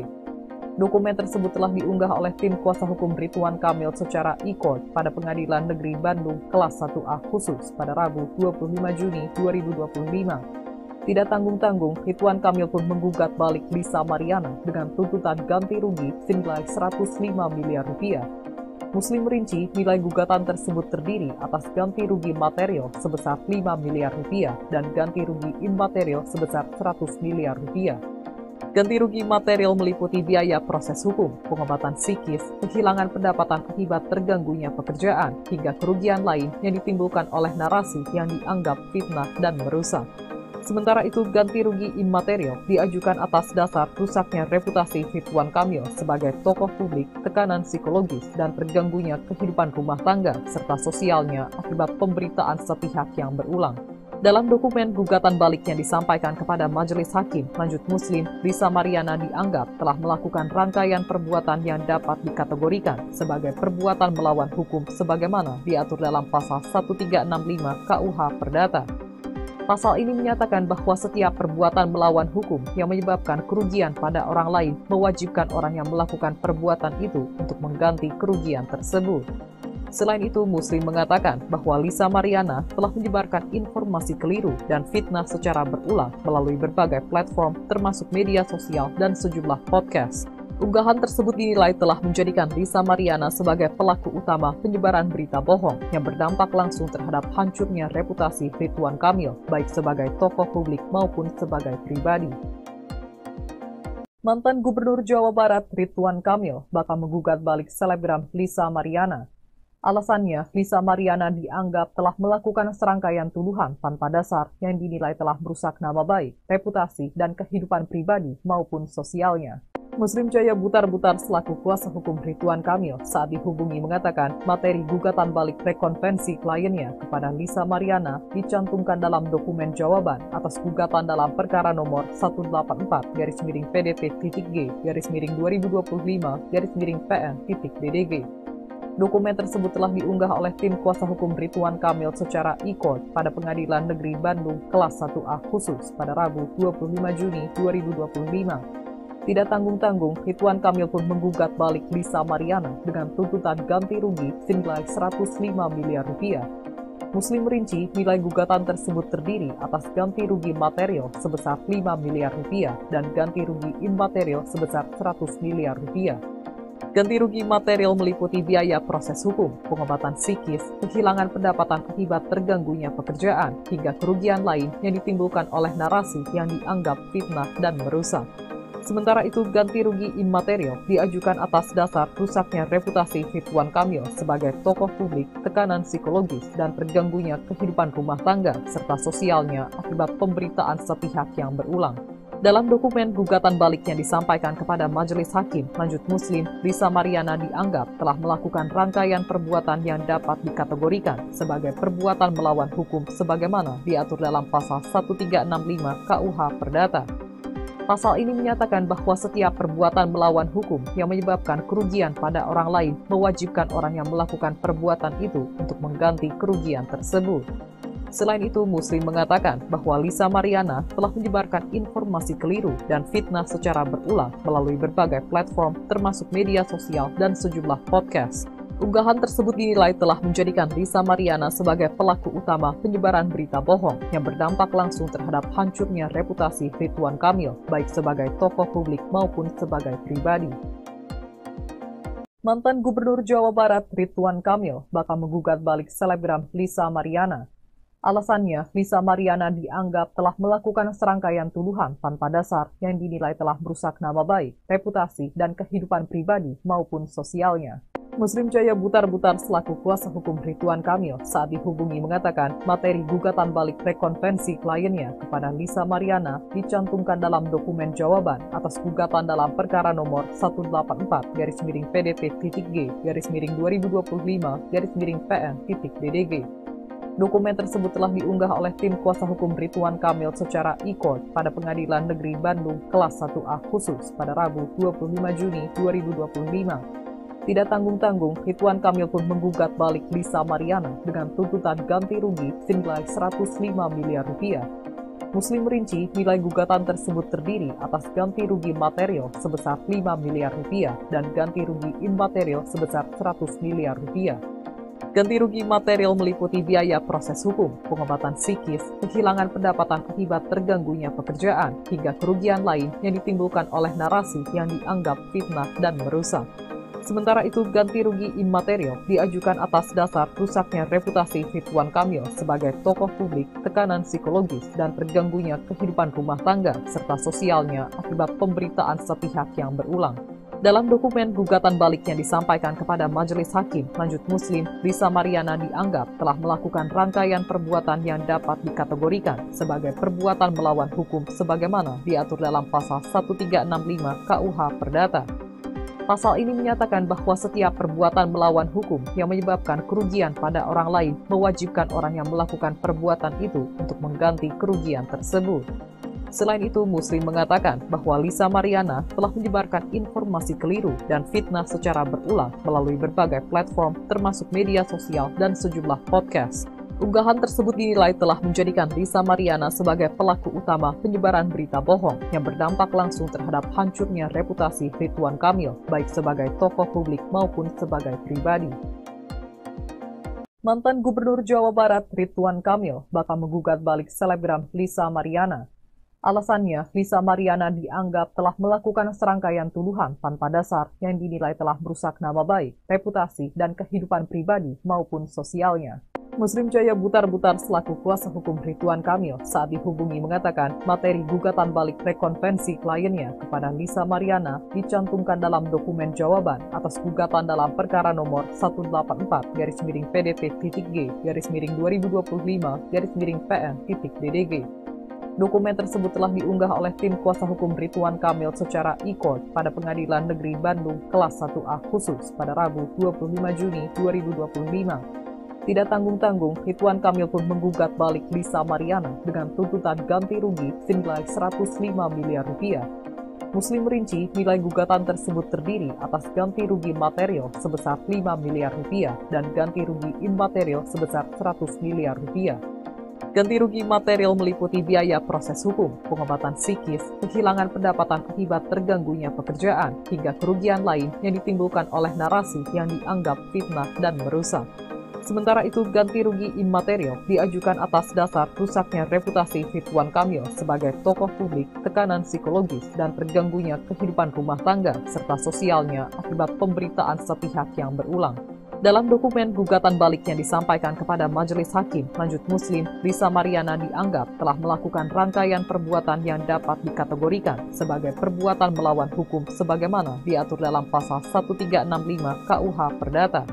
Dokumen tersebut telah diunggah oleh tim kuasa hukum Ridwan Kamil secara e-court pada Pengadilan Negeri Bandung kelas 1A khusus pada Rabu 25 Juni 2025. Tidak tanggung-tanggung, Ridwan Kamil pun menggugat balik Lisa Mariana dengan tuntutan ganti rugi senilai 105 miliar rupiah. Muslim merinci nilai gugatan tersebut terdiri atas ganti rugi material sebesar 5 miliar rupiah dan ganti rugi imaterial sebesar 100 miliar rupiah. Ganti rugi material meliputi biaya proses hukum, pengobatan psikis, kehilangan pendapatan akibat terganggunya pekerjaan, hingga kerugian lain yang ditimbulkan oleh narasi yang dianggap fitnah dan merusak. Sementara itu, ganti rugi imaterial diajukan atas dasar rusaknya reputasi Ridwan Kamil sebagai tokoh publik, tekanan psikologis, dan terganggunya kehidupan rumah tangga serta sosialnya akibat pemberitaan sepihak yang berulang. Dalam dokumen gugatan balik yang disampaikan kepada Majelis Hakim Lanjut Muslim, Lisa Mariana dianggap telah melakukan rangkaian perbuatan yang dapat dikategorikan sebagai perbuatan melawan hukum sebagaimana diatur dalam pasal 1365 KUH Perdata. Pasal ini menyatakan bahwa setiap perbuatan melawan hukum yang menyebabkan kerugian pada orang lain mewajibkan orang yang melakukan perbuatan itu untuk mengganti kerugian tersebut. Selain itu, Muslim mengatakan bahwa Lisa Mariana telah menyebarkan informasi keliru dan fitnah secara berulang melalui berbagai platform termasuk media sosial dan sejumlah podcast. Unggahan tersebut dinilai telah menjadikan Lisa Mariana sebagai pelaku utama penyebaran berita bohong yang berdampak langsung terhadap hancurnya reputasi Ridwan Kamil, baik sebagai tokoh publik maupun sebagai pribadi. Mantan Gubernur Jawa Barat Ridwan Kamil bakal menggugat balik selebgram Lisa Mariana. Alasannya, Lisa Mariana dianggap telah melakukan serangkaian tuduhan tanpa dasar yang dinilai telah merusak nama baik, reputasi, dan kehidupan pribadi maupun sosialnya. Muslim Jaya Butar-Butar selaku kuasa hukum Ridwan Kamil saat dihubungi mengatakan materi gugatan balik rekonvensi kliennya kepada Lisa Mariana dicantumkan dalam dokumen jawaban atas gugatan dalam perkara nomor 184-PDP-2025-PN-PN.DDG. Dokumen tersebut telah diunggah oleh tim kuasa hukum Ridwan Kamil secara e-court pada Pengadilan Negeri Bandung kelas 1A khusus pada Rabu 25 Juni 2025. Tidak tanggung-tanggung, Ridwan Kamil pun menggugat balik Lisa Mariana dengan tuntutan ganti rugi senilai 105 miliar rupiah. Muslim merinci nilai gugatan tersebut terdiri atas ganti rugi material sebesar 5 miliar rupiah dan ganti rugi imaterial sebesar 100 miliar rupiah. Ganti rugi material meliputi biaya proses hukum, pengobatan psikis, kehilangan pendapatan akibat terganggunya pekerjaan, hingga kerugian lain yang ditimbulkan oleh narasi yang dianggap fitnah dan merusak. Sementara itu, ganti rugi imaterial diajukan atas dasar rusaknya reputasi Ridwan Kamil sebagai tokoh publik, tekanan psikologis, dan terganggunya kehidupan rumah tangga serta sosialnya akibat pemberitaan sepihak yang berulang. Dalam dokumen gugatan balik yang disampaikan kepada Majelis Hakim Lanjut Muslim, Lisa Mariana dianggap telah melakukan rangkaian perbuatan yang dapat dikategorikan sebagai perbuatan melawan hukum sebagaimana diatur dalam pasal 1365 KUH Perdata. Pasal ini menyatakan bahwa setiap perbuatan melawan hukum yang menyebabkan kerugian pada orang lain mewajibkan orang yang melakukan perbuatan itu untuk mengganti kerugian tersebut. Selain itu, Muslim mengatakan bahwa Lisa Mariana telah menyebarkan informasi keliru dan fitnah secara berulang melalui berbagai platform termasuk media sosial dan sejumlah podcast. Unggahan tersebut dinilai telah menjadikan Lisa Mariana sebagai pelaku utama penyebaran berita bohong yang berdampak langsung terhadap hancurnya reputasi Ridwan Kamil, baik sebagai tokoh publik maupun sebagai pribadi. Mantan Gubernur Jawa Barat Ridwan Kamil bakal menggugat balik selebgram Lisa Mariana. Alasannya, Lisa Mariana dianggap telah melakukan serangkaian tuduhan tanpa dasar yang dinilai telah merusak nama baik, reputasi, dan kehidupan pribadi maupun sosialnya. Muslim Jaya Butar-Butar selaku kuasa hukum Ridwan Kamil saat dihubungi mengatakan materi gugatan balik rekonvensi kliennya kepada Lisa Mariana dicantumkan dalam dokumen jawaban atas gugatan dalam perkara nomor 184-PDP-2025-PN-PN.DDG. Dokumen tersebut telah diunggah oleh tim kuasa hukum Ridwan Kamil secara e-court pada Pengadilan Negeri Bandung kelas 1A khusus pada Rabu 25 Juni 2025. Tidak tanggung-tanggung, Ridwan Kamil pun menggugat balik Lisa Mariana dengan tuntutan ganti rugi senilai 105 miliar rupiah. Muslim merinci nilai gugatan tersebut terdiri atas ganti rugi material sebesar 5 miliar rupiah dan ganti rugi imaterial sebesar 100 miliar rupiah. Ganti rugi material meliputi biaya proses hukum, pengobatan psikis, kehilangan pendapatan akibat terganggunya pekerjaan, hingga kerugian lain yang ditimbulkan oleh narasi yang dianggap fitnah dan merusak. Sementara itu, ganti rugi imaterial diajukan atas dasar rusaknya reputasi Ridwan Kamil sebagai tokoh publik, tekanan psikologis, dan terganggunya kehidupan rumah tangga serta sosialnya akibat pemberitaan sepihak yang berulang. Dalam dokumen gugatan balik yang disampaikan kepada Majelis Hakim Lanjut Muslim, Lisa Mariana dianggap telah melakukan rangkaian perbuatan yang dapat dikategorikan sebagai perbuatan melawan hukum sebagaimana diatur dalam pasal 1365 KUH Perdata. Pasal ini menyatakan bahwa setiap perbuatan melawan hukum yang menyebabkan kerugian pada orang lain mewajibkan orang yang melakukan perbuatan itu untuk mengganti kerugian tersebut. Selain itu, Muslim mengatakan bahwa Lisa Mariana telah menyebarkan informasi keliru dan fitnah secara berulang melalui berbagai platform termasuk media sosial dan sejumlah podcast. Unggahan tersebut dinilai telah menjadikan Lisa Mariana sebagai pelaku utama penyebaran berita bohong yang berdampak langsung terhadap hancurnya reputasi Ridwan Kamil, baik sebagai tokoh publik maupun sebagai pribadi. Mantan Gubernur Jawa Barat Ridwan Kamil bakal menggugat balik selebgram Lisa Mariana. Alasannya, Lisa Mariana dianggap telah melakukan serangkaian tuduhan tanpa dasar yang dinilai telah merusak nama baik, reputasi, dan kehidupan pribadi maupun sosialnya. Muslim Jaya Butar-Butar selaku kuasa hukum Ridwan Kamil saat dihubungi mengatakan materi gugatan balik rekonvensi kliennya kepada Lisa Mariana dicantumkan dalam dokumen jawaban atas gugatan dalam perkara nomor 184-PDP-2025-PN-PN.DDG. Dokumen tersebut telah diunggah oleh tim kuasa hukum Ridwan Kamil secara e-court pada Pengadilan Negeri Bandung Kelas 1A Khusus pada Rabu 25 Juni 2025. Tidak tanggung-tanggung, Ridwan Kamil pun menggugat balik Lisa Mariana dengan tuntutan ganti rugi senilai 105 miliar rupiah. Muslim merinci nilai gugatan tersebut terdiri atas ganti rugi material sebesar 5 miliar rupiah dan ganti rugi imaterial sebesar 100 miliar rupiah. Ganti rugi material meliputi biaya proses hukum, pengobatan psikis, kehilangan pendapatan akibat terganggunya pekerjaan, hingga kerugian lain yang ditimbulkan oleh narasi yang dianggap fitnah dan merusak. Sementara itu, ganti rugi imaterial diajukan atas dasar rusaknya reputasi Ridwan Kamil sebagai tokoh publik, tekanan psikologis, dan terganggunya kehidupan rumah tangga serta sosialnya akibat pemberitaan sepihak yang berulang. Dalam dokumen gugatan balik yang disampaikan kepada Majelis Hakim Lanjut Muslim, Lisa Mariana dianggap telah melakukan rangkaian perbuatan yang dapat dikategorikan sebagai perbuatan melawan hukum sebagaimana diatur dalam pasal 1365 KUH Perdata.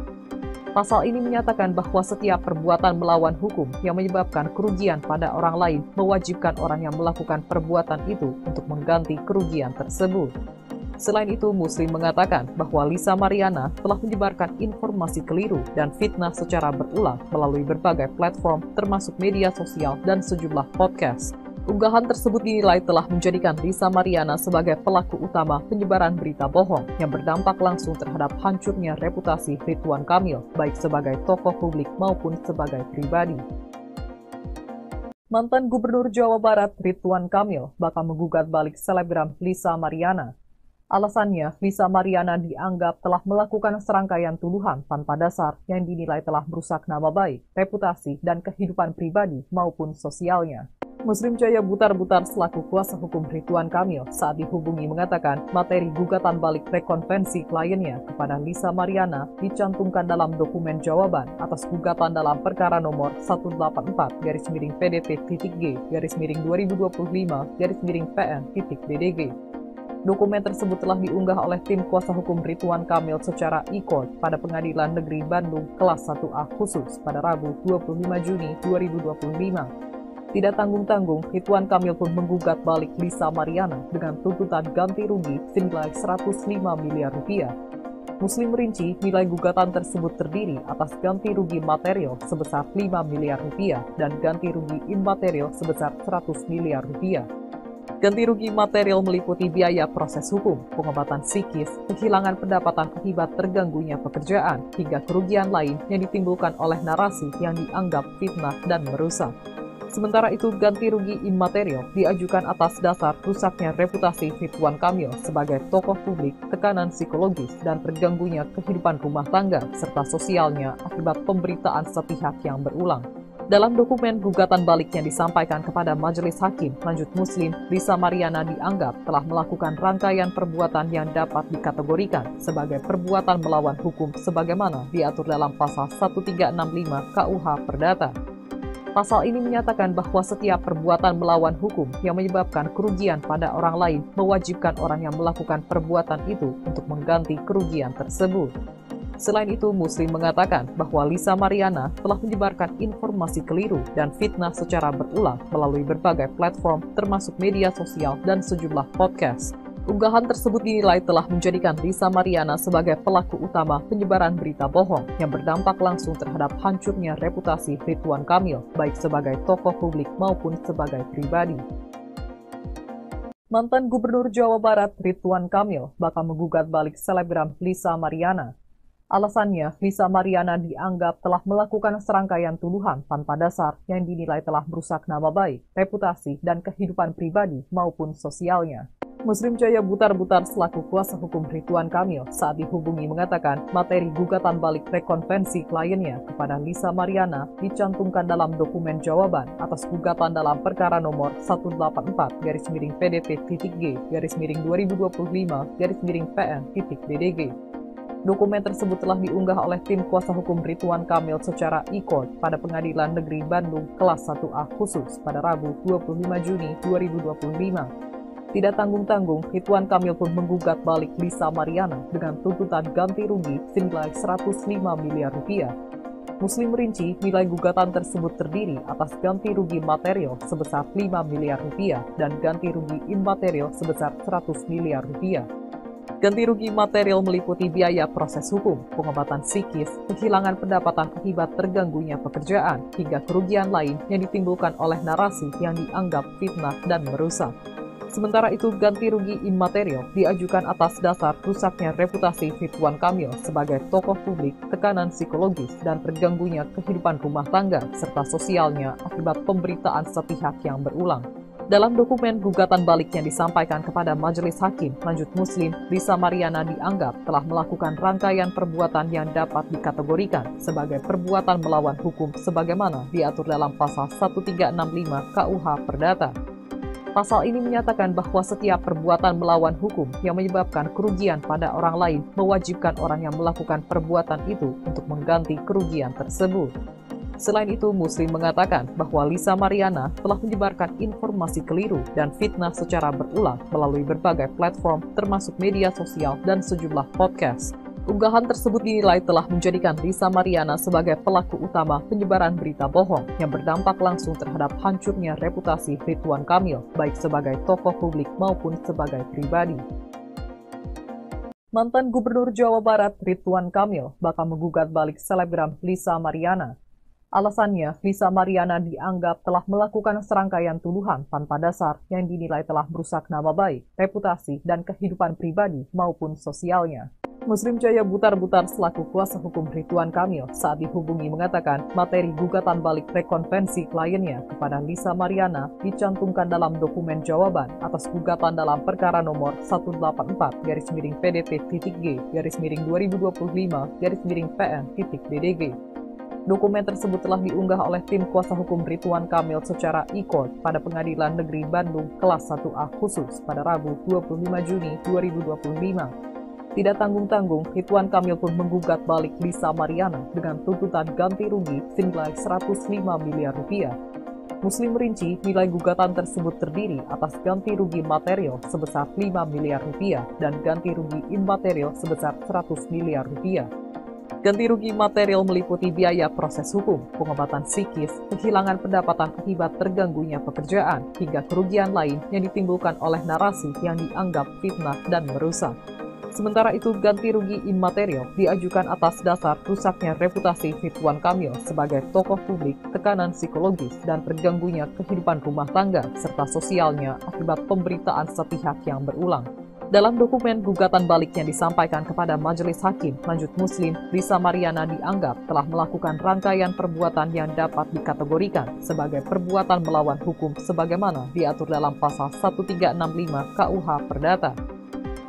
Pasal ini menyatakan bahwa setiap perbuatan melawan hukum yang menyebabkan kerugian pada orang lain mewajibkan orang yang melakukan perbuatan itu untuk mengganti kerugian tersebut. Selain itu, Muslim mengatakan bahwa Lisa Mariana telah menyebarkan informasi keliru dan fitnah secara berulang melalui berbagai platform termasuk media sosial dan sejumlah podcast. Unggahan tersebut dinilai telah menjadikan Lisa Mariana sebagai pelaku utama penyebaran berita bohong yang berdampak langsung terhadap hancurnya reputasi Ridwan Kamil, baik sebagai tokoh publik maupun sebagai pribadi. Mantan Gubernur Jawa Barat Ridwan Kamil bakal menggugat balik selebgram Lisa Mariana. Alasannya, Lisa Mariana dianggap telah melakukan serangkaian tuduhan tanpa dasar yang dinilai telah merusak nama baik, reputasi, dan kehidupan pribadi maupun sosialnya. Muslim Jaya Butar-Butar selaku kuasa hukum Ridwan Kamil saat dihubungi mengatakan materi gugatan balik rekonvensi kliennya kepada Lisa Mariana dicantumkan dalam dokumen jawaban atas gugatan dalam perkara nomor 184-PDP-2025-PN-PN.DDG. Dokumen tersebut telah diunggah oleh tim kuasa hukum Ridwan Kamil secara e-court pada Pengadilan Negeri Bandung Kelas 1A Khusus pada Rabu 25 Juni 2025. Tidak tanggung-tanggung, Ridwan Kamil pun menggugat balik Lisa Mariana dengan tuntutan ganti rugi senilai 105 miliar rupiah. Muslim merinci nilai gugatan tersebut terdiri atas ganti rugi material sebesar 5 miliar rupiah dan ganti rugi imaterial sebesar 100 miliar rupiah. Ganti rugi material meliputi biaya proses hukum, pengobatan psikis, kehilangan pendapatan akibat terganggunya pekerjaan, hingga kerugian lain yang ditimbulkan oleh narasi yang dianggap fitnah dan merusak. Sementara itu, ganti rugi imaterial diajukan atas dasar rusaknya reputasi Ridwan Kamil sebagai tokoh publik, tekanan psikologis, dan terganggunya kehidupan rumah tangga serta sosialnya akibat pemberitaan sepihak yang berulang. Dalam dokumen gugatan balik yang disampaikan kepada Majelis Hakim Lanjut Muslim, Lisa Mariana dianggap telah melakukan rangkaian perbuatan yang dapat dikategorikan sebagai perbuatan melawan hukum sebagaimana diatur dalam pasal 1365 KUH Perdata. Pasal ini menyatakan bahwa setiap perbuatan melawan hukum yang menyebabkan kerugian pada orang lain mewajibkan orang yang melakukan perbuatan itu untuk mengganti kerugian tersebut. Selain itu, Muslim mengatakan bahwa Lisa Mariana telah menyebarkan informasi keliru dan fitnah secara berulang melalui berbagai platform termasuk media sosial dan sejumlah podcast. Unggahan tersebut dinilai telah menjadikan Lisa Mariana sebagai pelaku utama penyebaran berita bohong yang berdampak langsung terhadap hancurnya reputasi Ridwan Kamil, baik sebagai tokoh publik maupun sebagai pribadi. Mantan Gubernur Jawa Barat Ridwan Kamil bakal menggugat balik selebgram Lisa Mariana. Alasannya, Lisa Mariana dianggap telah melakukan serangkaian tuduhan tanpa dasar yang dinilai telah merusak nama baik, reputasi, dan kehidupan pribadi maupun sosialnya. Muslim Jaya Butar-Butar selaku kuasa hukum Ridwan Kamil saat dihubungi mengatakan materi gugatan balik rekonvensi kliennya kepada Lisa Mariana dicantumkan dalam dokumen jawaban atas gugatan dalam perkara nomor 184-PDP-2025-PN-PN.DDG. Dokumen tersebut telah diunggah oleh tim kuasa hukum Ridwan Kamil secara e-court pada Pengadilan Negeri Bandung Kelas 1A Khusus pada Rabu 25 Juni 2025. Tidak tanggung-tanggung, Ridwan Kamil pun menggugat balik Lisa Mariana dengan tuntutan ganti rugi senilai 105 miliar rupiah. Muslim merinci nilai gugatan tersebut terdiri atas ganti rugi material sebesar 5 miliar rupiah dan ganti rugi imaterial sebesar 100 miliar rupiah. Ganti rugi material meliputi biaya proses hukum, pengobatan psikis, kehilangan pendapatan akibat terganggunya pekerjaan, hingga kerugian lain yang ditimbulkan oleh narasi yang dianggap fitnah dan merusak. Sementara itu, ganti rugi imaterial diajukan atas dasar rusaknya reputasi Ridwan Kamil sebagai tokoh publik, tekanan psikologis, dan terganggunya kehidupan rumah tangga serta sosialnya akibat pemberitaan sepihak yang berulang. Dalam dokumen gugatan balik yang disampaikan kepada Majelis Hakim Lanjut Muslim, Lisa Mariana dianggap telah melakukan rangkaian perbuatan yang dapat dikategorikan sebagai perbuatan melawan hukum sebagaimana diatur dalam pasal 1365 KUH Perdata. Pasal ini menyatakan bahwa setiap perbuatan melawan hukum yang menyebabkan kerugian pada orang lain mewajibkan orang yang melakukan perbuatan itu untuk mengganti kerugian tersebut. Selain itu, Muslim mengatakan bahwa Lisa Mariana telah menyebarkan informasi keliru dan fitnah secara berulang melalui berbagai platform termasuk media sosial dan sejumlah podcast. Unggahan tersebut dinilai telah menjadikan Lisa Mariana sebagai pelaku utama penyebaran berita bohong yang berdampak langsung terhadap hancurnya reputasi Ridwan Kamil, baik sebagai tokoh publik maupun sebagai pribadi. Mantan Gubernur Jawa Barat Ridwan Kamil bakal menggugat balik selebgram Lisa Mariana. Alasannya, Lisa Mariana dianggap telah melakukan serangkaian tuduhan tanpa dasar yang dinilai telah merusak nama baik, reputasi, dan kehidupan pribadi maupun sosialnya. Muslim Jaya Butar-Butar selaku kuasa hukum Ridwan Kamil saat dihubungi mengatakan materi gugatan balik rekonvensi kliennya kepada Lisa Mariana dicantumkan dalam dokumen jawaban atas gugatan dalam perkara nomor 184-PDP-2025-2025-PN-DDG. Dokumen tersebut telah diunggah oleh tim kuasa hukum Ridwan Kamil secara e-court pada Pengadilan Negeri Bandung kelas 1A khusus pada Rabu 25 Juni 2025. Tidak tanggung-tanggung, Ridwan Kamil pun menggugat balik Lisa Mariana dengan tuntutan ganti rugi senilai 105 miliar rupiah. Muslim merinci nilai gugatan tersebut terdiri atas ganti rugi material sebesar 5 miliar rupiah dan ganti rugi imaterial sebesar 100 miliar rupiah. Ganti rugi material meliputi biaya proses hukum, pengobatan psikis, kehilangan pendapatan akibat terganggunya pekerjaan, hingga kerugian lain yang ditimbulkan oleh narasi yang dianggap fitnah dan merusak. Sementara itu, ganti rugi imaterial diajukan atas dasar rusaknya reputasi Ridwan Kamil sebagai tokoh publik, tekanan psikologis, dan terganggunya kehidupan rumah tangga serta sosialnya akibat pemberitaan sepihak yang berulang. Dalam dokumen gugatan balik yang disampaikan kepada Majelis Hakim Lanjut Muslim, Lisa Mariana dianggap telah melakukan rangkaian perbuatan yang dapat dikategorikan sebagai perbuatan melawan hukum sebagaimana diatur dalam pasal 1365 KUH Perdata.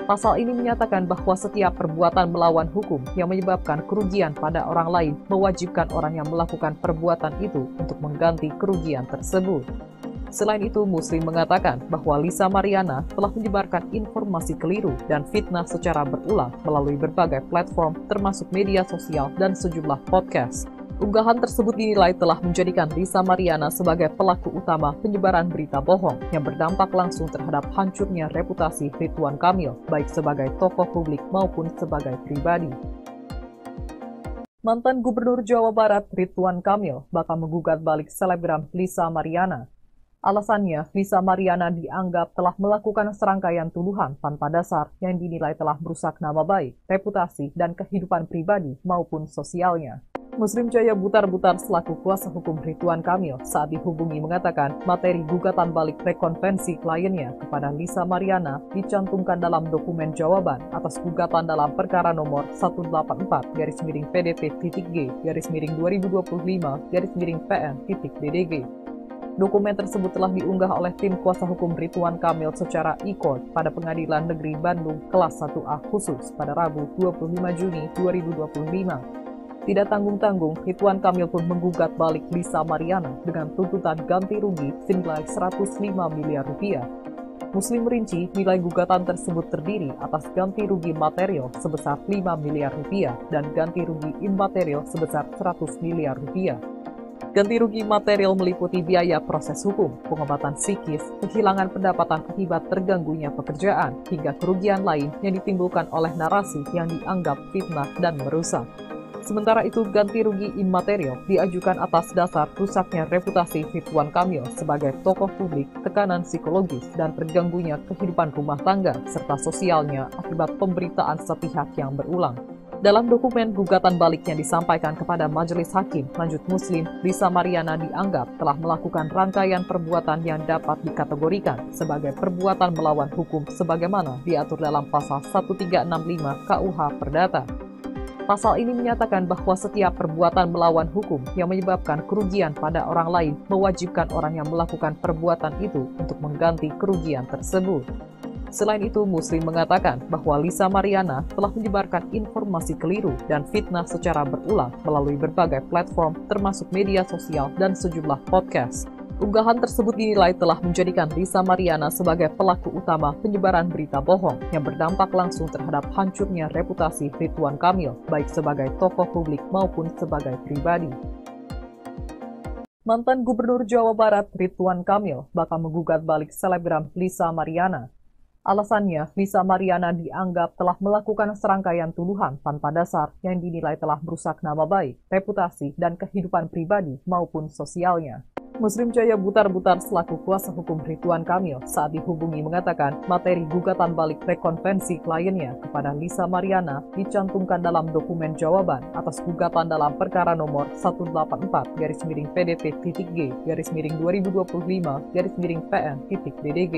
Pasal ini menyatakan bahwa setiap perbuatan melawan hukum yang menyebabkan kerugian pada orang lain mewajibkan orang yang melakukan perbuatan itu untuk mengganti kerugian tersebut. Selain itu, Muslim mengatakan bahwa Lisa Mariana telah menyebarkan informasi keliru dan fitnah secara berulang melalui berbagai platform termasuk media sosial dan sejumlah podcast. Unggahan tersebut dinilai telah menjadikan Lisa Mariana sebagai pelaku utama penyebaran berita bohong yang berdampak langsung terhadap hancurnya reputasi Ridwan Kamil, baik sebagai tokoh publik maupun sebagai pribadi. Mantan Gubernur Jawa Barat Ridwan Kamil bakal menggugat balik selebgram Lisa Mariana. Alasannya, Lisa Mariana dianggap telah melakukan serangkaian tuduhan tanpa dasar yang dinilai telah merusak nama baik, reputasi, dan kehidupan pribadi maupun sosialnya. Muslim Jaya Butar-Butar selaku kuasa hukum Ridwan Kamil saat dihubungi mengatakan materi gugatan balik rekonvensi kliennya kepada Lisa Mariana dicantumkan dalam dokumen jawaban atas gugatan dalam perkara nomor 184-PDP-2025-2025-PN-DDG. Dokumen tersebut telah diunggah oleh tim kuasa hukum Ridwan Kamil secara e-court pada Pengadilan Negeri Bandung kelas 1A khusus pada Rabu 25 Juni 2025. Tidak tanggung-tanggung, Ridwan Kamil pun menggugat balik Lisa Mariana dengan tuntutan ganti rugi senilai 105 miliar rupiah. Muslim merinci nilai gugatan tersebut terdiri atas ganti rugi material sebesar 5 miliar rupiah dan ganti rugi imaterial sebesar 100 miliar rupiah. Ganti rugi material meliputi biaya proses hukum, pengobatan psikis, kehilangan pendapatan akibat terganggunya pekerjaan, hingga kerugian lain yang ditimbulkan oleh narasi yang dianggap fitnah dan merusak. Sementara itu, ganti rugi imaterial diajukan atas dasar rusaknya reputasi Ridwan Kamil sebagai tokoh publik, tekanan psikologis, dan terganggunya kehidupan rumah tangga serta sosialnya akibat pemberitaan sepihak yang berulang. Dalam dokumen gugatan balik yang disampaikan kepada Majelis Hakim Lanjut Muslim, Lisa Mariana dianggap telah melakukan rangkaian perbuatan yang dapat dikategorikan sebagai perbuatan melawan hukum sebagaimana diatur dalam pasal 1365 KUH Perdata. Pasal ini menyatakan bahwa setiap perbuatan melawan hukum yang menyebabkan kerugian pada orang lain mewajibkan orang yang melakukan perbuatan itu untuk mengganti kerugian tersebut. Selain itu, Muslim mengatakan bahwa Lisa Mariana telah menyebarkan informasi keliru dan fitnah secara berulang melalui berbagai platform termasuk media sosial dan sejumlah podcast. Unggahan tersebut dinilai telah menjadikan Lisa Mariana sebagai pelaku utama penyebaran berita bohong yang berdampak langsung terhadap hancurnya reputasi Ridwan Kamil, baik sebagai tokoh publik maupun sebagai pribadi. Mantan Gubernur Jawa Barat Ridwan Kamil bakal menggugat balik selebgram Lisa Mariana. Alasannya, Lisa Mariana dianggap telah melakukan serangkaian tuduhan tanpa dasar yang dinilai telah merusak nama baik, reputasi, dan kehidupan pribadi maupun sosialnya. Muslim Jaya Butar-Butar selaku kuasa hukum Ridwan Kamil saat dihubungi mengatakan materi gugatan balik rekonvensi kliennya kepada Lisa Mariana dicantumkan dalam dokumen jawaban atas gugatan dalam perkara nomor 184-PDT-G-2025-PN-BDG.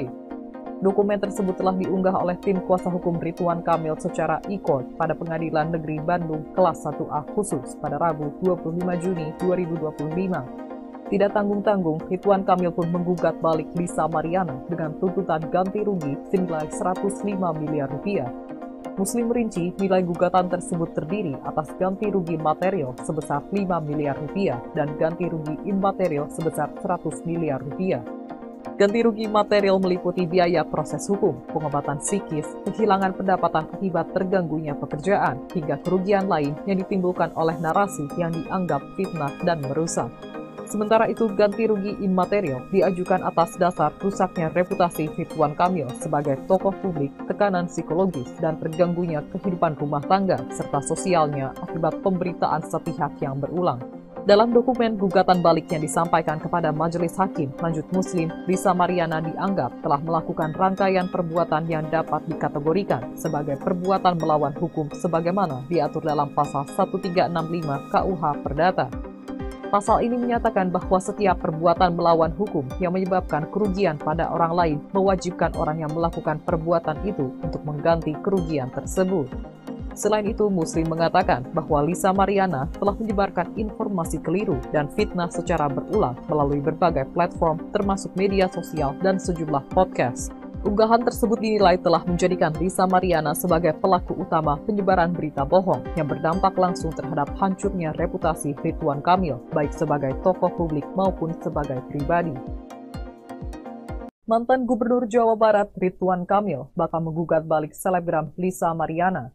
Dokumen tersebut telah diunggah oleh tim kuasa hukum Ridwan Kamil secara e-court pada Pengadilan Negeri Bandung kelas 1A khusus pada Rabu 25 Juni 2025. Tidak tanggung-tanggung, Ridwan Kamil pun menggugat balik Lisa Mariana dengan tuntutan ganti rugi senilai 105 miliar rupiah. Muslim merinci nilai gugatan tersebut terdiri atas ganti rugi material sebesar 5 miliar rupiah dan ganti rugi imaterial sebesar 100 miliar rupiah. Ganti rugi material meliputi biaya proses hukum, pengobatan psikis, kehilangan pendapatan akibat terganggunya pekerjaan, hingga kerugian lain yang ditimbulkan oleh narasi yang dianggap fitnah dan merusak. Sementara itu, ganti rugi imaterial diajukan atas dasar rusaknya reputasi Ridwan Kamil sebagai tokoh publik, tekanan psikologis, dan terganggunya kehidupan rumah tangga serta sosialnya akibat pemberitaan sepihak yang berulang. Dalam dokumen gugatan balik yang disampaikan kepada Majelis Hakim Lanjut Muslim, Lisa Mariana dianggap telah melakukan rangkaian perbuatan yang dapat dikategorikan sebagai perbuatan melawan hukum sebagaimana diatur dalam pasal 1365 KUH Perdata. Pasal ini menyatakan bahwa setiap perbuatan melawan hukum yang menyebabkan kerugian pada orang lain mewajibkan orang yang melakukan perbuatan itu untuk mengganti kerugian tersebut. Selain itu, Muslim mengatakan bahwa Lisa Mariana telah menyebarkan informasi keliru dan fitnah secara berulang melalui berbagai platform termasuk media sosial dan sejumlah podcast. Unggahan tersebut dinilai telah menjadikan Lisa Mariana sebagai pelaku utama penyebaran berita bohong yang berdampak langsung terhadap hancurnya reputasi Ridwan Kamil, baik sebagai tokoh publik maupun sebagai pribadi. Mantan Gubernur Jawa Barat Ridwan Kamil bakal menggugat balik selebgram Lisa Mariana.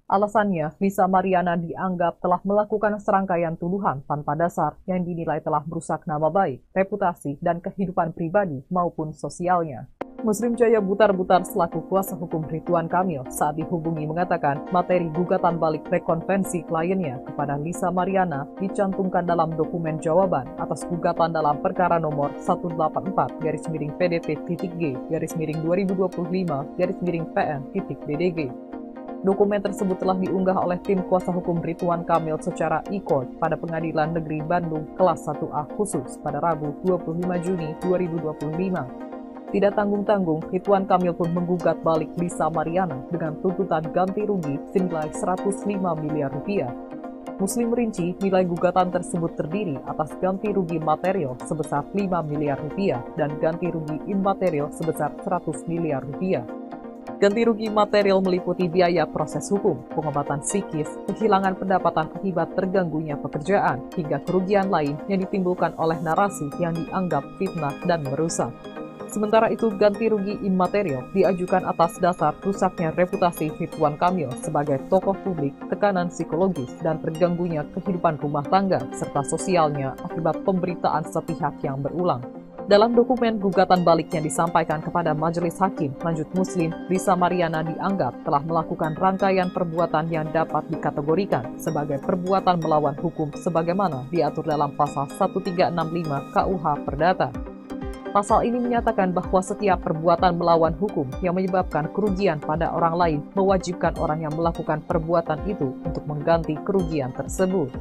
Alasannya, Lisa Mariana dianggap telah melakukan serangkaian tuduhan tanpa dasar yang dinilai telah merusak nama baik, reputasi, dan kehidupan pribadi maupun sosialnya. Muslim Jaya Butar-Butar selaku kuasa hukum Ridwan Kamil saat dihubungi mengatakan materi gugatan balik rekonvensi kliennya kepada Lisa Mariana dicantumkan dalam dokumen jawaban atas gugatan dalam perkara nomor 184-PDT-G-2025-PN-BDG. Dokumen tersebut telah diunggah oleh tim kuasa hukum Ridwan Kamil secara e-court pada Pengadilan Negeri Bandung kelas 1A khusus pada Rabu 25 Juni 2025. Tidak tanggung-tanggung, Ridwan Kamil pun menggugat balik Lisa Mariana dengan tuntutan ganti rugi senilai 105 miliar rupiah. Muslim merinci nilai gugatan tersebut terdiri atas ganti rugi material sebesar 5 miliar rupiah dan ganti rugi imaterial sebesar 100 miliar rupiah. Ganti rugi material meliputi biaya proses hukum, pengobatan psikis, kehilangan pendapatan akibat terganggunya pekerjaan, hingga kerugian lain yang ditimbulkan oleh narasi yang dianggap fitnah dan merusak. Sementara itu, ganti rugi imaterial diajukan atas dasar rusaknya reputasi Ridwan Kamil sebagai tokoh publik, tekanan psikologis, dan terganggunya kehidupan rumah tangga serta sosialnya akibat pemberitaan sepihak yang berulang. Dalam dokumen gugatan balik yang disampaikan kepada Majelis Hakim Lanjut Muslim, Lisa Mariana dianggap telah melakukan rangkaian perbuatan yang dapat dikategorikan sebagai perbuatan melawan hukum sebagaimana diatur dalam pasal 1365 KUH Perdata. Pasal ini menyatakan bahwa setiap perbuatan melawan hukum yang menyebabkan kerugian pada orang lain mewajibkan orang yang melakukan perbuatan itu untuk mengganti kerugian tersebut.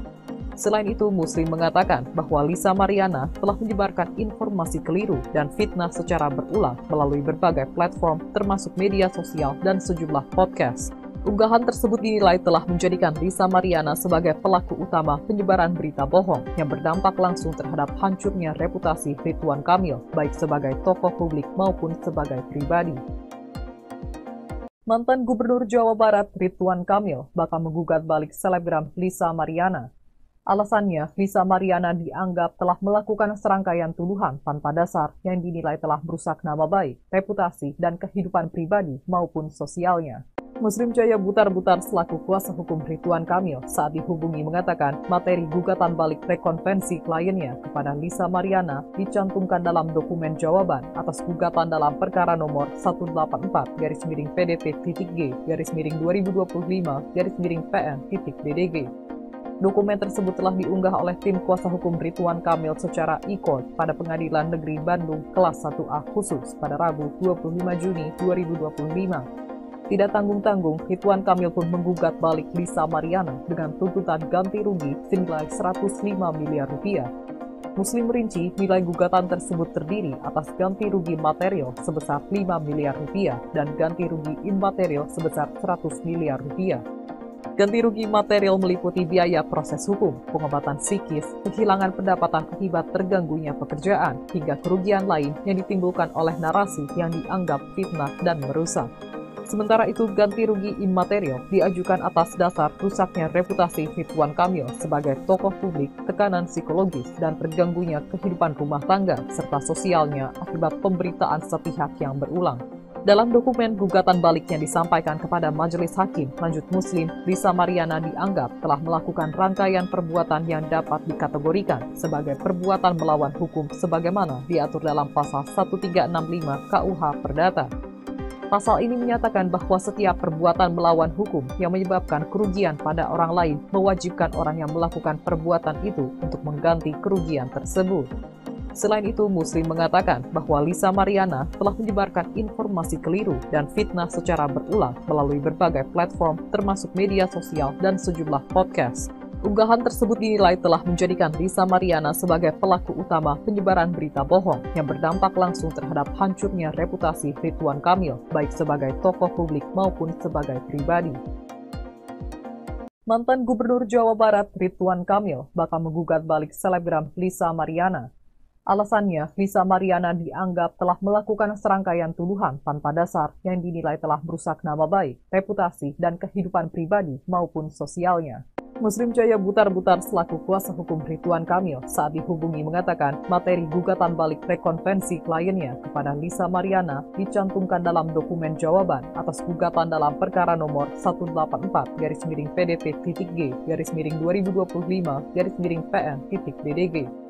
Selain itu, Muslim mengatakan bahwa Lisa Mariana telah menyebarkan informasi keliru dan fitnah secara berulang melalui berbagai platform termasuk media sosial dan sejumlah podcast. Unggahan tersebut dinilai telah menjadikan Lisa Mariana sebagai pelaku utama penyebaran berita bohong yang berdampak langsung terhadap hancurnya reputasi Ridwan Kamil, baik sebagai tokoh publik maupun sebagai pribadi. Mantan Gubernur Jawa Barat Ridwan Kamil bakal menggugat balik selebgram Lisa Mariana. Alasannya, Lisa Mariana dianggap telah melakukan serangkaian tuduhan tanpa dasar yang dinilai telah merusak nama baik, reputasi, dan kehidupan pribadi maupun sosialnya. Muslim Jaya Butar-Butar selaku kuasa hukum Ridwan Kamil saat dihubungi mengatakan materi gugatan balik rekonvensi kliennya kepada Lisa Mariana dicantumkan dalam dokumen jawaban atas gugatan dalam perkara nomor 184-PDP-2025-2025-PN-DDG. Dokumen tersebut telah diunggah oleh tim kuasa hukum Ridwan Kamil secara e-court pada Pengadilan Negeri Bandung Kelas 1A khusus pada Rabu 25 Juni 2025. Tidak tanggung-tanggung, Ridwan Kamil pun menggugat balik Lisa Mariana dengan tuntutan ganti rugi senilai 105 miliar rupiah. Muslim merinci nilai gugatan tersebut terdiri atas ganti rugi material sebesar 5 miliar rupiah dan ganti rugi imaterial sebesar 100 miliar rupiah. Ganti rugi material meliputi biaya proses hukum, pengobatan psikis, kehilangan pendapatan akibat terganggunya pekerjaan, hingga kerugian lain yang ditimbulkan oleh narasi yang dianggap fitnah dan merusak. Sementara itu, ganti rugi imaterial diajukan atas dasar rusaknya reputasi Ridwan Kamil sebagai tokoh publik, tekanan psikologis, dan terganggunya kehidupan rumah tangga serta sosialnya akibat pemberitaan sepihak yang berulang. Dalam dokumen gugatan balik yang disampaikan kepada Majelis Hakim Lanjut Muslim, Lisa Mariana dianggap telah melakukan rangkaian perbuatan yang dapat dikategorikan sebagai perbuatan melawan hukum sebagaimana diatur dalam pasal 1365 KUH Perdata. Pasal ini menyatakan bahwa setiap perbuatan melawan hukum yang menyebabkan kerugian pada orang lain mewajibkan orang yang melakukan perbuatan itu untuk mengganti kerugian tersebut. Selain itu, Muslim mengatakan bahwa Lisa Mariana telah menyebarkan informasi keliru dan fitnah secara berulang melalui berbagai platform termasuk media sosial dan sejumlah podcast. Unggahan tersebut dinilai telah menjadikan Lisa Mariana sebagai pelaku utama penyebaran berita bohong yang berdampak langsung terhadap hancurnya reputasi Ridwan Kamil, baik sebagai tokoh publik maupun sebagai pribadi. Mantan Gubernur Jawa Barat Ridwan Kamil bakal menggugat balik selebgram Lisa Mariana. Alasannya, Lisa Mariana dianggap telah melakukan serangkaian tuduhan tanpa dasar yang dinilai telah merusak nama baik, reputasi, dan kehidupan pribadi maupun sosialnya. Muslim Jaya Butar-Butar selaku kuasa hukum Ridwan Kamil saat dihubungi mengatakan materi gugatan balik rekonvensi kliennya kepada Lisa Mariana dicantumkan dalam dokumen jawaban atas gugatan dalam perkara nomor 184-PDP-2025-2025-PN-DDG.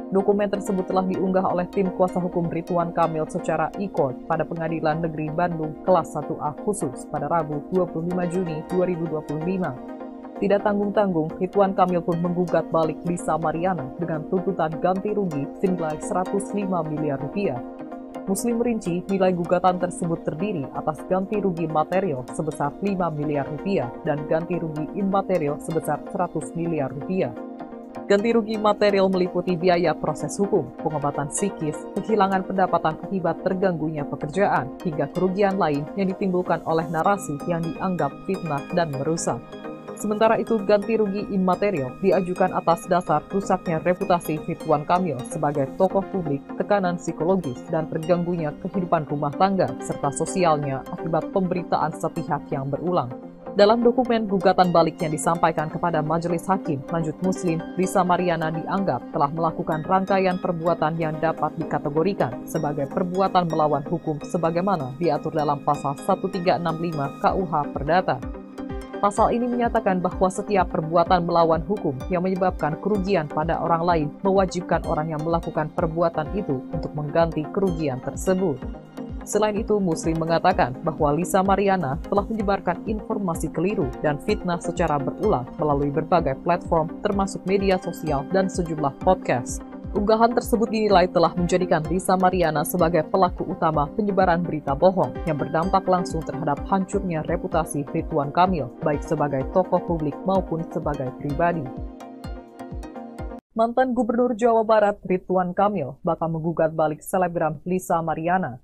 Dokumen tersebut telah diunggah oleh tim kuasa hukum Ridwan Kamil secara e-court pada Pengadilan Negeri Bandung Kelas 1A khusus pada Rabu 25 Juni 2025. Tidak tanggung-tanggung, Ridwan Kamil pun menggugat balik Lisa Mariana dengan tuntutan ganti rugi senilai 105 miliar rupiah. Muslim merinci nilai gugatan tersebut terdiri atas ganti rugi material sebesar 5 miliar rupiah dan ganti rugi imaterial sebesar 100 miliar rupiah. Ganti rugi material meliputi biaya proses hukum, pengobatan psikis, kehilangan pendapatan akibat terganggunya pekerjaan, hingga kerugian lain yang ditimbulkan oleh narasi yang dianggap fitnah dan merusak. Sementara itu, ganti rugi imaterial diajukan atas dasar rusaknya reputasi Ridwan Kamil sebagai tokoh publik, tekanan psikologis, dan terganggunya kehidupan rumah tangga serta sosialnya akibat pemberitaan sepihak yang berulang. Dalam dokumen gugatan balik yang disampaikan kepada Majelis Hakim Lanjut Muslim, Lisa Mariana dianggap telah melakukan rangkaian perbuatan yang dapat dikategorikan sebagai perbuatan melawan hukum sebagaimana diatur dalam pasal 1365 KUH Perdata. Pasal ini menyatakan bahwa setiap perbuatan melawan hukum yang menyebabkan kerugian pada orang lain mewajibkan orang yang melakukan perbuatan itu untuk mengganti kerugian tersebut. Selain itu, Muslim mengatakan bahwa Lisa Mariana telah menyebarkan informasi keliru dan fitnah secara berulang melalui berbagai platform termasuk media sosial dan sejumlah podcast. Unggahan tersebut dinilai telah menjadikan Lisa Mariana sebagai pelaku utama penyebaran berita bohong yang berdampak langsung terhadap hancurnya reputasi Ridwan Kamil, baik sebagai tokoh publik maupun sebagai pribadi. Mantan Gubernur Jawa Barat Ridwan Kamil bakal menggugat balik selebgram Lisa Mariana.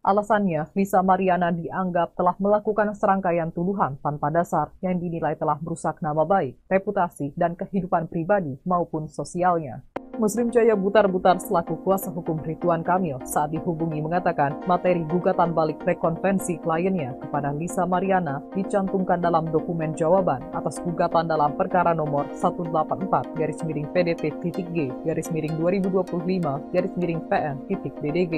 Alasannya, Lisa Mariana dianggap telah melakukan serangkaian tuduhan tanpa dasar yang dinilai telah merusak nama baik, reputasi, dan kehidupan pribadi maupun sosialnya. Muslim Jaya Butar-Butar selaku kuasa hukum Ridwan Kamil saat dihubungi mengatakan materi gugatan balik rekonvensi kliennya kepada Lisa Mariana dicantumkan dalam dokumen jawaban atas gugatan dalam perkara nomor 184-PDP-2025-PN-PN.DDG.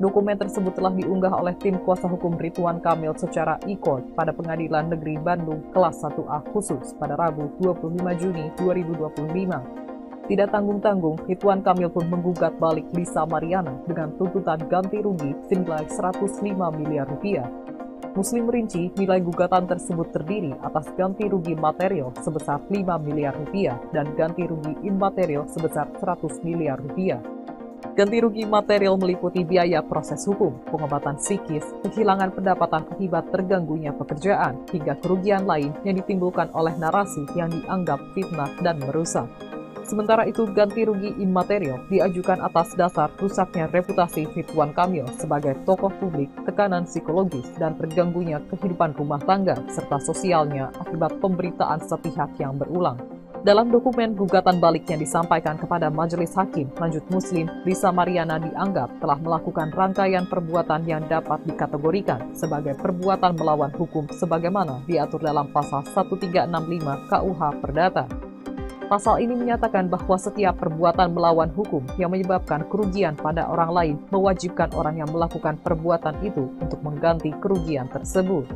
Dokumen tersebut telah diunggah oleh tim kuasa hukum Ridwan Kamil secara e-court pada Pengadilan Negeri Bandung kelas 1A khusus pada Rabu 25 Juni 2025. Tidak tanggung-tanggung, Ridwan Kamil pun menggugat balik Lisa Mariana dengan tuntutan ganti rugi senilai 105 miliar rupiah. Muslim merinci nilai gugatan tersebut terdiri atas ganti rugi material sebesar 5 miliar rupiah dan ganti rugi imaterial sebesar 100 miliar rupiah. Ganti rugi material meliputi biaya proses hukum, pengobatan psikis, kehilangan pendapatan akibat terganggunya pekerjaan, hingga kerugian lain yang ditimbulkan oleh narasi yang dianggap fitnah dan merusak. Sementara itu, ganti rugi imaterial diajukan atas dasar rusaknya reputasi Ridwan Kamil sebagai tokoh publik, tekanan psikologis, dan terganggunya kehidupan rumah tangga serta sosialnya akibat pemberitaan sepihak yang berulang. Dalam dokumen gugatan balik yang disampaikan kepada Majelis Hakim, lanjut Muslim, Lisa Mariana dianggap telah melakukan rangkaian perbuatan yang dapat dikategorikan sebagai perbuatan melawan hukum sebagaimana diatur dalam pasal 1365 KUH Perdata. Pasal ini menyatakan bahwa setiap perbuatan melawan hukum yang menyebabkan kerugian pada orang lain mewajibkan orang yang melakukan perbuatan itu untuk mengganti kerugian tersebut.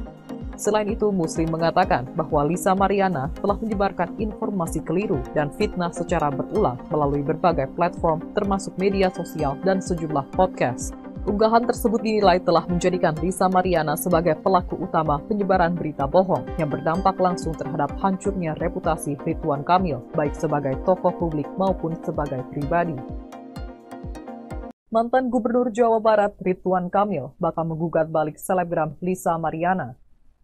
Selain itu, Muslim mengatakan bahwa Lisa Mariana telah menyebarkan informasi keliru dan fitnah secara berulang melalui berbagai platform termasuk media sosial dan sejumlah podcast. Unggahan tersebut dinilai telah menjadikan Lisa Mariana sebagai pelaku utama penyebaran berita bohong yang berdampak langsung terhadap hancurnya reputasi Ridwan Kamil, baik sebagai tokoh publik maupun sebagai pribadi. Mantan Gubernur Jawa Barat Ridwan Kamil bakal menggugat balik selebgram Lisa Mariana.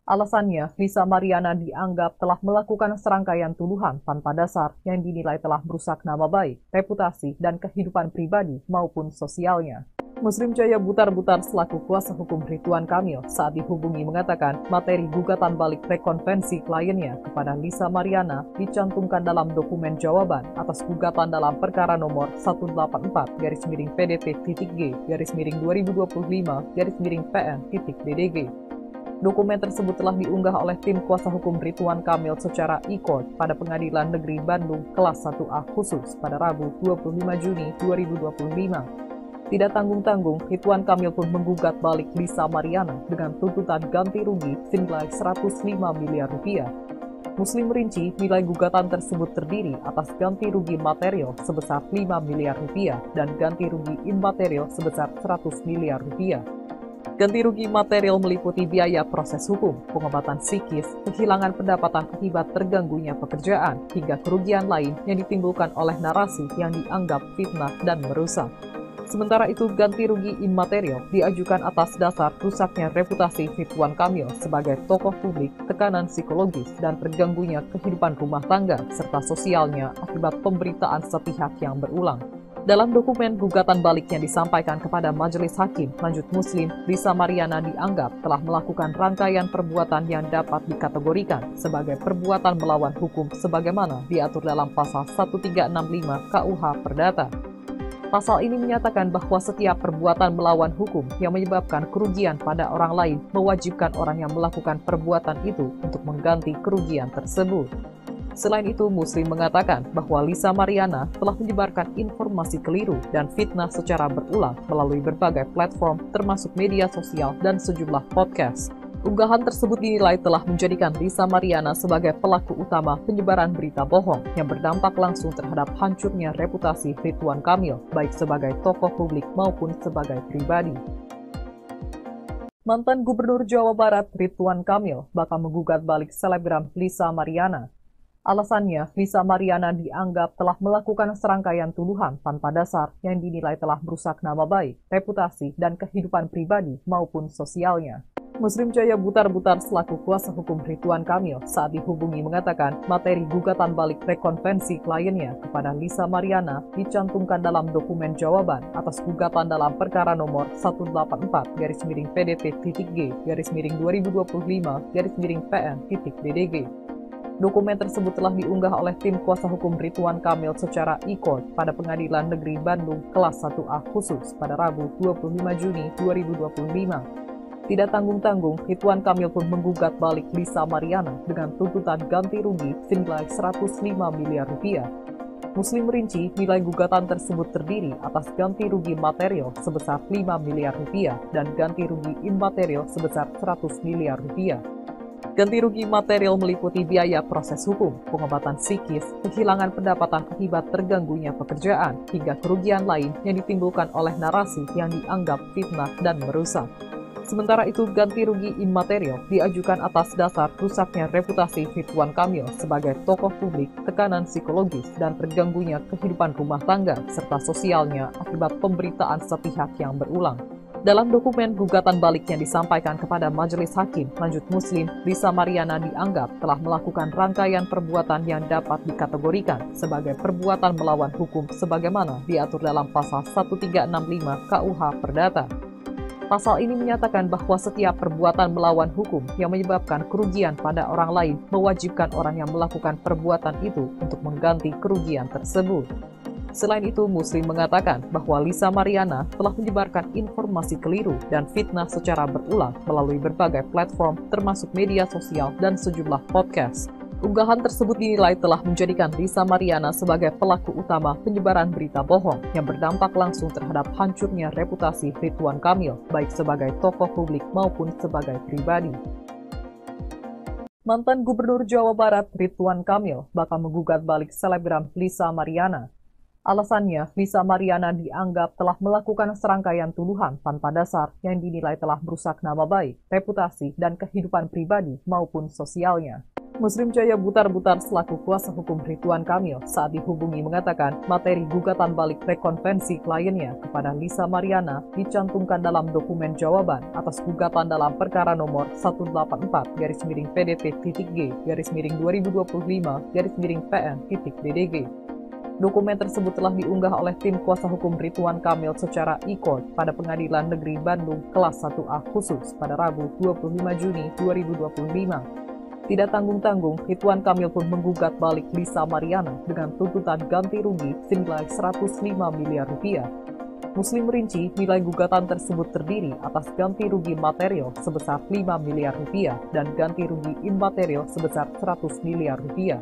Alasannya, Lisa Mariana dianggap telah melakukan serangkaian tuduhan tanpa dasar yang dinilai telah merusak nama baik, reputasi, dan kehidupan pribadi maupun sosialnya. Muslim Jaya Butar-Butar selaku kuasa hukum Ridwan Kamil saat dihubungi mengatakan materi gugatan balik rekonvensi kliennya kepada Lisa Mariana dicantumkan dalam dokumen jawaban atas gugatan dalam perkara nomor 184-PDP-2025-PN-PN.DDG. Dokumen tersebut telah diunggah oleh tim kuasa hukum Ridwan Kamil secara e-court pada Pengadilan Negeri Bandung kelas 1A khusus pada Rabu 25 Juni 2025. Tidak tanggung-tanggung, Ridwan Kamil pun menggugat balik Lisa Mariana dengan tuntutan ganti rugi senilai 105 miliar rupiah. Muslim merinci nilai gugatan tersebut terdiri atas ganti rugi material sebesar 5 miliar rupiah dan ganti rugi imaterial sebesar 100 miliar rupiah. Ganti rugi material meliputi biaya proses hukum, pengobatan psikis, kehilangan pendapatan akibat terganggunya pekerjaan, hingga kerugian lain yang ditimbulkan oleh narasi yang dianggap fitnah dan merusak. Sementara itu, ganti rugi imaterial diajukan atas dasar rusaknya reputasi Ridwan Kamil sebagai tokoh publik, tekanan psikologis, dan terganggunya kehidupan rumah tangga serta sosialnya akibat pemberitaan sepihak yang berulang. Dalam dokumen gugatan balik yang disampaikan kepada Majelis Hakim, lanjut Muslim, Lisa Mariana dianggap telah melakukan rangkaian perbuatan yang dapat dikategorikan sebagai perbuatan melawan hukum sebagaimana diatur dalam pasal 1365 KUH Perdata. Pasal ini menyatakan bahwa setiap perbuatan melawan hukum yang menyebabkan kerugian pada orang lain mewajibkan orang yang melakukan perbuatan itu untuk mengganti kerugian tersebut. Selain itu, Muslim mengatakan bahwa Lisa Mariana telah menyebarkan informasi keliru dan fitnah secara berulang melalui berbagai platform termasuk media sosial dan sejumlah podcast. Unggahan tersebut dinilai telah menjadikan Lisa Mariana sebagai pelaku utama penyebaran berita bohong yang berdampak langsung terhadap hancurnya reputasi Ridwan Kamil, baik sebagai tokoh publik maupun sebagai pribadi. Mantan Gubernur Jawa Barat Ridwan Kamil bakal menggugat balik selebgram Lisa Mariana. Alasannya, Lisa Mariana dianggap telah melakukan serangkaian tuduhan tanpa dasar yang dinilai telah merusak nama baik, reputasi, dan kehidupan pribadi maupun sosialnya. Muslim Jaya Butar-Butar selaku kuasa hukum Ridwan Kamil saat dihubungi mengatakan materi gugatan balik rekonvensi kliennya kepada Lisa Mariana dicantumkan dalam dokumen jawaban atas gugatan dalam perkara nomor 184-PDP-2025-PN-PN.DDG. Dokumen tersebut telah diunggah oleh tim kuasa hukum Ridwan Kamil secara e-court pada Pengadilan Negeri Bandung kelas 1A khusus pada Rabu 25 Juni 2025. Tidak tanggung-tanggung, Ridwan Kamil pun menggugat balik Lisa Mariana dengan tuntutan ganti rugi senilai 105 miliar rupiah. Muslim merinci nilai gugatan tersebut terdiri atas ganti rugi material sebesar 5 miliar rupiah dan ganti rugi imaterial sebesar 100 miliar rupiah. Ganti rugi material meliputi biaya proses hukum, pengobatan psikis, kehilangan pendapatan akibat terganggunya pekerjaan, hingga kerugian lain yang ditimbulkan oleh narasi yang dianggap fitnah dan merusak. Sementara itu, ganti rugi imaterial diajukan atas dasar rusaknya reputasi Ridwan Kamil sebagai tokoh publik, tekanan psikologis, dan terganggunya kehidupan rumah tangga serta sosialnya akibat pemberitaan sepihak yang berulang. Dalam dokumen gugatan balik yang disampaikan kepada Majelis Hakim Lanjut Muslim, Lisa Mariana dianggap telah melakukan rangkaian perbuatan yang dapat dikategorikan sebagai perbuatan melawan hukum sebagaimana diatur dalam pasal 1365 KUH Perdata. Pasal ini menyatakan bahwa setiap perbuatan melawan hukum yang menyebabkan kerugian pada orang lain mewajibkan orang yang melakukan perbuatan itu untuk mengganti kerugian tersebut. Selain itu, Muslim mengatakan bahwa Lisa Mariana telah menyebarkan informasi keliru dan fitnah secara berulang melalui berbagai platform termasuk media sosial dan sejumlah podcast. Unggahan tersebut dinilai telah menjadikan Lisa Mariana sebagai pelaku utama penyebaran berita bohong yang berdampak langsung terhadap hancurnya reputasi Ridwan Kamil, baik sebagai tokoh publik maupun sebagai pribadi. Mantan Gubernur Jawa Barat Ridwan Kamil bakal menggugat balik selebgram Lisa Mariana. Alasannya, Lisa Mariana dianggap telah melakukan serangkaian tuduhan tanpa dasar yang dinilai telah merusak nama baik, reputasi, dan kehidupan pribadi maupun sosialnya. Muslim Jaya Butar-Butar selaku kuasa hukum Ridwan Kamil saat dihubungi mengatakan materi gugatan balik rekonvensi kliennya kepada Lisa Mariana dicantumkan dalam dokumen jawaban atas gugatan dalam perkara nomor 184-PDP-2025-PN-PN.DDG. Dokumen tersebut telah diunggah oleh tim kuasa hukum Ridwan Kamil secara e-court pada Pengadilan Negeri Bandung kelas 1A khusus pada Rabu 25 Juni 2025. Tidak tanggung-tanggung, Ridwan Kamil pun menggugat balik Lisa Mariana dengan tuntutan ganti rugi senilai 105 miliar rupiah. Muslim merinci nilai gugatan tersebut terdiri atas ganti rugi material sebesar 5 miliar rupiah dan ganti rugi imaterial sebesar 100 miliar rupiah.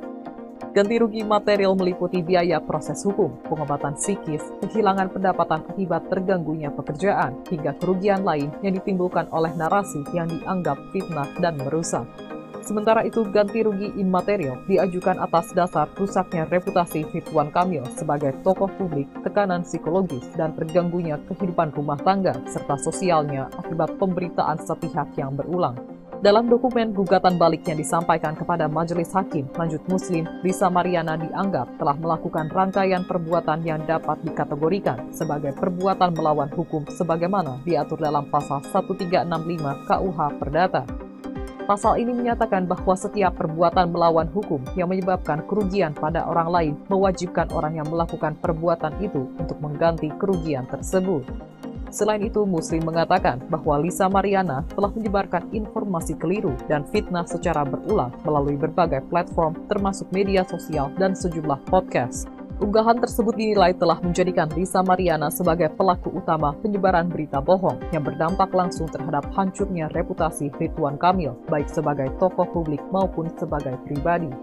Ganti rugi material meliputi biaya proses hukum, pengobatan psikis, kehilangan pendapatan akibat terganggunya pekerjaan, hingga kerugian lain yang ditimbulkan oleh narasi yang dianggap fitnah dan merusak. Sementara itu, ganti rugi imaterial diajukan atas dasar rusaknya reputasi Ridwan Kamil sebagai tokoh publik, tekanan psikologis, dan terganggunya kehidupan rumah tangga serta sosialnya akibat pemberitaan sepihak yang berulang. Dalam dokumen gugatan balik yang disampaikan kepada Majelis Hakim Lanjut Muslim, Lisa Mariana dianggap telah melakukan rangkaian perbuatan yang dapat dikategorikan sebagai perbuatan melawan hukum sebagaimana diatur dalam pasal 1365 KUH Perdata. Pasal ini menyatakan bahwa setiap perbuatan melawan hukum yang menyebabkan kerugian pada orang lain mewajibkan orang yang melakukan perbuatan itu untuk mengganti kerugian tersebut. Selain itu, Muslim mengatakan bahwa Lisa Mariana telah menyebarkan informasi keliru dan fitnah secara berulang melalui berbagai platform termasuk media sosial dan sejumlah podcast. Unggahan tersebut dinilai telah menjadikan Lisa Mariana sebagai pelaku utama penyebaran berita bohong yang berdampak langsung terhadap hancurnya reputasi Ridwan Kamil, baik sebagai tokoh publik maupun sebagai pribadi.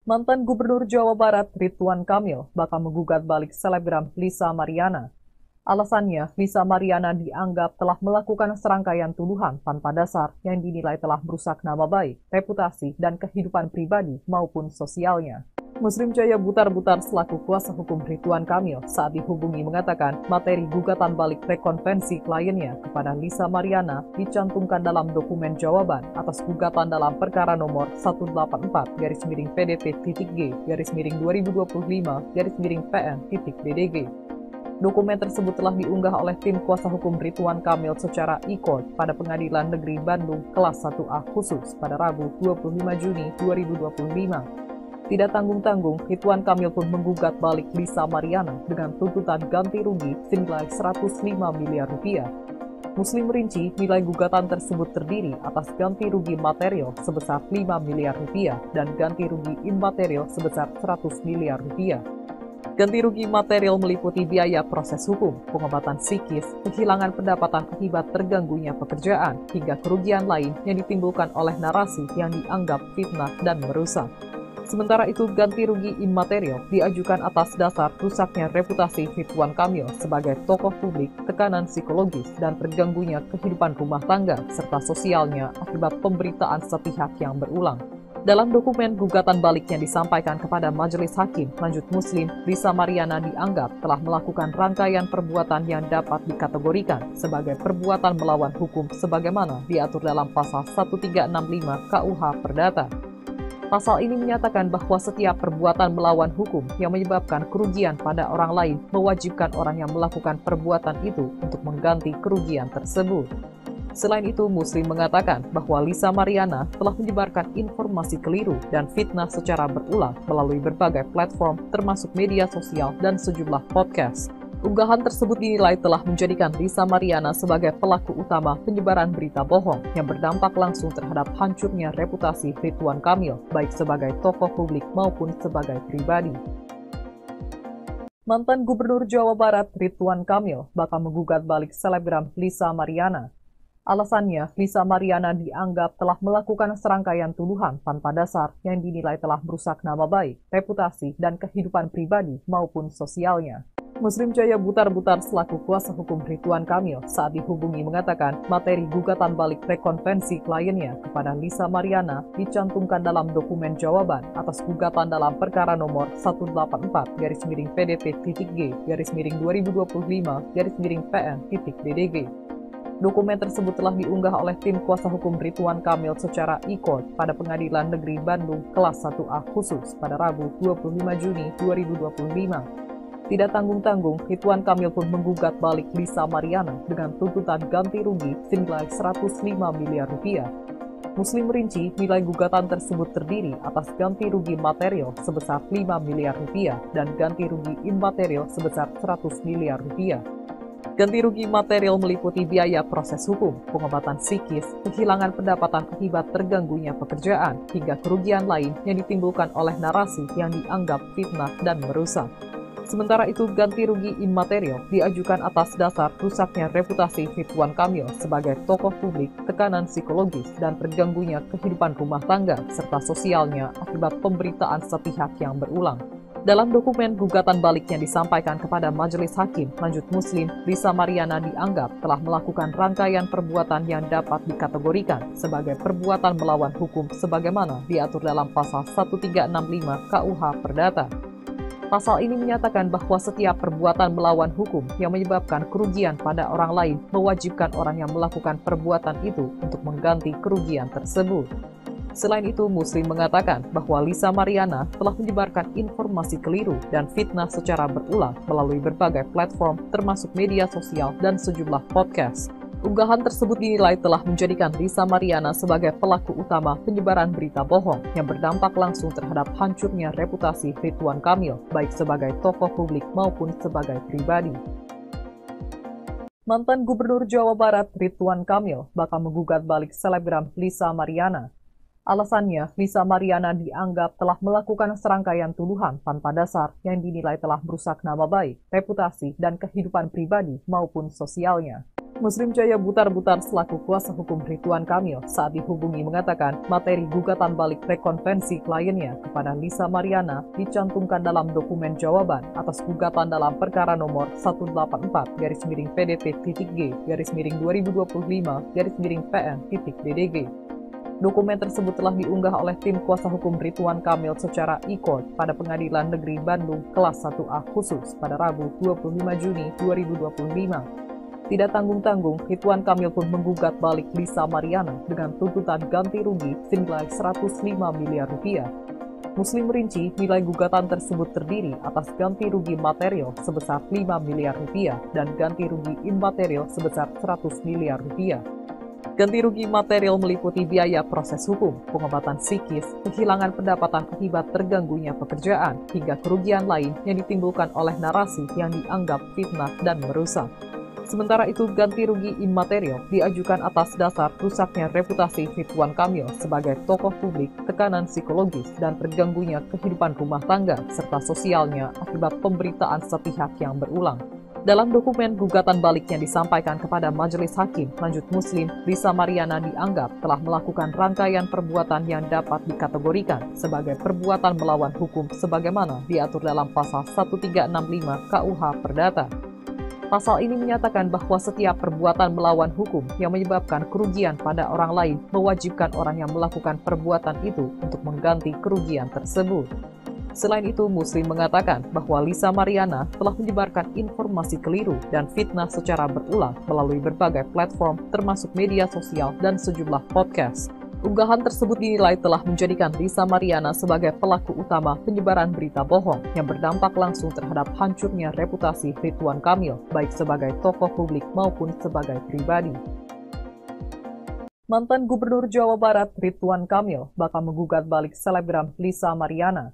Mantan Gubernur Jawa Barat Ridwan Kamil bakal menggugat balik selebgram Lisa Mariana. Alasannya, Lisa Mariana dianggap telah melakukan serangkaian tuduhan tanpa dasar yang dinilai telah merusak nama baik, reputasi, dan kehidupan pribadi maupun sosialnya. Muslim Jaya Butar-Butar selaku kuasa hukum Ridwan Kamil saat dihubungi mengatakan materi gugatan balik rekonvensi kliennya kepada Lisa Mariana dicantumkan dalam dokumen jawaban atas gugatan dalam perkara nomor 184-PDP-2025-PN-BDG. Dokumen tersebut telah diunggah oleh tim kuasa hukum Ridwan Kamil secara e-court pada Pengadilan Negeri Bandung kelas 1A khusus pada Rabu 25 Juni 2025. Tidak tanggung-tanggung, Ridwan Kamil pun menggugat balik Lisa Mariana dengan tuntutan ganti rugi senilai 105 miliar rupiah. Muslim merinci nilai gugatan tersebut terdiri atas ganti rugi material sebesar 5 miliar rupiah dan ganti rugi imaterial sebesar 100 miliar rupiah. Ganti rugi material meliputi biaya proses hukum, pengobatan psikis, kehilangan pendapatan akibat terganggunya pekerjaan, hingga kerugian lain yang ditimbulkan oleh narasi yang dianggap fitnah dan merusak. Sementara itu, ganti rugi imaterial diajukan atas dasar rusaknya reputasi Ridwan Kamil sebagai tokoh publik, tekanan psikologis, dan terganggunya kehidupan rumah tangga serta sosialnya akibat pemberitaan sepihak yang berulang. Dalam dokumen gugatan balik yang disampaikan kepada Majelis Hakim Lanjut Muslim, Lisa Mariana dianggap telah melakukan rangkaian perbuatan yang dapat dikategorikan sebagai perbuatan melawan hukum sebagaimana diatur dalam pasal 1365 KUH Perdata. Pasal ini menyatakan bahwa setiap perbuatan melawan hukum yang menyebabkan kerugian pada orang lain mewajibkan orang yang melakukan perbuatan itu untuk mengganti kerugian tersebut. Selain itu, Muslim mengatakan bahwa Lisa Mariana telah menyebarkan informasi keliru dan fitnah secara berulang melalui berbagai platform termasuk media sosial dan sejumlah podcast. Unggahan tersebut dinilai telah menjadikan Lisa Mariana sebagai pelaku utama penyebaran berita bohong yang berdampak langsung terhadap hancurnya reputasi Ridwan Kamil, baik sebagai tokoh publik maupun sebagai pribadi. Mantan Gubernur Jawa Barat Ridwan Kamil bakal menggugat balik selebgram Lisa Mariana. Alasannya, Lisa Mariana dianggap telah melakukan serangkaian tuduhan tanpa dasar yang dinilai telah merusak nama baik, reputasi, dan kehidupan pribadi maupun sosialnya. Muslim Jaya Butar-Butar selaku kuasa hukum Ridwan Kamil saat dihubungi mengatakan materi gugatan balik rekonvensi kliennya kepada Lisa Mariana dicantumkan dalam dokumen jawaban atas gugatan dalam perkara nomor 184-PDP-2025-PN-BDG. Dokumen tersebut telah diunggah oleh tim kuasa hukum Ridwan Kamil secara e-court pada Pengadilan Negeri Bandung kelas 1A khusus pada Rabu 25 Juni 2025. Tidak tanggung-tanggung, Ridwan Kamil pun menggugat balik Lisa Mariana dengan tuntutan ganti rugi senilai 105 miliar rupiah. Muslim merinci nilai gugatan tersebut terdiri atas ganti rugi material sebesar 5 miliar rupiah dan ganti rugi imaterial sebesar 100 miliar rupiah. Ganti rugi material meliputi biaya proses hukum, pengobatan psikis, kehilangan pendapatan akibat terganggunya pekerjaan, hingga kerugian lain yang ditimbulkan oleh narasi yang dianggap fitnah dan merusak. Sementara itu, ganti rugi imaterial diajukan atas dasar rusaknya reputasi Ridwan Kamil sebagai tokoh publik, tekanan psikologis, dan terganggunya kehidupan rumah tangga serta sosialnya akibat pemberitaan sepihak yang berulang. Dalam dokumen gugatan balik yang disampaikan kepada Majelis Hakim Lanjut Muslim, Lisa Mariana dianggap telah melakukan rangkaian perbuatan yang dapat dikategorikan sebagai perbuatan melawan hukum sebagaimana diatur dalam pasal 1365 KUH Perdata. Pasal ini menyatakan bahwa setiap perbuatan melawan hukum yang menyebabkan kerugian pada orang lain mewajibkan orang yang melakukan perbuatan itu untuk mengganti kerugian tersebut. Selain itu, Muslim mengatakan bahwa Lisa Mariana telah menyebarkan informasi keliru dan fitnah secara berulang melalui berbagai platform termasuk media sosial dan sejumlah podcast. Unggahan tersebut dinilai telah menjadikan Lisa Mariana sebagai pelaku utama penyebaran berita bohong yang berdampak langsung terhadap hancurnya reputasi Ridwan Kamil, baik sebagai tokoh publik maupun sebagai pribadi. Mantan Gubernur Jawa Barat Ridwan Kamil bakal menggugat balik selebgram Lisa Mariana. Alasannya, Lisa Mariana dianggap telah melakukan serangkaian tuduhan tanpa dasar yang dinilai telah merusak nama baik, reputasi, dan kehidupan pribadi maupun sosialnya. Muslim Jaya Butar-Butar selaku kuasa hukum Ridwan Kamil saat dihubungi mengatakan materi gugatan balik rekonvensi kliennya kepada Lisa Mariana dicantumkan dalam dokumen jawaban atas gugatan dalam perkara nomor 184-PDP-2025-PN-PN.DDG. Dokumen tersebut telah diunggah oleh tim kuasa hukum Ridwan Kamil secara e-court pada Pengadilan Negeri Bandung kelas 1A khusus pada Rabu 25 Juni 2025. Tidak tanggung-tanggung, Ridwan Kamil pun menggugat balik Lisa Mariana dengan tuntutan ganti rugi senilai 105 miliar rupiah. Muslim merinci nilai gugatan tersebut terdiri atas ganti rugi material sebesar 5 miliar rupiah dan ganti rugi imaterial sebesar 100 miliar rupiah. Ganti rugi material meliputi biaya proses hukum, pengobatan psikis, kehilangan pendapatan akibat terganggunya pekerjaan, hingga kerugian lain yang ditimbulkan oleh narasi yang dianggap fitnah dan merusak. Sementara itu, ganti rugi imaterial diajukan atas dasar rusaknya reputasi Ridwan Kamil sebagai tokoh publik, tekanan psikologis, dan terganggunya kehidupan rumah tangga serta sosialnya akibat pemberitaan sepihak yang berulang. Dalam dokumen gugatan balik yang disampaikan kepada Majelis Hakim Lanjut Muslim, Lisa Mariana dianggap telah melakukan rangkaian perbuatan yang dapat dikategorikan sebagai perbuatan melawan hukum sebagaimana diatur dalam pasal 1365 KUH Perdata. Pasal ini menyatakan bahwa setiap perbuatan melawan hukum yang menyebabkan kerugian pada orang lain mewajibkan orang yang melakukan perbuatan itu untuk mengganti kerugian tersebut. Selain itu, Muslim mengatakan bahwa Lisa Mariana telah menyebarkan informasi keliru dan fitnah secara berulang melalui berbagai platform termasuk media sosial dan sejumlah podcast. Unggahan tersebut dinilai telah menjadikan Lisa Mariana sebagai pelaku utama penyebaran berita bohong yang berdampak langsung terhadap hancurnya reputasi Ridwan Kamil, baik sebagai tokoh publik maupun sebagai pribadi. Mantan Gubernur Jawa Barat Ridwan Kamil bakal menggugat balik selebgram Lisa Mariana.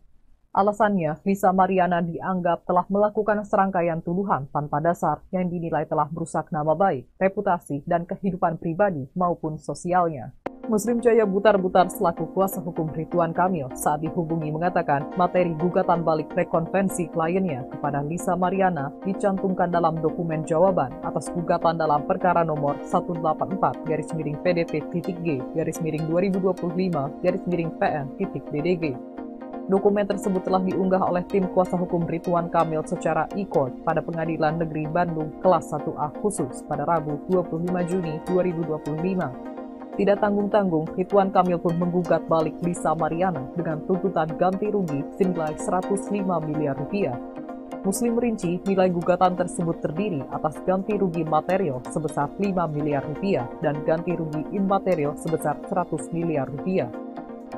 Alasannya, Lisa Mariana dianggap telah melakukan serangkaian tuduhan tanpa dasar yang dinilai telah merusak nama baik, reputasi, dan kehidupan pribadi maupun sosialnya. Muslim Jaya Butar-Butar selaku kuasa hukum Ridwan Kamil saat dihubungi mengatakan materi gugatan balik rekonvensi kliennya kepada Lisa Mariana dicantumkan dalam dokumen jawaban atas gugatan dalam perkara nomor 184-PDP-2025-PN-PN.DDG. Dokumen tersebut telah diunggah oleh tim kuasa hukum Ridwan Kamil secara e-court pada Pengadilan Negeri Bandung kelas 1A khusus pada Rabu 25 Juni 2025. Tidak tanggung-tanggung, Ridwan Kamil pun menggugat balik Lisa Mariana dengan tuntutan ganti rugi senilai 105 miliar rupiah. Muslim merinci nilai gugatan tersebut terdiri atas ganti rugi material sebesar 5 miliar rupiah dan ganti rugi imaterial sebesar 100 miliar rupiah.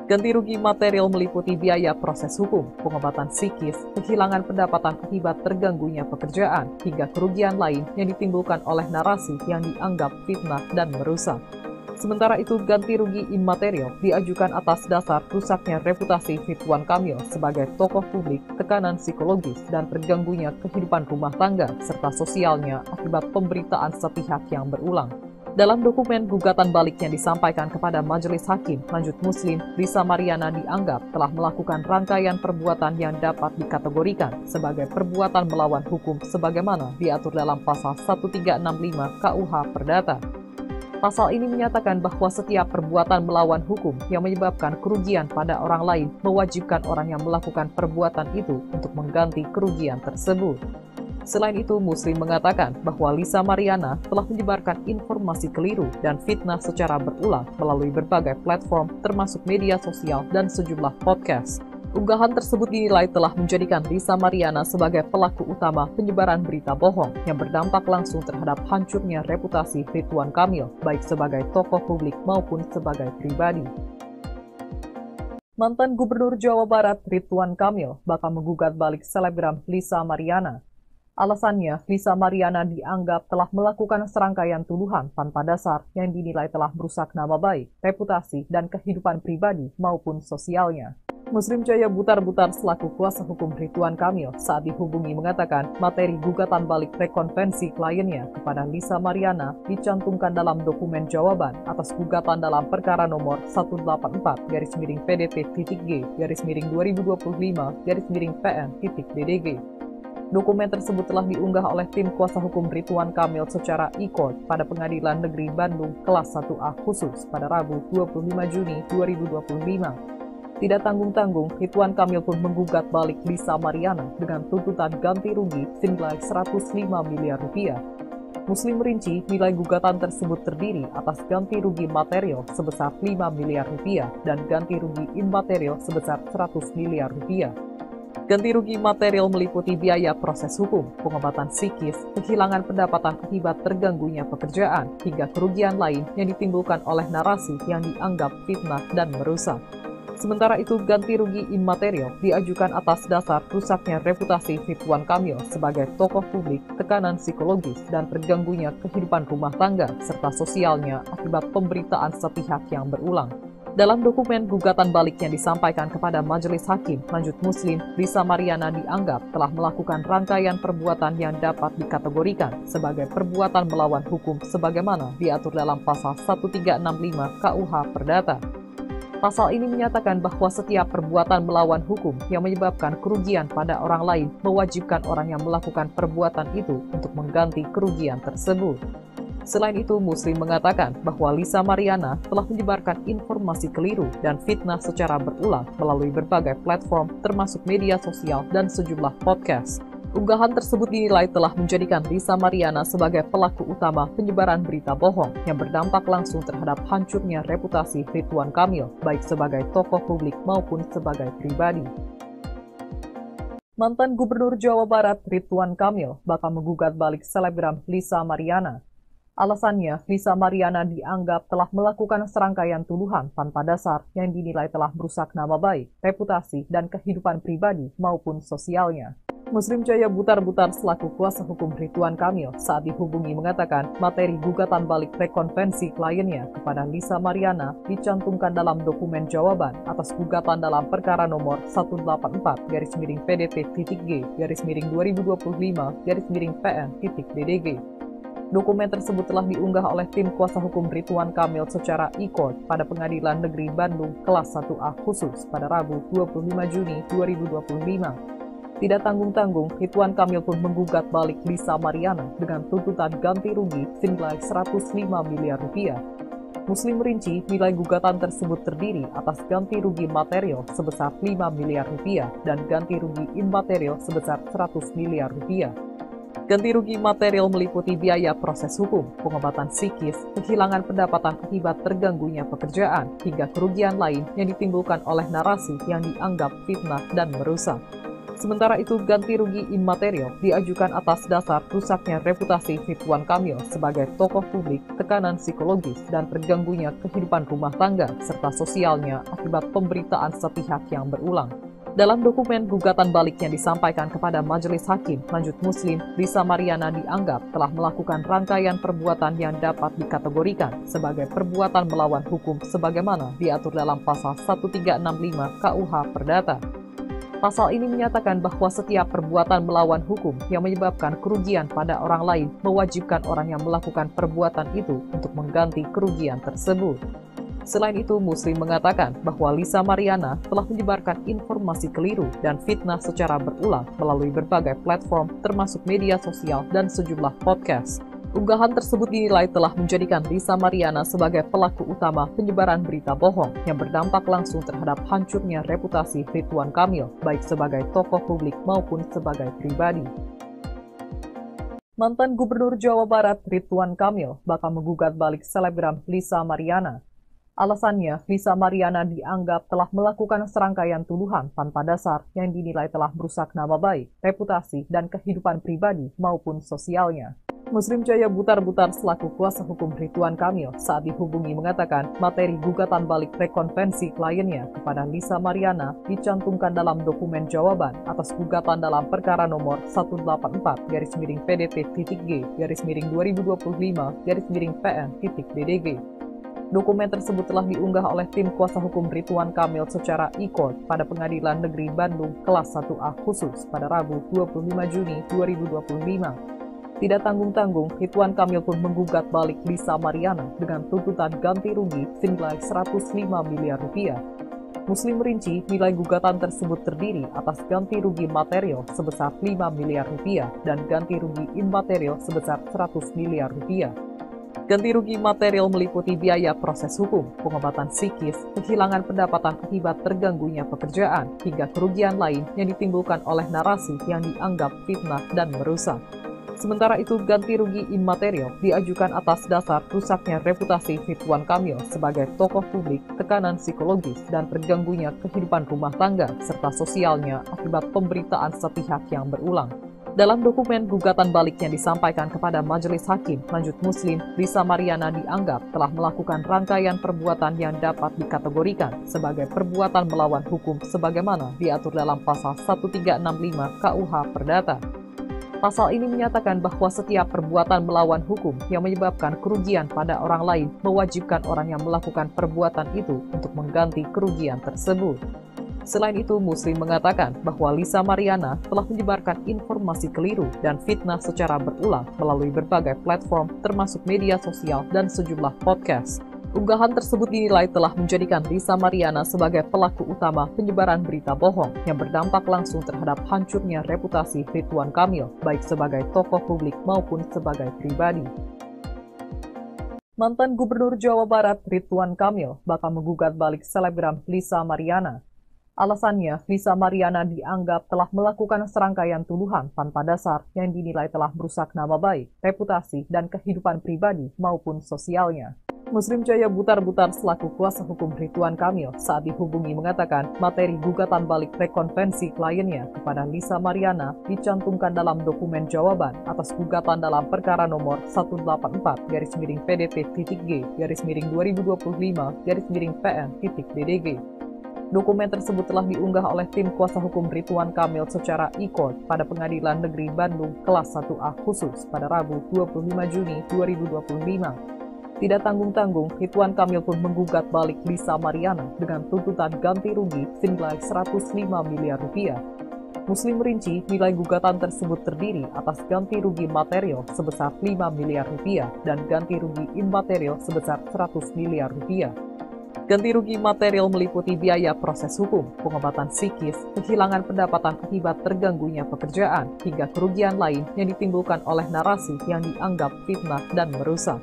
Ganti rugi material meliputi biaya proses hukum, pengobatan psikis, kehilangan pendapatan akibat terganggunya pekerjaan, hingga kerugian lain yang ditimbulkan oleh narasi yang dianggap fitnah dan merusak. Sementara itu, ganti rugi imaterial diajukan atas dasar rusaknya reputasi Ridwan Kamil sebagai tokoh publik, tekanan psikologis, dan terganggunya kehidupan rumah tangga serta sosialnya akibat pemberitaan sepihak yang berulang. Dalam dokumen gugatan balik yang disampaikan kepada Majelis Hakim Lanjut Muslim, Lisa Mariana dianggap telah melakukan rangkaian perbuatan yang dapat dikategorikan sebagai perbuatan melawan hukum sebagaimana diatur dalam pasal 1365 KUH Perdata. Pasal ini menyatakan bahwa setiap perbuatan melawan hukum yang menyebabkan kerugian pada orang lain mewajibkan orang yang melakukan perbuatan itu untuk mengganti kerugian tersebut. Selain itu, Muslim mengatakan bahwa Lisa Mariana telah menyebarkan informasi keliru dan fitnah secara berulang melalui berbagai platform termasuk media sosial dan sejumlah podcast. Unggahan tersebut dinilai telah menjadikan Lisa Mariana sebagai pelaku utama penyebaran berita bohong yang berdampak langsung terhadap hancurnya reputasi Ridwan Kamil, baik sebagai tokoh publik maupun sebagai pribadi. Mantan Gubernur Jawa Barat Ridwan Kamil bakal menggugat balik selebgram Lisa Mariana. Alasannya, Lisa Mariana dianggap telah melakukan serangkaian tuduhan tanpa dasar yang dinilai telah merusak nama baik, reputasi, dan kehidupan pribadi maupun sosialnya. Muslim Jaya Butar-Butar selaku kuasa hukum Ridwan Kamil saat dihubungi mengatakan materi gugatan balik rekonvensi kliennya kepada Lisa Mariana dicantumkan dalam dokumen jawaban atas gugatan dalam perkara nomor 184-PDP-2025-PN-PN.DDG. Dokumen tersebut telah diunggah oleh tim kuasa hukum Ridwan Kamil secara e-court pada Pengadilan Negeri Bandung Kelas 1A Khusus pada Rabu 25 Juni 2025. Tidak tanggung-tanggung, Ridwan Kamil pun menggugat balik Lisa Mariana dengan tuntutan ganti rugi senilai 105 miliar rupiah. Muslim merinci nilai gugatan tersebut terdiri atas ganti rugi material sebesar 5 miliar rupiah dan ganti rugi imaterial sebesar 100 miliar rupiah. Ganti rugi material meliputi biaya proses hukum, pengobatan psikis, kehilangan pendapatan akibat terganggunya pekerjaan, hingga kerugian lain yang ditimbulkan oleh narasi yang dianggap fitnah dan merusak. Sementara itu, ganti rugi imaterial diajukan atas dasar rusaknya reputasi Ridwan Kamil sebagai tokoh publik, tekanan psikologis, dan terganggunya kehidupan rumah tangga serta sosialnya akibat pemberitaan sepihak yang berulang. Dalam dokumen gugatan balik yang disampaikan kepada Majelis Hakim Lanjut Muslim, Lisa Mariana dianggap telah melakukan rangkaian perbuatan yang dapat dikategorikan sebagai perbuatan melawan hukum sebagaimana diatur dalam pasal 1365 KUH Perdata. Pasal ini menyatakan bahwa setiap perbuatan melawan hukum yang menyebabkan kerugian pada orang lain mewajibkan orang yang melakukan perbuatan itu untuk mengganti kerugian tersebut. Selain itu, Muslim mengatakan bahwa Lisa Mariana telah menyebarkan informasi keliru dan fitnah secara berulang melalui berbagai platform termasuk media sosial dan sejumlah podcast. Unggahan tersebut dinilai telah menjadikan Lisa Mariana sebagai pelaku utama penyebaran berita bohong yang berdampak langsung terhadap hancurnya reputasi Ridwan Kamil, baik sebagai tokoh publik maupun sebagai pribadi. Mantan Gubernur Jawa Barat Ridwan Kamil bakal menggugat balik selebgram Lisa Mariana. Alasannya, Lisa Mariana dianggap telah melakukan serangkaian tuduhan tanpa dasar yang dinilai telah merusak nama baik, reputasi, dan kehidupan pribadi maupun sosialnya. Muslim Jaya Butar-Butar selaku kuasa hukum Ridwan Kamil saat dihubungi mengatakan materi gugatan balik rekonvensi kliennya kepada Lisa Mariana dicantumkan dalam dokumen jawaban atas gugatan dalam perkara nomor 184-PDP-GG-2025-PN-DDG. Dokumen tersebut telah diunggah oleh tim kuasa hukum Ridwan Kamil secara e-court pada Pengadilan Negeri Bandung Kelas 1A Khusus pada Rabu 25 Juni 2025. Tidak tanggung-tanggung, Ridwan Kamil pun menggugat balik Lisa Mariana dengan tuntutan ganti rugi senilai 105 miliar rupiah. Muslim merinci nilai gugatan tersebut terdiri atas ganti rugi material sebesar 5 miliar rupiah dan ganti rugi imaterial sebesar 100 miliar rupiah. Ganti rugi material meliputi biaya proses hukum, pengobatan psikis, kehilangan pendapatan akibat terganggunya pekerjaan, hingga kerugian lain yang ditimbulkan oleh narasi yang dianggap fitnah dan merusak. Sementara itu, ganti rugi imaterial diajukan atas dasar rusaknya reputasi Ridwan Kamil sebagai tokoh publik, tekanan psikologis, dan terganggunya kehidupan rumah tangga serta sosialnya akibat pemberitaan sepihak yang berulang. Dalam dokumen gugatan balik yang disampaikan kepada Majelis Hakim Lanjut Muslim, Lisa Mariana dianggap telah melakukan rangkaian perbuatan yang dapat dikategorikan sebagai perbuatan melawan hukum sebagaimana diatur dalam pasal 1365 KUH Perdata. Pasal ini menyatakan bahwa setiap perbuatan melawan hukum yang menyebabkan kerugian pada orang lain mewajibkan orang yang melakukan perbuatan itu untuk mengganti kerugian tersebut. Selain itu, Muslim mengatakan bahwa Lisa Mariana telah menyebarkan informasi keliru dan fitnah secara berulang melalui berbagai platform termasuk media sosial dan sejumlah podcast. Unggahan tersebut dinilai telah menjadikan Lisa Mariana sebagai pelaku utama penyebaran berita bohong yang berdampak langsung terhadap hancurnya reputasi Ridwan Kamil, baik sebagai tokoh publik maupun sebagai pribadi. Mantan Gubernur Jawa Barat Ridwan Kamil bakal menggugat balik selebgram Lisa Mariana. Alasannya, Lisa Mariana dianggap telah melakukan serangkaian tuduhan tanpa dasar yang dinilai telah merusak nama baik, reputasi, dan kehidupan pribadi maupun sosialnya. Muslim Jaya Butar-Butar selaku kuasa hukum Ridwan Kamil saat dihubungi mengatakan materi gugatan balik rekonvensi kliennya kepada Lisa Mariana dicantumkan dalam dokumen jawaban atas gugatan dalam perkara nomor 184-PDP-GG-2025-PN-DDG. Dokumen tersebut telah diunggah oleh tim kuasa hukum Ridwan Kamil secara e-court pada Pengadilan Negeri Bandung Kelas 1A Khusus pada Rabu 25 Juni 2025. Tidak tanggung-tanggung, Ridwan Kamil pun menggugat balik Lisa Mariana dengan tuntutan ganti rugi senilai 105 miliar rupiah. Muslim merinci nilai gugatan tersebut terdiri atas ganti rugi material sebesar 5 miliar rupiah dan ganti rugi imaterial sebesar 100 miliar rupiah. Ganti rugi material meliputi biaya proses hukum, pengobatan psikis, kehilangan pendapatan akibat terganggunya pekerjaan, hingga kerugian lain yang ditimbulkan oleh narasi yang dianggap fitnah dan merusak. Sementara itu, ganti rugi imaterial diajukan atas dasar rusaknya reputasi Ridwan Kamil sebagai tokoh publik, tekanan psikologis, dan terganggunya kehidupan rumah tangga serta sosialnya akibat pemberitaan sepihak yang berulang. Dalam dokumen gugatan balik yang disampaikan kepada Majelis Hakim Lanjut Muslim, Lisa Mariana dianggap telah melakukan rangkaian perbuatan yang dapat dikategorikan sebagai perbuatan melawan hukum sebagaimana diatur dalam pasal 1365 KUH Perdata. Pasal ini menyatakan bahwa setiap perbuatan melawan hukum yang menyebabkan kerugian pada orang lain mewajibkan orang yang melakukan perbuatan itu untuk mengganti kerugian tersebut. Selain itu, Muslim mengatakan bahwa Lisa Mariana telah menyebarkan informasi keliru dan fitnah secara berulang melalui berbagai platform termasuk media sosial dan sejumlah podcast. Unggahan tersebut dinilai telah menjadikan Lisa Mariana sebagai pelaku utama penyebaran berita bohong yang berdampak langsung terhadap hancurnya reputasi Ridwan Kamil, baik sebagai tokoh publik maupun sebagai pribadi. Mantan Gubernur Jawa Barat Ridwan Kamil bakal menggugat balik selebgram Lisa Mariana. Alasannya, Lisa Mariana dianggap telah melakukan serangkaian tuduhan tanpa dasar yang dinilai telah merusak nama baik, reputasi, dan kehidupan pribadi maupun sosialnya. Muslim Jaya Butar-Butar selaku kuasa hukum Ridwan Kamil saat dihubungi mengatakan materi gugatan balik rekonvensi kliennya kepada Lisa Mariana dicantumkan dalam dokumen jawaban atas gugatan dalam perkara nomor 184-PDP-2025-PN-DDG. Dokumen tersebut telah diunggah oleh tim kuasa hukum Ridwan Kamil secara e-court pada Pengadilan Negeri Bandung kelas 1A khusus pada Rabu 25 Juni 2025. Tidak tanggung-tanggung, Ridwan Kamil pun menggugat balik Lisa Mariana dengan tuntutan ganti rugi senilai 105 miliar rupiah. Muslim merinci nilai gugatan tersebut terdiri atas ganti rugi material sebesar 5 miliar rupiah dan ganti rugi imaterial sebesar 100 miliar rupiah. Ganti rugi material meliputi biaya proses hukum, pengobatan psikis, kehilangan pendapatan akibat terganggunya pekerjaan, hingga kerugian lain yang ditimbulkan oleh narasi yang dianggap fitnah dan merusak.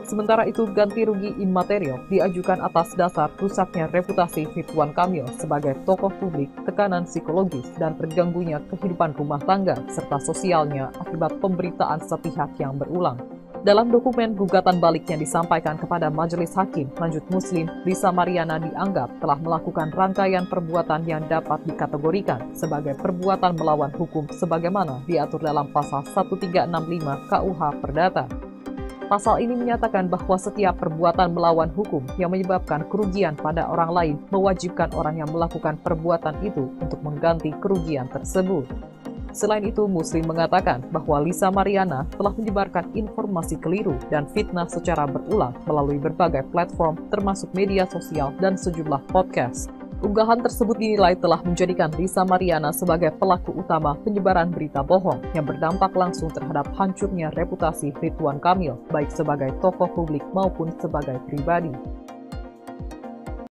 Sementara itu, ganti rugi imaterial diajukan atas dasar rusaknya reputasi Ridwan Kamil sebagai tokoh publik, tekanan psikologis, dan terganggunya kehidupan rumah tangga serta sosialnya akibat pemberitaan sepihak yang berulang. Dalam dokumen gugatan balik yang disampaikan kepada Majelis Hakim Lanjut Muslim, Lisa Mariana dianggap telah melakukan rangkaian perbuatan yang dapat dikategorikan sebagai perbuatan melawan hukum sebagaimana diatur dalam pasal 1365 KUH Perdata. Pasal ini menyatakan bahwa setiap perbuatan melawan hukum yang menyebabkan kerugian pada orang lain mewajibkan orang yang melakukan perbuatan itu untuk mengganti kerugian tersebut. Selain itu, Muslim mengatakan bahwa Lisa Mariana telah menyebarkan informasi keliru dan fitnah secara berulang melalui berbagai platform termasuk media sosial dan sejumlah podcast. Unggahan tersebut dinilai telah menjadikan Lisa Mariana sebagai pelaku utama penyebaran berita bohong yang berdampak langsung terhadap hancurnya reputasi Ridwan Kamil, baik sebagai tokoh publik maupun sebagai pribadi.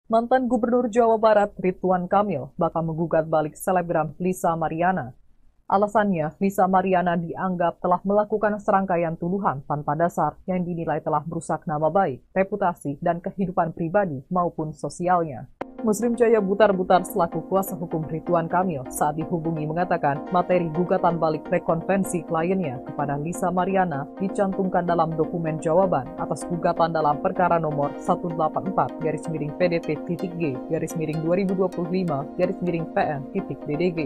Mantan Gubernur Jawa Barat Ridwan Kamil bakal menggugat balik selebgram Lisa Mariana. Alasannya, Lisa Mariana dianggap telah melakukan serangkaian tuduhan tanpa dasar yang dinilai telah merusak nama baik, reputasi, dan kehidupan pribadi maupun sosialnya. Muslim Jaya Butar-Butar selaku kuasa hukum Ridwan Kamil saat dihubungi mengatakan materi gugatan balik rekonvensi kliennya kepada Lisa Mariana dicantumkan dalam dokumen jawaban atas gugatan dalam perkara nomor 184-PDP-2025-PN-DDG.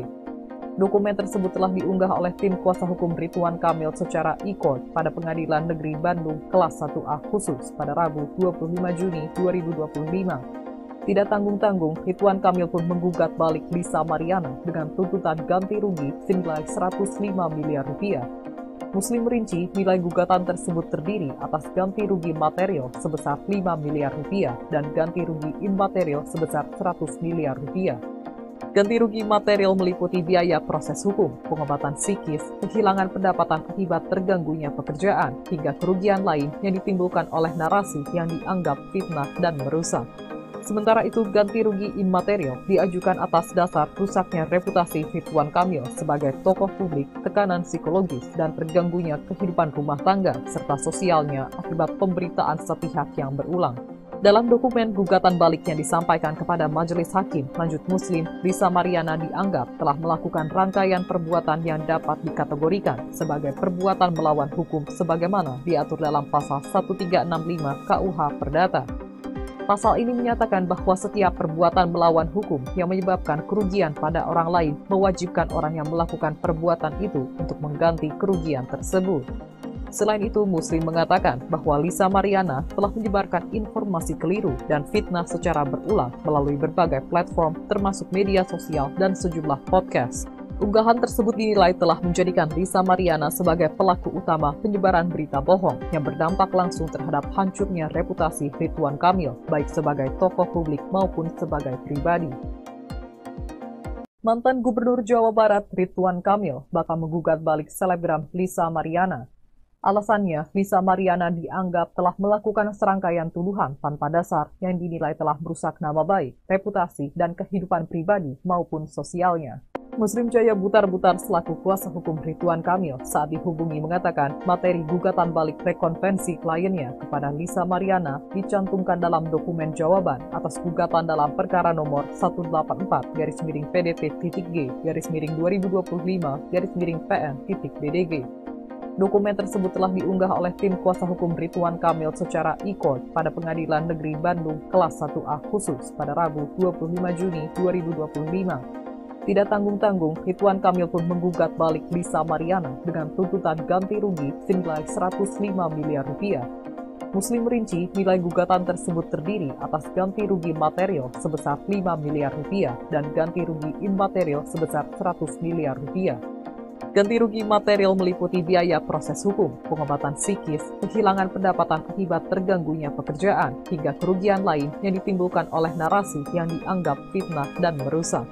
Dokumen tersebut telah diunggah oleh tim kuasa hukum Ridwan Kamil secara e-court pada Pengadilan Negeri Bandung kelas 1A khusus pada Rabu 25 Juni 2025. Tidak tanggung-tanggung, Ridwan Kamil pun menggugat balik Lisa Mariana dengan tuntutan ganti rugi senilai 105 miliar rupiah. Muslim merinci nilai gugatan tersebut terdiri atas ganti rugi material sebesar 5 miliar rupiah dan ganti rugi imaterial sebesar 100 miliar rupiah. Ganti rugi material meliputi biaya proses hukum, pengobatan psikis, kehilangan pendapatan akibat terganggunya pekerjaan, hingga kerugian lain yang ditimbulkan oleh narasi yang dianggap fitnah dan merusak. Sementara itu, ganti rugi imaterial diajukan atas dasar rusaknya reputasi Ridwan Kamil sebagai tokoh publik, tekanan psikologis, dan terganggunya kehidupan rumah tangga serta sosialnya akibat pemberitaan sepihak yang berulang. Dalam dokumen gugatan balik yang disampaikan kepada Majelis Hakim Lanjut Muslim, Lisa Mariana dianggap telah melakukan rangkaian perbuatan yang dapat dikategorikan sebagai perbuatan melawan hukum sebagaimana diatur dalam pasal 1365 KUH Perdata. Pasal ini menyatakan bahwa setiap perbuatan melawan hukum yang menyebabkan kerugian pada orang lain mewajibkan orang yang melakukan perbuatan itu untuk mengganti kerugian tersebut. Selain itu, Muslim mengatakan bahwa Lisa Mariana telah menyebarkan informasi keliru dan fitnah secara berulang melalui berbagai platform termasuk media sosial dan sejumlah podcast. Unggahan tersebut dinilai telah menjadikan Lisa Mariana sebagai pelaku utama penyebaran berita bohong yang berdampak langsung terhadap hancurnya reputasi Ridwan Kamil, baik sebagai tokoh publik maupun sebagai pribadi. Mantan Gubernur Jawa Barat Ridwan Kamil bakal menggugat balik selebgram Lisa Mariana. Alasannya, Lisa Mariana dianggap telah melakukan serangkaian tuduhan tanpa dasar yang dinilai telah merusak nama baik, reputasi, dan kehidupan pribadi maupun sosialnya. Muslim Jaya Butar-Butar selaku kuasa hukum Ridwan Kamil saat dihubungi mengatakan materi gugatan balik rekonvensi kliennya kepada Lisa Mariana dicantumkan dalam dokumen jawaban atas gugatan dalam perkara nomor 184-PDP-2025-2025-PN-BDG. Dokumen tersebut telah diunggah oleh tim kuasa hukum Ridwan Kamil secara e-court pada Pengadilan Negeri Bandung kelas 1A khusus pada Rabu 25 Juni 2025. Tidak tanggung-tanggung, Ridwan Kamil pun menggugat balik Lisa Mariana dengan tuntutan ganti rugi senilai 105 miliar rupiah. Muslim merinci nilai gugatan tersebut terdiri atas ganti rugi material sebesar 5 miliar rupiah dan ganti rugi imaterial sebesar 100 miliar rupiah. Ganti rugi material meliputi biaya proses hukum, pengobatan psikis, kehilangan pendapatan akibat terganggunya pekerjaan, hingga kerugian lain yang ditimbulkan oleh narasi yang dianggap fitnah dan merusak.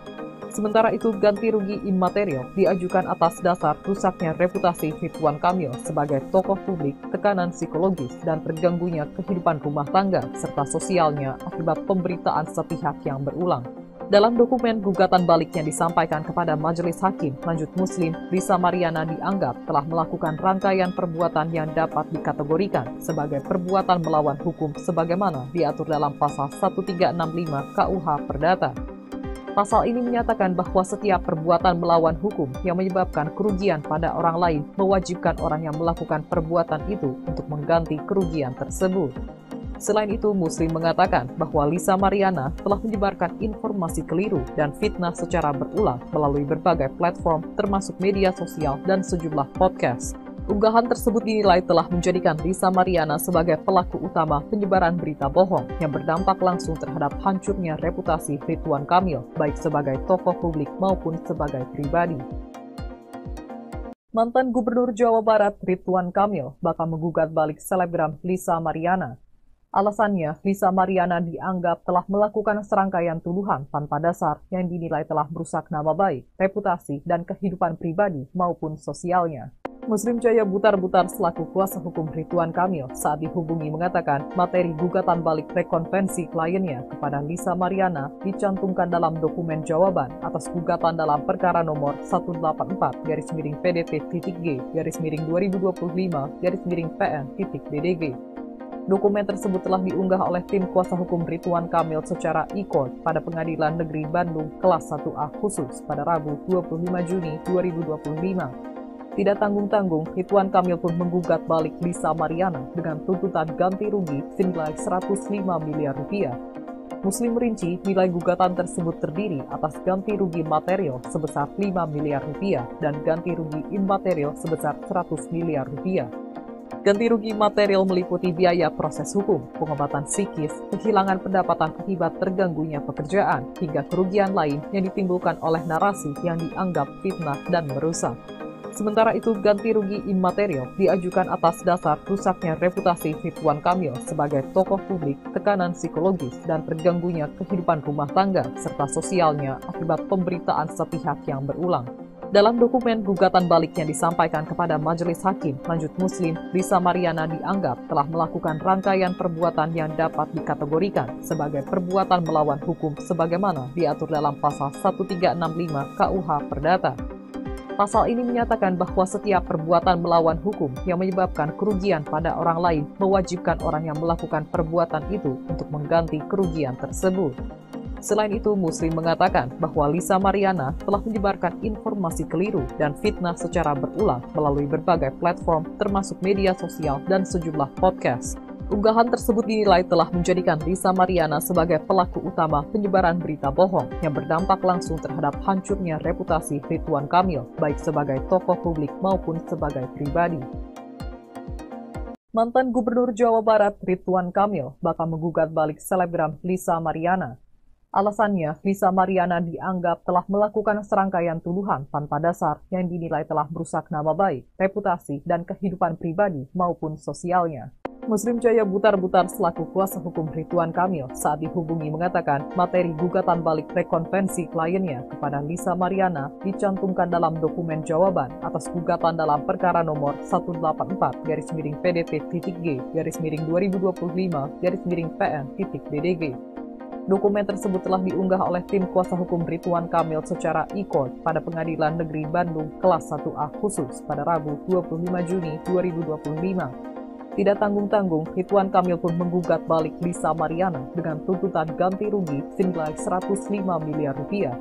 Sementara itu, ganti rugi imaterial diajukan atas dasar rusaknya reputasi Ridwan Kamil sebagai tokoh publik, tekanan psikologis, dan terganggunya kehidupan rumah tangga serta sosialnya akibat pemberitaan sepihak yang berulang. Dalam dokumen gugatan balik yang disampaikan kepada Majelis Hakim Lanjut Muslim, Lisa Mariana dianggap telah melakukan rangkaian perbuatan yang dapat dikategorikan sebagai perbuatan melawan hukum sebagaimana diatur dalam pasal 1365 KUH Perdata. Pasal ini menyatakan bahwa setiap perbuatan melawan hukum yang menyebabkan kerugian pada orang lain mewajibkan orang yang melakukan perbuatan itu untuk mengganti kerugian tersebut. Selain itu, Muslim mengatakan bahwa Lisa Mariana telah menyebarkan informasi keliru dan fitnah secara berulang melalui berbagai platform termasuk media sosial dan sejumlah podcast. Unggahan tersebut dinilai telah menjadikan Lisa Mariana sebagai pelaku utama penyebaran berita bohong yang berdampak langsung terhadap hancurnya reputasi Ridwan Kamil, baik sebagai tokoh publik maupun sebagai pribadi. Mantan Gubernur Jawa Barat Ridwan Kamil bakal menggugat balik selebgram Lisa Mariana. Alasannya, Lisa Mariana dianggap telah melakukan serangkaian tuduhan tanpa dasar yang dinilai telah merusak nama baik, reputasi, dan kehidupan pribadi maupun sosialnya. Muslim Jaya Butar-Butar selaku kuasa hukum Ridwan Kamil saat dihubungi mengatakan materi gugatan balik rekonvensi kliennya kepada Lisa Mariana dicantumkan dalam dokumen jawaban atas gugatan dalam perkara nomor 184-PDP-2025-2025-PN-BDG. Dokumen tersebut telah diunggah oleh tim kuasa hukum Ridwan Kamil secara e-court pada Pengadilan Negeri Bandung kelas 1A khusus pada Rabu 25 Juni 2025. Tidak tanggung-tanggung, Ridwan Kamil pun menggugat balik Lisa Mariana dengan tuntutan ganti rugi senilai 105 miliar rupiah. Muslim merinci nilai gugatan tersebut terdiri atas ganti rugi material sebesar 5 miliar rupiah dan ganti rugi imaterial sebesar 100 miliar rupiah. Ganti rugi material meliputi biaya proses hukum, pengobatan psikis, kehilangan pendapatan akibat terganggunya pekerjaan, hingga kerugian lain yang ditimbulkan oleh narasi yang dianggap fitnah dan merusak. Sementara itu, ganti rugi imaterial diajukan atas dasar rusaknya reputasi Ridwan Kamil sebagai tokoh publik, tekanan psikologis, dan terganggunya kehidupan rumah tangga serta sosialnya akibat pemberitaan sepihak yang berulang. Dalam dokumen gugatan balik yang disampaikan kepada Majelis Hakim Lanjut Muslim, Lisa Mariana dianggap telah melakukan rangkaian perbuatan yang dapat dikategorikan sebagai perbuatan melawan hukum sebagaimana diatur dalam pasal 1365 KUH Perdata. Pasal ini menyatakan bahwa setiap perbuatan melawan hukum yang menyebabkan kerugian pada orang lain mewajibkan orang yang melakukan perbuatan itu untuk mengganti kerugian tersebut. Selain itu, Muslim mengatakan bahwa Lisa Mariana telah menyebarkan informasi keliru dan fitnah secara berulang melalui berbagai platform termasuk media sosial dan sejumlah podcast. Unggahan tersebut dinilai telah menjadikan Lisa Mariana sebagai pelaku utama penyebaran berita bohong yang berdampak langsung terhadap hancurnya reputasi Ridwan Kamil, baik sebagai tokoh publik maupun sebagai pribadi. Mantan Gubernur Jawa Barat Ridwan Kamil bakal menggugat balik selebgram Lisa Mariana. Alasannya, Lisa Mariana dianggap telah melakukan serangkaian tuduhan tanpa dasar yang dinilai telah merusak nama baik, reputasi, dan kehidupan pribadi maupun sosialnya. Muslim Jaya Butar-Butar selaku kuasa hukum Ridwan Kamil saat dihubungi mengatakan materi gugatan balik rekonvensi kliennya kepada Lisa Mariana dicantumkan dalam dokumen jawaban atas gugatan dalam perkara nomor 184-PDP-2025-2025-PN-BDG. Dokumen tersebut telah diunggah oleh tim kuasa hukum Ridwan Kamil secara e-court pada Pengadilan Negeri Bandung kelas 1A khusus pada Rabu 25 Juni 2025. Tidak tanggung-tanggung, Ridwan Kamil pun menggugat balik Lisa Mariana dengan tuntutan ganti rugi senilai 105 miliar rupiah.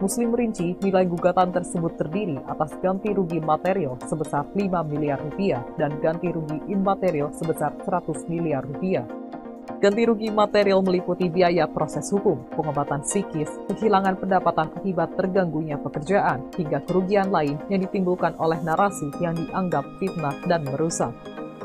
Muslim merinci nilai gugatan tersebut terdiri atas ganti rugi material sebesar 5 miliar rupiah dan ganti rugi imaterial sebesar 100 miliar rupiah. Ganti rugi material meliputi biaya proses hukum, pengobatan psikis, kehilangan pendapatan akibat terganggunya pekerjaan, hingga kerugian lain yang ditimbulkan oleh narasi yang dianggap fitnah dan merusak.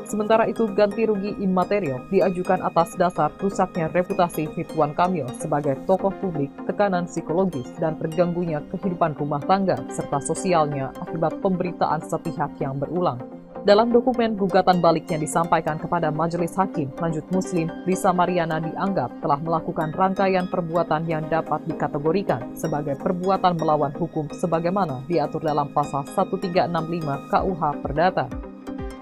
Sementara itu, ganti rugi imaterial diajukan atas dasar rusaknya reputasi Ridwan Kamil sebagai tokoh publik, tekanan psikologis, dan terganggunya kehidupan rumah tangga serta sosialnya akibat pemberitaan sepihak yang berulang. Dalam dokumen gugatan balik yang disampaikan kepada Majelis Hakim Lanjut Muslim, Lisa Mariana dianggap telah melakukan rangkaian perbuatan yang dapat dikategorikan sebagai perbuatan melawan hukum sebagaimana diatur dalam pasal 1365 KUH Perdata.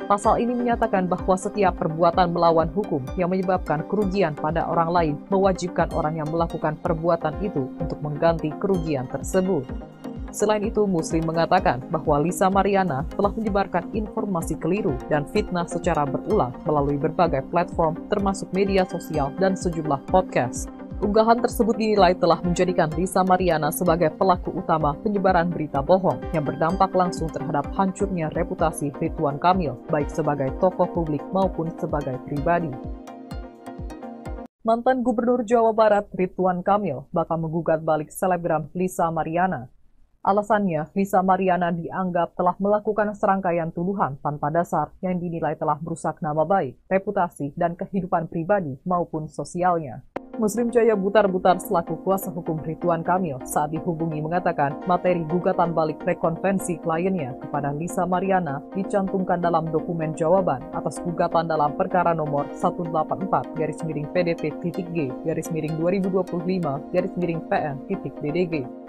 Pasal ini menyatakan bahwa setiap perbuatan melawan hukum yang menyebabkan kerugian pada orang lain mewajibkan orang yang melakukan perbuatan itu untuk mengganti kerugian tersebut. Selain itu, Muslim mengatakan bahwa Lisa Mariana telah menyebarkan informasi keliru dan fitnah secara berulang melalui berbagai platform termasuk media sosial dan sejumlah podcast. Unggahan tersebut dinilai telah menjadikan Lisa Mariana sebagai pelaku utama penyebaran berita bohong yang berdampak langsung terhadap hancurnya reputasi Ridwan Kamil, baik sebagai tokoh publik maupun sebagai pribadi. Mantan Gubernur Jawa Barat Ridwan Kamil bakal menggugat balik selebgram Lisa Mariana. Alasannya, Lisa Mariana dianggap telah melakukan serangkaian tuduhan tanpa dasar yang dinilai telah merusak nama baik, reputasi, dan kehidupan pribadi maupun sosialnya. Muslim Jaya Butar-Butar selaku kuasa hukum Ridwan Kamil saat dihubungi mengatakan materi gugatan balik rekonvensi kliennya kepada Lisa Mariana dicantumkan dalam dokumen jawaban atas gugatan dalam perkara nomor 184-PDP-2025-2025-PN-BDG.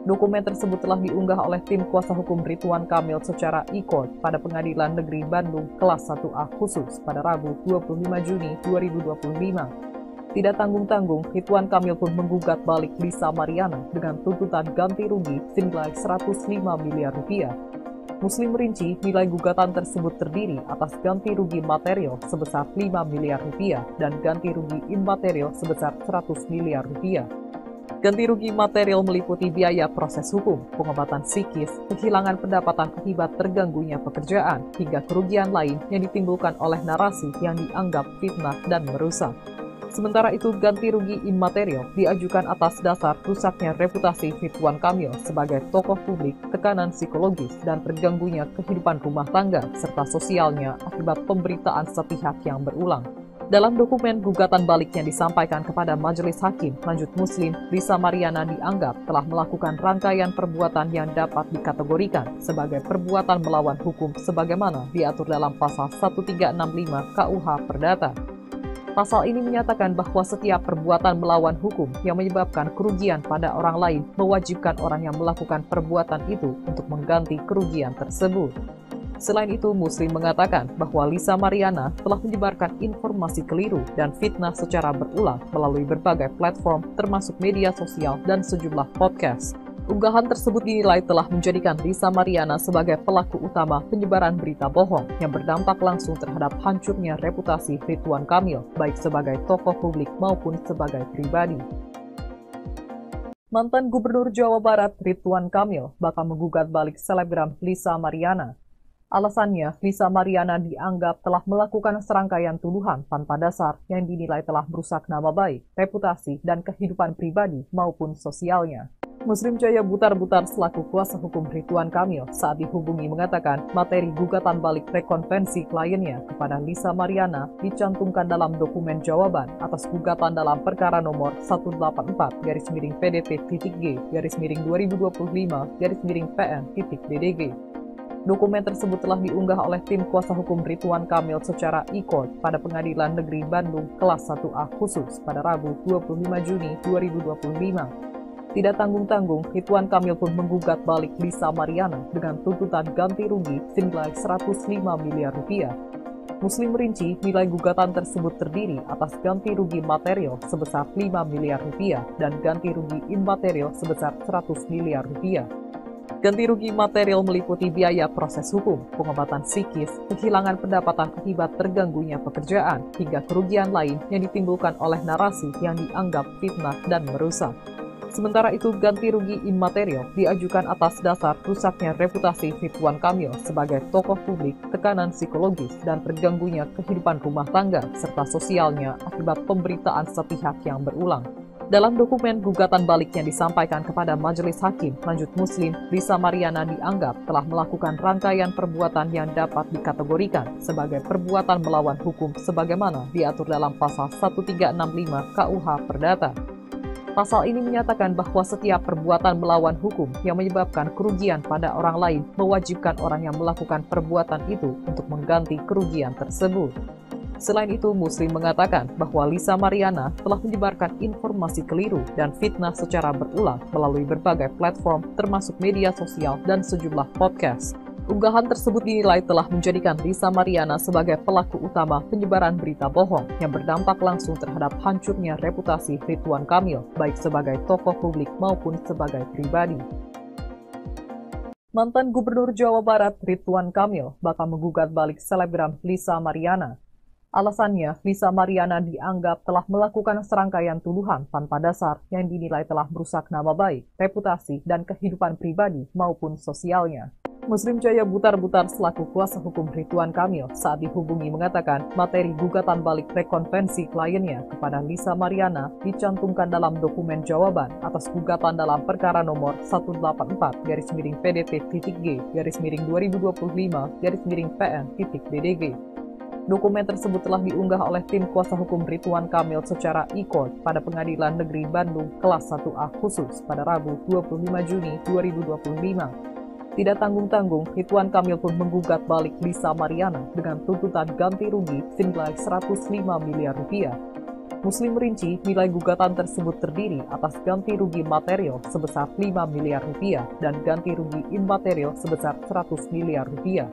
Dokumen tersebut telah diunggah oleh tim kuasa hukum Ridwan Kamil secara e-court pada Pengadilan Negeri Bandung kelas 1A khusus pada Rabu 25 Juni 2025. Tidak tanggung-tanggung, Ridwan Kamil pun menggugat balik Lisa Mariana dengan tuntutan ganti rugi senilai 105 miliar rupiah. Muslim merinci nilai gugatan tersebut terdiri atas ganti rugi material sebesar 5 miliar rupiah dan ganti rugi imaterial sebesar 100 miliar rupiah. Ganti rugi material meliputi biaya proses hukum, pengobatan psikis, kehilangan pendapatan akibat terganggunya pekerjaan, hingga kerugian lain yang ditimbulkan oleh narasi yang dianggap fitnah dan merusak. Sementara itu, ganti rugi imaterial diajukan atas dasar rusaknya reputasi Ridwan Kamil sebagai tokoh publik, tekanan psikologis, dan terganggunya kehidupan rumah tangga serta sosialnya akibat pemberitaan sepihak yang berulang. Dalam dokumen gugatan balik yang disampaikan kepada Majelis Hakim Lanjut Muslim, Lisa Mariana dianggap telah melakukan rangkaian perbuatan yang dapat dikategorikan sebagai perbuatan melawan hukum sebagaimana diatur dalam pasal 1365 KUH Perdata. Pasal ini menyatakan bahwa setiap perbuatan melawan hukum yang menyebabkan kerugian pada orang lain mewajibkan orang yang melakukan perbuatan itu untuk mengganti kerugian tersebut. Selain itu, Muslim mengatakan bahwa Lisa Mariana telah menyebarkan informasi keliru dan fitnah secara berulang melalui berbagai platform termasuk media sosial dan sejumlah podcast. Unggahan tersebut dinilai telah menjadikan Lisa Mariana sebagai pelaku utama penyebaran berita bohong yang berdampak langsung terhadap hancurnya reputasi Ridwan Kamil, baik sebagai tokoh publik maupun sebagai pribadi. Mantan Gubernur Jawa Barat Ridwan Kamil bakal menggugat balik selebgram Lisa Mariana. Alasannya, Lisa Mariana dianggap telah melakukan serangkaian tuduhan tanpa dasar yang dinilai telah merusak nama baik, reputasi, dan kehidupan pribadi maupun sosialnya. Muslim Jaya Butar-Butar selaku kuasa hukum Ridwan Kamil saat dihubungi mengatakan materi gugatan balik rekonvensi kliennya kepada Lisa Mariana dicantumkan dalam dokumen jawaban atas gugatan dalam perkara nomor 184-PDT-G-2025-PN-BDG. Dokumen tersebut telah diunggah oleh tim kuasa hukum Ridwan Kamil secara e-court pada Pengadilan Negeri Bandung kelas 1A khusus pada Rabu 25 Juni 2025. Tidak tanggung-tanggung, Ridwan Kamil pun menggugat balik Lisa Mariana dengan tuntutan ganti rugi senilai 105 miliar rupiah. Muslim merinci nilai gugatan tersebut terdiri atas ganti rugi material sebesar 5 miliar rupiah dan ganti rugi imaterial sebesar 100 miliar rupiah. Ganti rugi material meliputi biaya proses hukum, pengobatan psikis, kehilangan pendapatan akibat terganggunya pekerjaan, hingga kerugian lain yang ditimbulkan oleh narasi yang dianggap fitnah dan merusak. Sementara itu, ganti rugi imaterial diajukan atas dasar rusaknya reputasi Ridwan Kamil sebagai tokoh publik, tekanan psikologis, dan terganggunya kehidupan rumah tangga serta sosialnya akibat pemberitaan sepihak yang berulang. Dalam dokumen gugatan balik yang disampaikan kepada Majelis Hakim, lanjut Muslim, Lisa Mariana dianggap telah melakukan rangkaian perbuatan yang dapat dikategorikan sebagai perbuatan melawan hukum sebagaimana diatur dalam pasal 1365 KUH Perdata. Pasal ini menyatakan bahwa setiap perbuatan melawan hukum yang menyebabkan kerugian pada orang lain mewajibkan orang yang melakukan perbuatan itu untuk mengganti kerugian tersebut. Selain itu, Muslim mengatakan bahwa Lisa Mariana telah menyebarkan informasi keliru dan fitnah secara berulang melalui berbagai platform termasuk media sosial dan sejumlah podcast. Unggahan tersebut dinilai telah menjadikan Lisa Mariana sebagai pelaku utama penyebaran berita bohong yang berdampak langsung terhadap hancurnya reputasi Ridwan Kamil, baik sebagai tokoh publik maupun sebagai pribadi. Mantan Gubernur Jawa Barat Ridwan Kamil bakal menggugat balik selebgram Lisa Mariana. Alasannya, Lisa Mariana dianggap telah melakukan serangkaian tuduhan tanpa dasar yang dinilai telah merusak nama baik, reputasi, dan kehidupan pribadi maupun sosialnya. Muslim Jaya Butar-Butar selaku kuasa hukum Ridwan Kamil saat dihubungi mengatakan materi gugatan balik rekonvensi kliennya kepada Lisa Mariana dicantumkan dalam dokumen jawaban atas gugatan dalam perkara nomor 184-PDT-G-2025-PN-BDG. Dokumen tersebut telah diunggah oleh tim kuasa hukum Ridwan Kamil secara e-court pada Pengadilan Negeri Bandung kelas 1A khusus pada Rabu 25 Juni 2025. Tidak tanggung-tanggung, Ridwan Kamil pun menggugat balik Lisa Mariana dengan tuntutan ganti rugi senilai 105 miliar rupiah. Muslim merinci nilai gugatan tersebut terdiri atas ganti rugi material sebesar 5 miliar rupiah dan ganti rugi imaterial sebesar 100 miliar rupiah.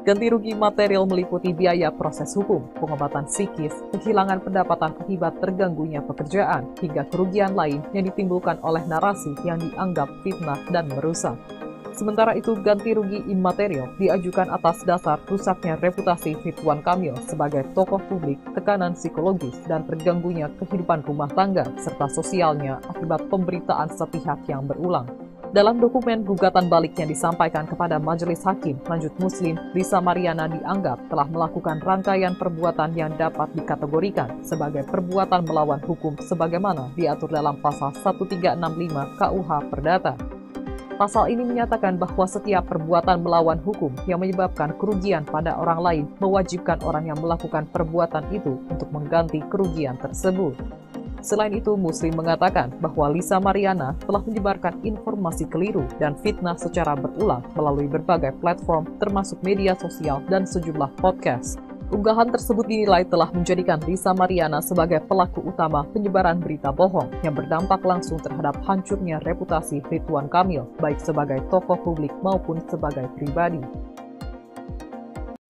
Ganti rugi material meliputi biaya proses hukum, pengobatan psikis, kehilangan pendapatan akibat terganggunya pekerjaan, hingga kerugian lain yang ditimbulkan oleh narasi yang dianggap fitnah dan merusak. Sementara itu, ganti rugi imaterial diajukan atas dasar rusaknya reputasi Ridwan Kamil sebagai tokoh publik, tekanan psikologis, dan terganggunya kehidupan rumah tangga serta sosialnya akibat pemberitaan sepihak yang berulang. Dalam dokumen gugatan balik yang disampaikan kepada Majelis Hakim, lanjut Muslim, Lisa Mariana dianggap telah melakukan rangkaian perbuatan yang dapat dikategorikan sebagai perbuatan melawan hukum sebagaimana diatur dalam pasal 1365 KUH Perdata. Pasal ini menyatakan bahwa setiap perbuatan melawan hukum yang menyebabkan kerugian pada orang lain mewajibkan orang yang melakukan perbuatan itu untuk mengganti kerugian tersebut. Selain itu, Muslim mengatakan bahwa Lisa Mariana telah menyebarkan informasi keliru dan fitnah secara berulang melalui berbagai platform termasuk media sosial dan sejumlah podcast. Unggahan tersebut dinilai telah menjadikan Lisa Mariana sebagai pelaku utama penyebaran berita bohong yang berdampak langsung terhadap hancurnya reputasi Ridwan Kamil, baik sebagai tokoh publik maupun sebagai pribadi.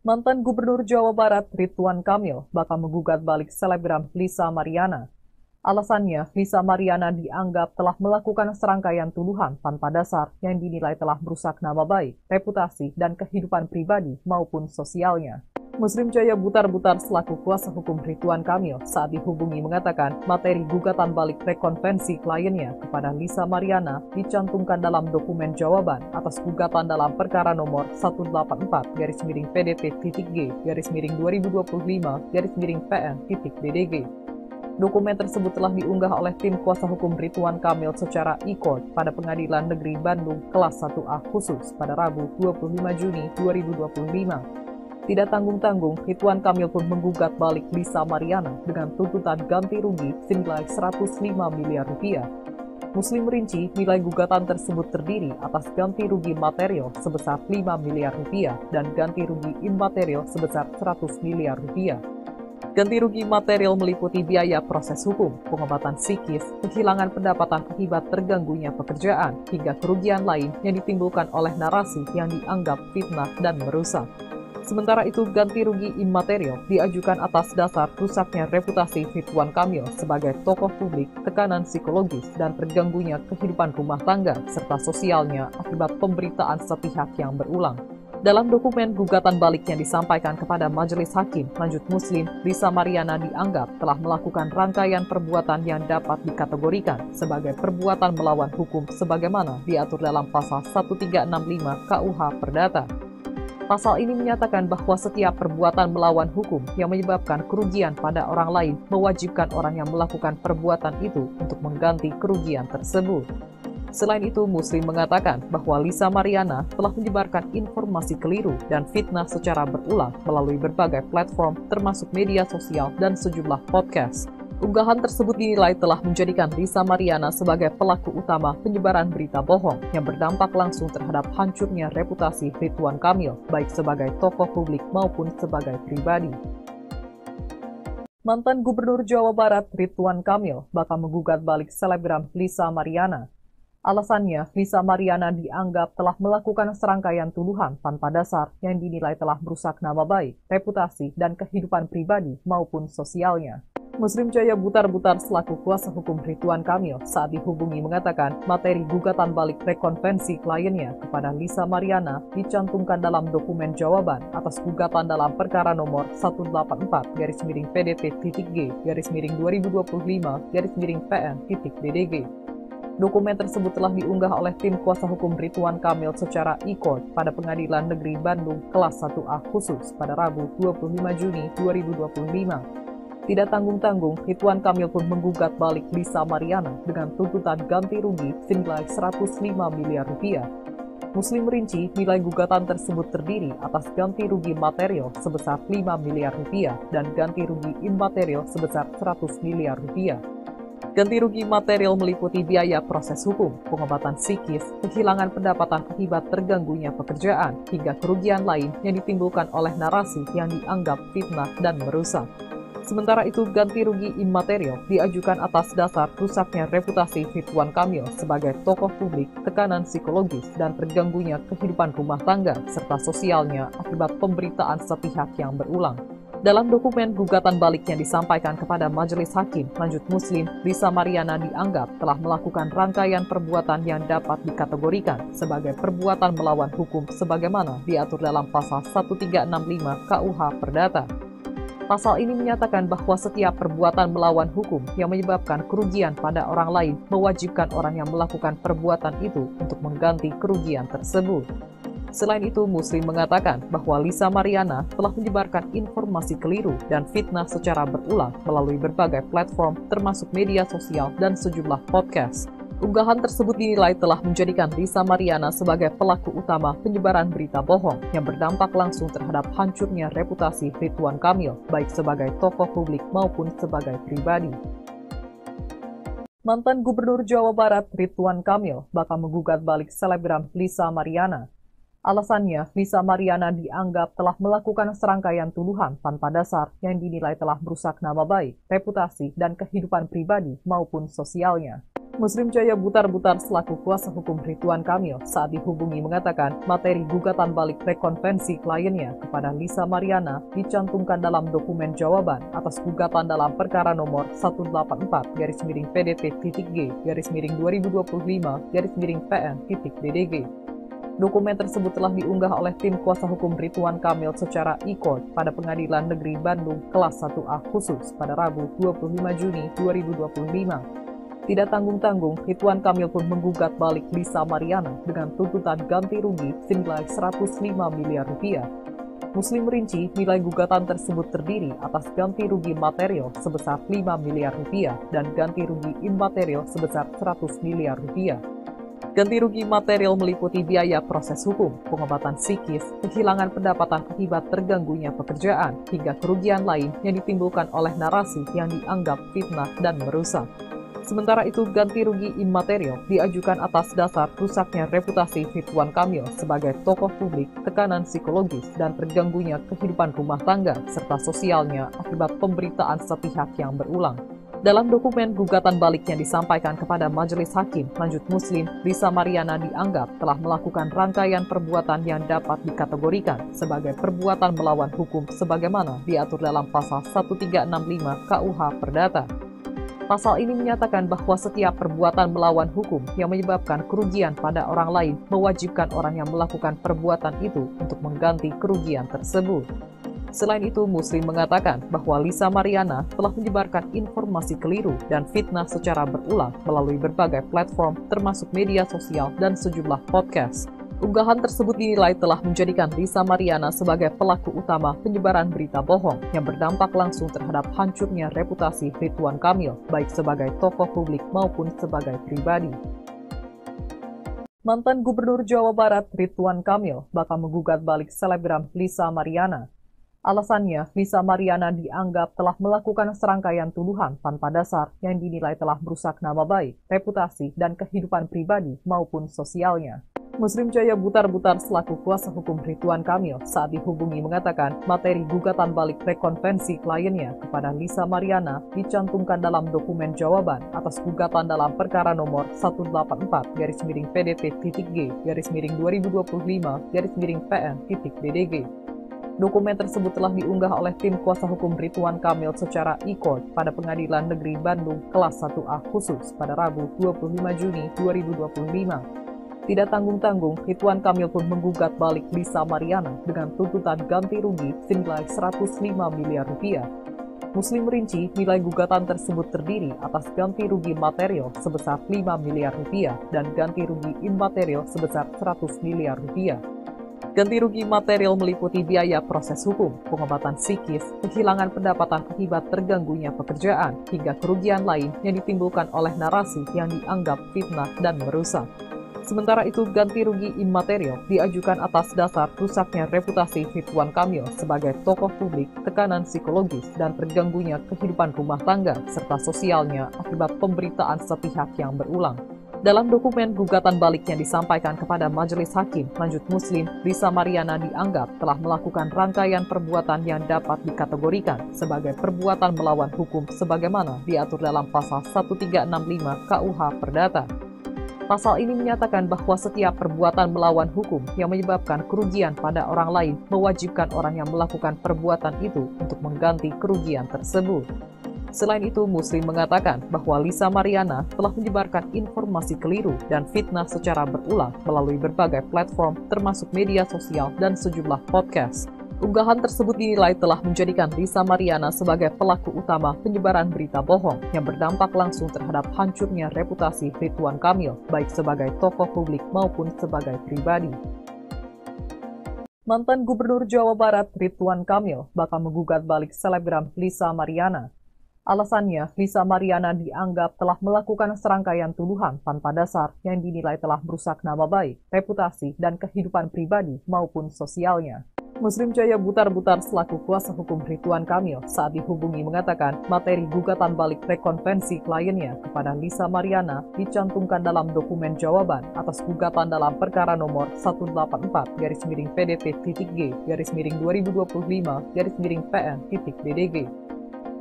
Mantan Gubernur Jawa Barat Ridwan Kamil bakal menggugat balik selebgram Lisa Mariana. Alasannya, Lisa Mariana dianggap telah melakukan serangkaian tuduhan tanpa dasar yang dinilai telah merusak nama baik, reputasi, dan kehidupan pribadi maupun sosialnya. Muslim Jaya Butar-Butar selaku kuasa hukum Ridwan Kamil saat dihubungi mengatakan materi gugatan balik rekonvensi kliennya kepada Lisa Mariana dicantumkan dalam dokumen jawaban atas gugatan dalam perkara nomor 184-PDP-2025-2025-PN-BDG. Dokumen tersebut telah diunggah oleh tim kuasa hukum Ridwan Kamil secara e-court pada Pengadilan Negeri Bandung kelas 1A khusus pada Rabu 25 Juni 2025. Tidak tanggung-tanggung, Ridwan Kamil pun menggugat balik Lisa Mariana dengan tuntutan ganti rugi senilai 105 miliar rupiah. Muslim merinci nilai gugatan tersebut terdiri atas ganti rugi material sebesar 5 miliar rupiah dan ganti rugi imaterial sebesar 100 miliar rupiah. Ganti rugi material meliputi biaya proses hukum, pengobatan psikis, kehilangan pendapatan akibat terganggunya pekerjaan, hingga kerugian lain yang ditimbulkan oleh narasi yang dianggap fitnah dan merusak. Sementara itu, ganti rugi imaterial diajukan atas dasar rusaknya reputasi Ridwan Kamil sebagai tokoh publik, tekanan psikologis, dan terganggunya kehidupan rumah tangga serta sosialnya akibat pemberitaan sepihak yang berulang. Dalam dokumen gugatan balik yang disampaikan kepada Majelis Hakim Lanjut Muslim, Lisa Mariana dianggap telah melakukan rangkaian perbuatan yang dapat dikategorikan sebagai perbuatan melawan hukum sebagaimana diatur dalam pasal 1365 KUH Perdata. Pasal ini menyatakan bahwa setiap perbuatan melawan hukum yang menyebabkan kerugian pada orang lain mewajibkan orang yang melakukan perbuatan itu untuk mengganti kerugian tersebut. Selain itu, Muslim mengatakan bahwa Lisa Mariana telah menyebarkan informasi keliru dan fitnah secara berulang melalui berbagai platform termasuk media sosial dan sejumlah podcast. Unggahan tersebut dinilai telah menjadikan Lisa Mariana sebagai pelaku utama penyebaran berita bohong yang berdampak langsung terhadap hancurnya reputasi Ridwan Kamil, baik sebagai tokoh publik maupun sebagai pribadi. Mantan Gubernur Jawa Barat Ridwan Kamil bakal menggugat balik selebgram Lisa Mariana. Alasannya, Lisa Mariana dianggap telah melakukan serangkaian tuduhan tanpa dasar yang dinilai telah merusak nama baik, reputasi, dan kehidupan pribadi maupun sosialnya. Muslim Jaya Butar-Butar selaku kuasa hukum Ridwan Kamil saat dihubungi mengatakan materi gugatan balik rekonvensi kliennya kepada Lisa Mariana dicantumkan dalam dokumen jawaban atas gugatan dalam perkara nomor 184-PDP-2025-2025-PN-BDG. Dokumen tersebut telah diunggah oleh tim kuasa hukum Ridwan Kamil secara e-court pada Pengadilan Negeri Bandung kelas 1A khusus pada Rabu 25 Juni 2025. Tidak tanggung-tanggung, Ridwan Kamil pun menggugat balik Lisa Mariana dengan tuntutan ganti rugi senilai 105 miliar rupiah. Muslim merinci nilai gugatan tersebut terdiri atas ganti rugi material sebesar 5 miliar rupiah dan ganti rugi imaterial sebesar 100 miliar rupiah. Ganti rugi material meliputi biaya proses hukum, pengobatan psikis, kehilangan pendapatan akibat terganggunya pekerjaan, hingga kerugian lain yang ditimbulkan oleh narasi yang dianggap fitnah dan merusak. Sementara itu, ganti rugi imaterial diajukan atas dasar rusaknya reputasi Ridwan Kamil sebagai tokoh publik, tekanan psikologis, dan terganggunya kehidupan rumah tangga serta sosialnya akibat pemberitaan sepihak yang berulang. Dalam dokumen gugatan balik yang disampaikan kepada Majelis Hakim Lanjut Muslim, Lisa Mariana dianggap telah melakukan rangkaian perbuatan yang dapat dikategorikan sebagai perbuatan melawan hukum sebagaimana diatur dalam pasal 1365 KUH Perdata. Pasal ini menyatakan bahwa setiap perbuatan melawan hukum yang menyebabkan kerugian pada orang lain mewajibkan orang yang melakukan perbuatan itu untuk mengganti kerugian tersebut. Selain itu, Muslim mengatakan bahwa Lisa Mariana telah menyebarkan informasi keliru dan fitnah secara berulang melalui berbagai platform termasuk media sosial dan sejumlah podcast. Unggahan tersebut dinilai telah menjadikan Lisa Mariana sebagai pelaku utama penyebaran berita bohong yang berdampak langsung terhadap hancurnya reputasi Ridwan Kamil, baik sebagai tokoh publik maupun sebagai pribadi. Mantan Gubernur Jawa Barat Ridwan Kamil bakal menggugat balik selebgram Lisa Mariana. Alasannya, Lisa Mariana dianggap telah melakukan serangkaian tuduhan tanpa dasar yang dinilai telah merusak nama baik, reputasi, dan kehidupan pribadi maupun sosialnya. Muslim Jaya Butar-Butar selaku kuasa hukum Ridwan Kamil saat dihubungi mengatakan materi gugatan balik rekonvensi kliennya kepada Lisa Mariana dicantumkan dalam dokumen jawaban atas gugatan dalam perkara nomor 184-PDP-2025-PN-PN.DDG. Dokumen tersebut telah diunggah oleh tim kuasa hukum Ridwan Kamil secara e-court pada Pengadilan Negeri Bandung kelas 1A khusus pada Rabu 25 Juni 2025. Tidak tanggung-tanggung, Ridwan Kamil pun menggugat balik Lisa Mariana dengan tuntutan ganti rugi senilai 105 miliar rupiah. Muslim merinci nilai gugatan tersebut terdiri atas ganti rugi material sebesar 5 miliar rupiah dan ganti rugi immaterial sebesar 100 miliar rupiah. Ganti rugi material meliputi biaya proses hukum, pengobatan psikis, kehilangan pendapatan akibat terganggunya pekerjaan, hingga kerugian lain yang ditimbulkan oleh narasi yang dianggap fitnah dan merusak. Sementara itu, ganti rugi immaterial diajukan atas dasar rusaknya reputasi Ridwan Kamil sebagai tokoh publik, tekanan psikologis, dan terganggunya kehidupan rumah tangga serta sosialnya akibat pemberitaan sepihak yang berulang. Dalam dokumen gugatan balik yang disampaikan kepada Majelis Hakim Lanjut Muslim, Lisa Mariana dianggap telah melakukan rangkaian perbuatan yang dapat dikategorikan sebagai perbuatan melawan hukum sebagaimana diatur dalam pasal 1365 KUH Perdata. Pasal ini menyatakan bahwa setiap perbuatan melawan hukum yang menyebabkan kerugian pada orang lain mewajibkan orang yang melakukan perbuatan itu untuk mengganti kerugian tersebut. Selain itu, Muslim mengatakan bahwa Lisa Mariana telah menyebarkan informasi keliru dan fitnah secara berulang melalui berbagai platform termasuk media sosial dan sejumlah podcast. Unggahan tersebut dinilai telah menjadikan Lisa Mariana sebagai pelaku utama penyebaran berita bohong yang berdampak langsung terhadap hancurnya reputasi Ridwan Kamil, baik sebagai tokoh publik maupun sebagai pribadi. Mantan Gubernur Jawa Barat Ridwan Kamil bakal menggugat balik selebgram Lisa Mariana. Alasannya, Lisa Mariana dianggap telah melakukan serangkaian tuduhan tanpa dasar yang dinilai telah merusak nama baik, reputasi, dan kehidupan pribadi maupun sosialnya. Muslim Jaya Butar-Butar selaku kuasa hukum Ridwan Kamil saat dihubungi mengatakan materi gugatan balik rekonvensi kliennya kepada Lisa Mariana dicantumkan dalam dokumen jawaban atas gugatan dalam perkara nomor 184-PDP-2025-PN-PN.DDG. Dokumen tersebut telah diunggah oleh tim kuasa hukum Ridwan Kamil secara e-court pada Pengadilan Negeri Bandung kelas 1A khusus pada Rabu 25 Juni 2025. Tidak tanggung-tanggung, Ridwan Kamil pun menggugat balik Lisa Mariana dengan tuntutan ganti rugi senilai 105 miliar rupiah. Muslim merinci nilai gugatan tersebut terdiri atas ganti rugi material sebesar 5 miliar rupiah dan ganti rugi immaterial sebesar 100 miliar rupiah. Ganti rugi material meliputi biaya proses hukum, pengobatan psikis, kehilangan pendapatan akibat terganggunya pekerjaan, hingga kerugian lain yang ditimbulkan oleh narasi yang dianggap fitnah dan merusak. Sementara itu, ganti rugi immaterial diajukan atas dasar rusaknya reputasi Ridwan Kamil sebagai tokoh publik, tekanan psikologis, dan terganggunya kehidupan rumah tangga serta sosialnya akibat pemberitaan sepihak yang berulang. Dalam dokumen gugatan balik yang disampaikan kepada Majelis Hakim Lanjut Muslim, Lisa Mariana dianggap telah melakukan rangkaian perbuatan yang dapat dikategorikan sebagai perbuatan melawan hukum sebagaimana diatur dalam pasal 1365 KUH Perdata. Pasal ini menyatakan bahwa setiap perbuatan melawan hukum yang menyebabkan kerugian pada orang lain mewajibkan orang yang melakukan perbuatan itu untuk mengganti kerugian tersebut. Selain itu, Muslim mengatakan bahwa Lisa Mariana telah menyebarkan informasi keliru dan fitnah secara berulang melalui berbagai platform termasuk media sosial dan sejumlah podcast. Unggahan tersebut dinilai telah menjadikan Lisa Mariana sebagai pelaku utama penyebaran berita bohong yang berdampak langsung terhadap hancurnya reputasi Ridwan Kamil, baik sebagai tokoh publik maupun sebagai pribadi. Mantan Gubernur Jawa Barat Ridwan Kamil bakal menggugat balik selebgram Lisa Mariana. Alasannya, Lisa Mariana dianggap telah melakukan serangkaian tuduhan tanpa dasar yang dinilai telah merusak nama baik, reputasi, dan kehidupan pribadi maupun sosialnya. Muslim Jaya Butar-Butar selaku kuasa hukum Ridwan Kamil saat dihubungi mengatakan materi gugatan balik rekonvensi kliennya kepada Lisa Mariana dicantumkan dalam dokumen jawaban atas gugatan dalam perkara nomor 184-PDT-2025-PN-PN.DDG.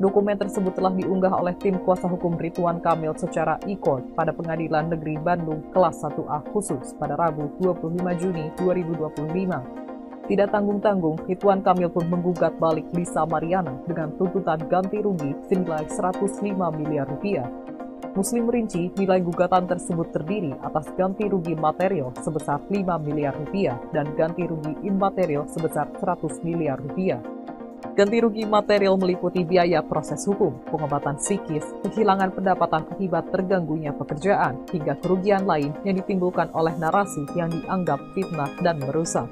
Dokumen tersebut telah diunggah oleh tim kuasa hukum Ridwan Kamil secara e-court pada Pengadilan Negeri Bandung kelas 1A khusus pada Rabu 25 Juni 2025. Tidak tanggung-tanggung, Ridwan Kamil pun menggugat balik Lisa Mariana dengan tuntutan ganti rugi senilai 105 miliar rupiah. Muslim merinci nilai gugatan tersebut terdiri atas ganti rugi material sebesar 5 miliar rupiah dan ganti rugi imaterial sebesar 100 miliar rupiah. Ganti rugi material meliputi biaya proses hukum, pengobatan psikis, kehilangan pendapatan akibat terganggunya pekerjaan, hingga kerugian lain yang ditimbulkan oleh narasi yang dianggap fitnah dan merusak.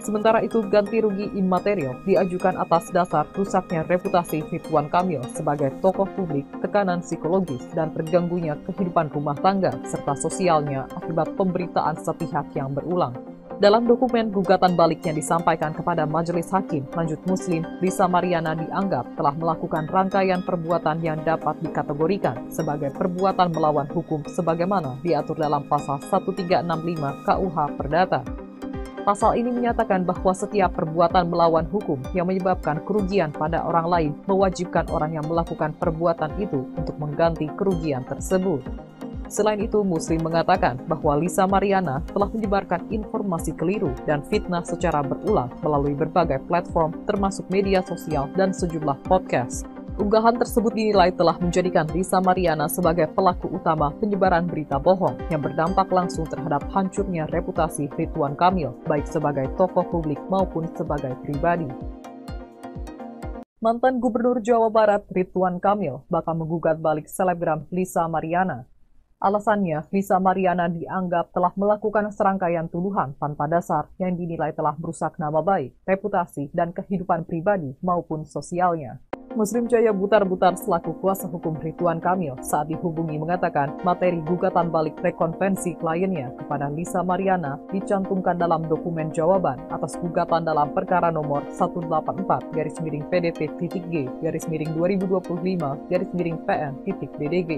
Sementara itu, ganti rugi imaterial diajukan atas dasar rusaknya reputasi Ridwan Kamil sebagai tokoh publik, tekanan psikologis, dan terganggunya kehidupan rumah tangga serta sosialnya akibat pemberitaan sepihak yang berulang. Dalam dokumen gugatan balik yang disampaikan kepada Majelis Hakim Lanjut Muslim, Lisa Mariana dianggap telah melakukan rangkaian perbuatan yang dapat dikategorikan sebagai perbuatan melawan hukum sebagaimana diatur dalam pasal 1365 KUH Perdata. Pasal ini menyatakan bahwa setiap perbuatan melawan hukum yang menyebabkan kerugian pada orang lain mewajibkan orang yang melakukan perbuatan itu untuk mengganti kerugian tersebut. Selain itu, Muslim mengatakan bahwa Lisa Mariana telah menyebarkan informasi keliru dan fitnah secara berulang melalui berbagai platform termasuk media sosial dan sejumlah podcast. Unggahan tersebut dinilai telah menjadikan Lisa Mariana sebagai pelaku utama penyebaran berita bohong yang berdampak langsung terhadap hancurnya reputasi Ridwan Kamil, baik sebagai tokoh publik maupun sebagai pribadi. Mantan Gubernur Jawa Barat Ridwan Kamil bakal menggugat balik selebgram Lisa Mariana. Alasannya, Lisa Mariana dianggap telah melakukan serangkaian tuduhan tanpa dasar yang dinilai telah merusak nama baik, reputasi, dan kehidupan pribadi maupun sosialnya. Muslim Jaya Butar-Butar selaku kuasa hukum Ridwan Kamil saat dihubungi mengatakan materi gugatan balik rekonvensi kliennya kepada Lisa Mariana dicantumkan dalam dokumen jawaban atas gugatan dalam perkara nomor 184-PDT-2025-PN-PN.DDG.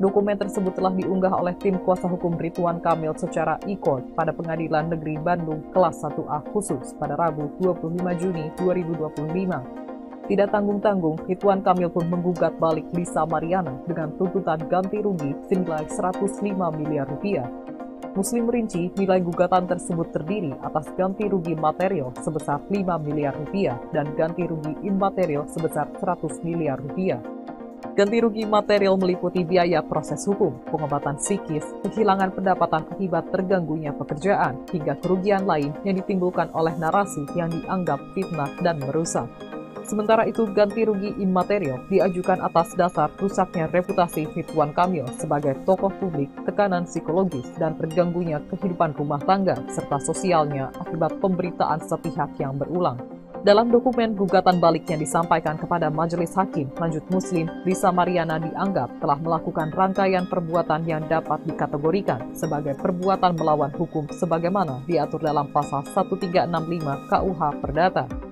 Dokumen tersebut telah diunggah oleh tim kuasa hukum Ridwan Kamil secara e-court pada Pengadilan Negeri Bandung kelas 1A khusus pada Rabu 25 Juni 2025. Tidak tanggung-tanggung, Ridwan Kamil pun menggugat balik Lisa Mariana dengan tuntutan ganti rugi senilai 105 miliar rupiah. Muslim merinci nilai gugatan tersebut terdiri atas ganti rugi material sebesar 5 miliar rupiah dan ganti rugi imaterial sebesar 100 miliar rupiah. Ganti rugi material meliputi biaya proses hukum, pengobatan psikis, kehilangan pendapatan akibat terganggunya pekerjaan, hingga kerugian lain yang ditimbulkan oleh narasi yang dianggap fitnah dan merusak. Sementara itu, ganti rugi imaterial diajukan atas dasar rusaknya reputasi Ridwan Kamil sebagai tokoh publik, tekanan psikologis, dan terganggunya kehidupan rumah tangga serta sosialnya akibat pemberitaan sepihak yang berulang. Dalam dokumen gugatan balik yang disampaikan kepada Majelis Hakim Lanjut Muslim, Lisa Mariana dianggap telah melakukan rangkaian perbuatan yang dapat dikategorikan sebagai perbuatan melawan hukum sebagaimana diatur dalam pasal 1365 KUH Perdata.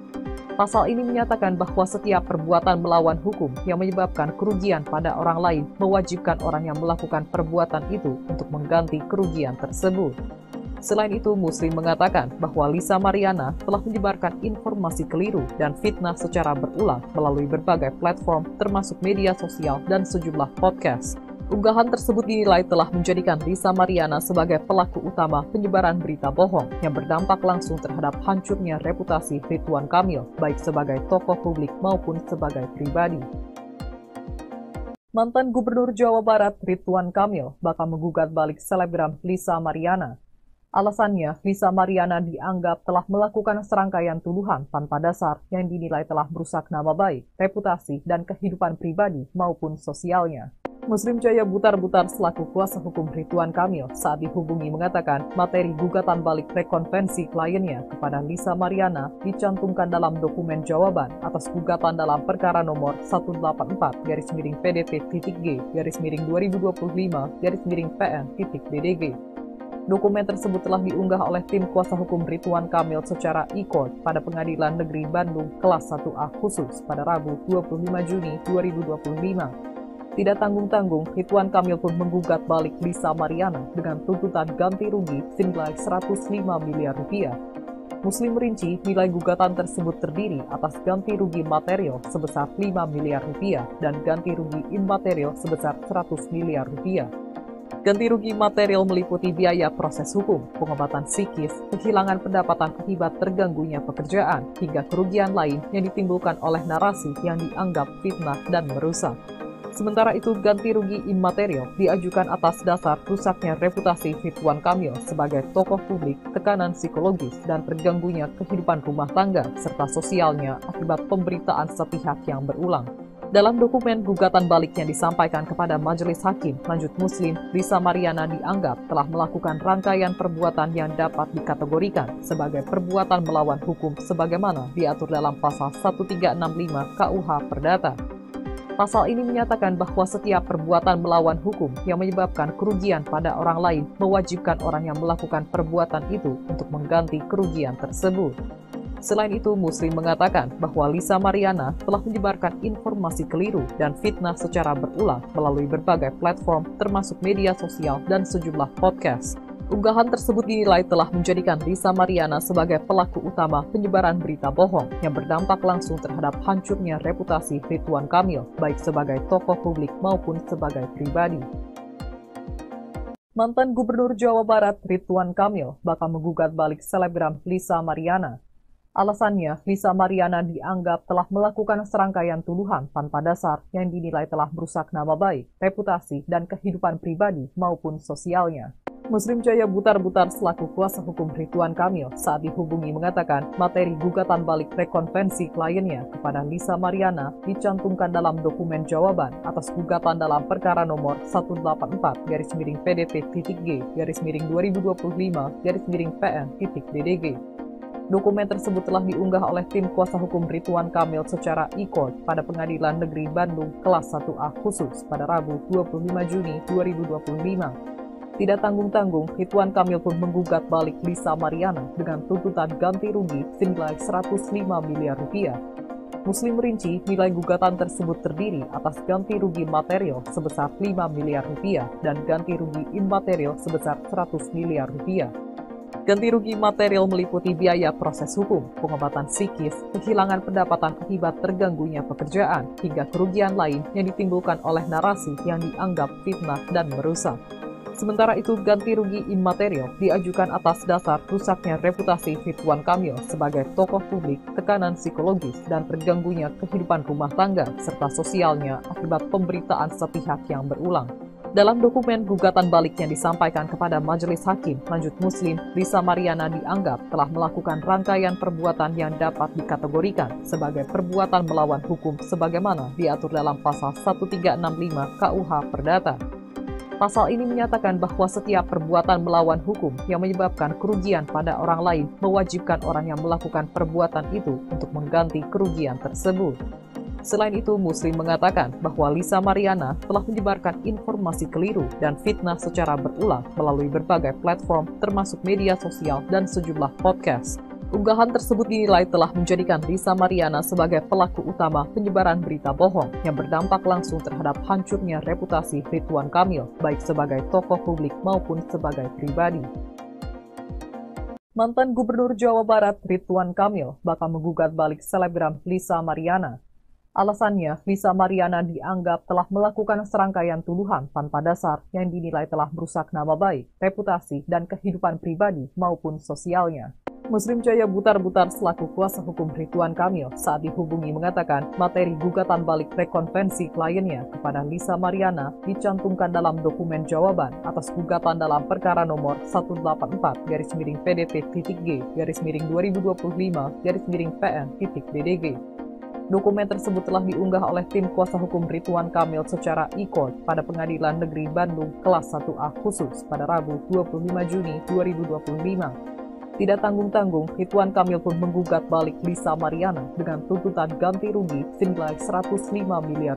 Pasal ini menyatakan bahwa setiap perbuatan melawan hukum yang menyebabkan kerugian pada orang lain mewajibkan orang yang melakukan perbuatan itu untuk mengganti kerugian tersebut. Selain itu, Muslim mengatakan bahwa Lisa Mariana telah menyebarkan informasi keliru dan fitnah secara berulang melalui berbagai platform termasuk media sosial dan sejumlah podcast. Unggahan tersebut dinilai telah menjadikan Lisa Mariana sebagai pelaku utama penyebaran berita bohong yang berdampak langsung terhadap hancurnya reputasi Ridwan Kamil, baik sebagai tokoh publik maupun sebagai pribadi. Mantan Gubernur Jawa Barat Ridwan Kamil bakal menggugat balik selebgram Lisa Mariana. Alasannya, Lisa Mariana dianggap telah melakukan serangkaian tuduhan tanpa dasar yang dinilai telah merusak nama baik, reputasi, dan kehidupan pribadi maupun sosialnya. Muslim Jaya Butar-Butar selaku kuasa hukum Ridwan Kamil saat dihubungi mengatakan materi gugatan balik rekonvensi kliennya kepada Lisa Mariana dicantumkan dalam dokumen jawaban atas gugatan dalam perkara nomor 184-PDT-2025-PN-PN.DDG. Dokumen tersebut telah diunggah oleh tim kuasa hukum Ridwan Kamil secara e-court pada Pengadilan Negeri Bandung Kelas 1A Khusus pada Rabu 25 Juni 2025. Tidak tanggung-tanggung, Ridwan Kamil pun menggugat balik Lisa Mariana dengan tuntutan ganti rugi senilai 105 miliar rupiah. Muslim merinci nilai gugatan tersebut terdiri atas ganti rugi material sebesar 5 miliar rupiah dan ganti rugi imaterial sebesar 100 miliar rupiah. Ganti rugi material meliputi biaya proses hukum, pengobatan psikis, kehilangan pendapatan akibat terganggunya pekerjaan, hingga kerugian lain yang ditimbulkan oleh narasi yang dianggap fitnah dan merusak. Sementara itu, ganti rugi imaterial diajukan atas dasar rusaknya reputasi Ridwan Kamil sebagai tokoh publik, tekanan psikologis, dan terganggunya kehidupan rumah tangga serta sosialnya akibat pemberitaan sepihak yang berulang. Dalam dokumen gugatan balik yang disampaikan kepada Majelis Hakim Lanjut Muslim, Lisa Mariana dianggap telah melakukan rangkaian perbuatan yang dapat dikategorikan sebagai perbuatan melawan hukum sebagaimana diatur dalam pasal 1365 KUH Perdata. Pasal ini menyatakan bahwa setiap perbuatan melawan hukum yang menyebabkan kerugian pada orang lain mewajibkan orang yang melakukan perbuatan itu untuk mengganti kerugian tersebut. Selain itu, Muslim mengatakan bahwa Lisa Mariana telah menyebarkan informasi keliru dan fitnah secara berulang melalui berbagai platform termasuk media sosial dan sejumlah podcast. Unggahan tersebut dinilai telah menjadikan Lisa Mariana sebagai pelaku utama penyebaran berita bohong yang berdampak langsung terhadap hancurnya reputasi Ridwan Kamil, baik sebagai tokoh publik maupun sebagai pribadi. Mantan Gubernur Jawa Barat Ridwan Kamil bakal menggugat balik selebgram Lisa Mariana. Alasannya, Lisa Mariana dianggap telah melakukan serangkaian tuduhan tanpa dasar yang dinilai telah merusak nama baik, reputasi, dan kehidupan pribadi maupun sosialnya. Muslim Jaya Butar-Butar selaku kuasa hukum Ridwan Kamil saat dihubungi mengatakan materi gugatan balik rekonvensi kliennya kepada Lisa Mariana dicantumkan dalam dokumen jawaban atas gugatan dalam perkara nomor 184-PDP-G-2025-PN-PN.DDG. Dokumen tersebut telah diunggah oleh tim kuasa hukum Ridwan Kamil secara e-court pada Pengadilan Negeri Bandung Kelas 1A Khusus pada Rabu 25 Juni 2025. Tidak tanggung-tanggung, Ridwan Kamil pun menggugat balik Lisa Mariana dengan tuntutan ganti rugi senilai 105 miliar rupiah. Muslim merinci nilai gugatan tersebut terdiri atas ganti rugi material sebesar 5 miliar rupiah dan ganti rugi imaterial sebesar 100 miliar rupiah. Ganti rugi material meliputi biaya proses hukum, pengobatan psikis, kehilangan pendapatan akibat terganggunya pekerjaan, hingga kerugian lain yang ditimbulkan oleh narasi yang dianggap fitnah dan merusak. Sementara itu, ganti rugi imaterial diajukan atas dasar rusaknya reputasi Ridwan Kamil sebagai tokoh publik, tekanan psikologis, dan terganggunya kehidupan rumah tangga serta sosialnya akibat pemberitaan sepihak yang berulang. Dalam dokumen gugatan balik yang disampaikan kepada Majelis Hakim Lanjut Muslim, Lisa Mariana dianggap telah melakukan rangkaian perbuatan yang dapat dikategorikan sebagai perbuatan melawan hukum sebagaimana diatur dalam pasal 1365 KUH Perdata. Pasal ini menyatakan bahwa setiap perbuatan melawan hukum yang menyebabkan kerugian pada orang lain mewajibkan orang yang melakukan perbuatan itu untuk mengganti kerugian tersebut. Selain itu, Muslim mengatakan bahwa Lisa Mariana telah menyebarkan informasi keliru dan fitnah secara berulang melalui berbagai platform termasuk media sosial dan sejumlah podcast. Unggahan tersebut dinilai telah menjadikan Lisa Mariana sebagai pelaku utama penyebaran berita bohong yang berdampak langsung terhadap hancurnya reputasi Ridwan Kamil, baik sebagai tokoh publik maupun sebagai pribadi. Mantan Gubernur Jawa Barat Ridwan Kamil bakal menggugat balik selebgram Lisa Mariana. Alasannya, Lisa Mariana dianggap telah melakukan serangkaian tuduhan tanpa dasar yang dinilai telah merusak nama baik, reputasi, dan kehidupan pribadi maupun sosialnya. Muslim Jaya Butar-Butar selaku kuasa hukum Ridwan Kamil saat dihubungi mengatakan materi gugatan balik rekonvensi kliennya kepada Lisa Mariana dicantumkan dalam dokumen jawaban atas gugatan dalam perkara nomor 184-PDP-G-2025-PN-PN.DDG. Dokumen tersebut telah diunggah oleh tim kuasa hukum Ridwan Kamil secara e-court pada Pengadilan Negeri Bandung Kelas 1A Khusus pada Rabu 25 Juni 2025. Tidak tanggung-tanggung, Ridwan Kamil pun menggugat balik Lisa Mariana dengan tuntutan ganti rugi senilai 105 miliar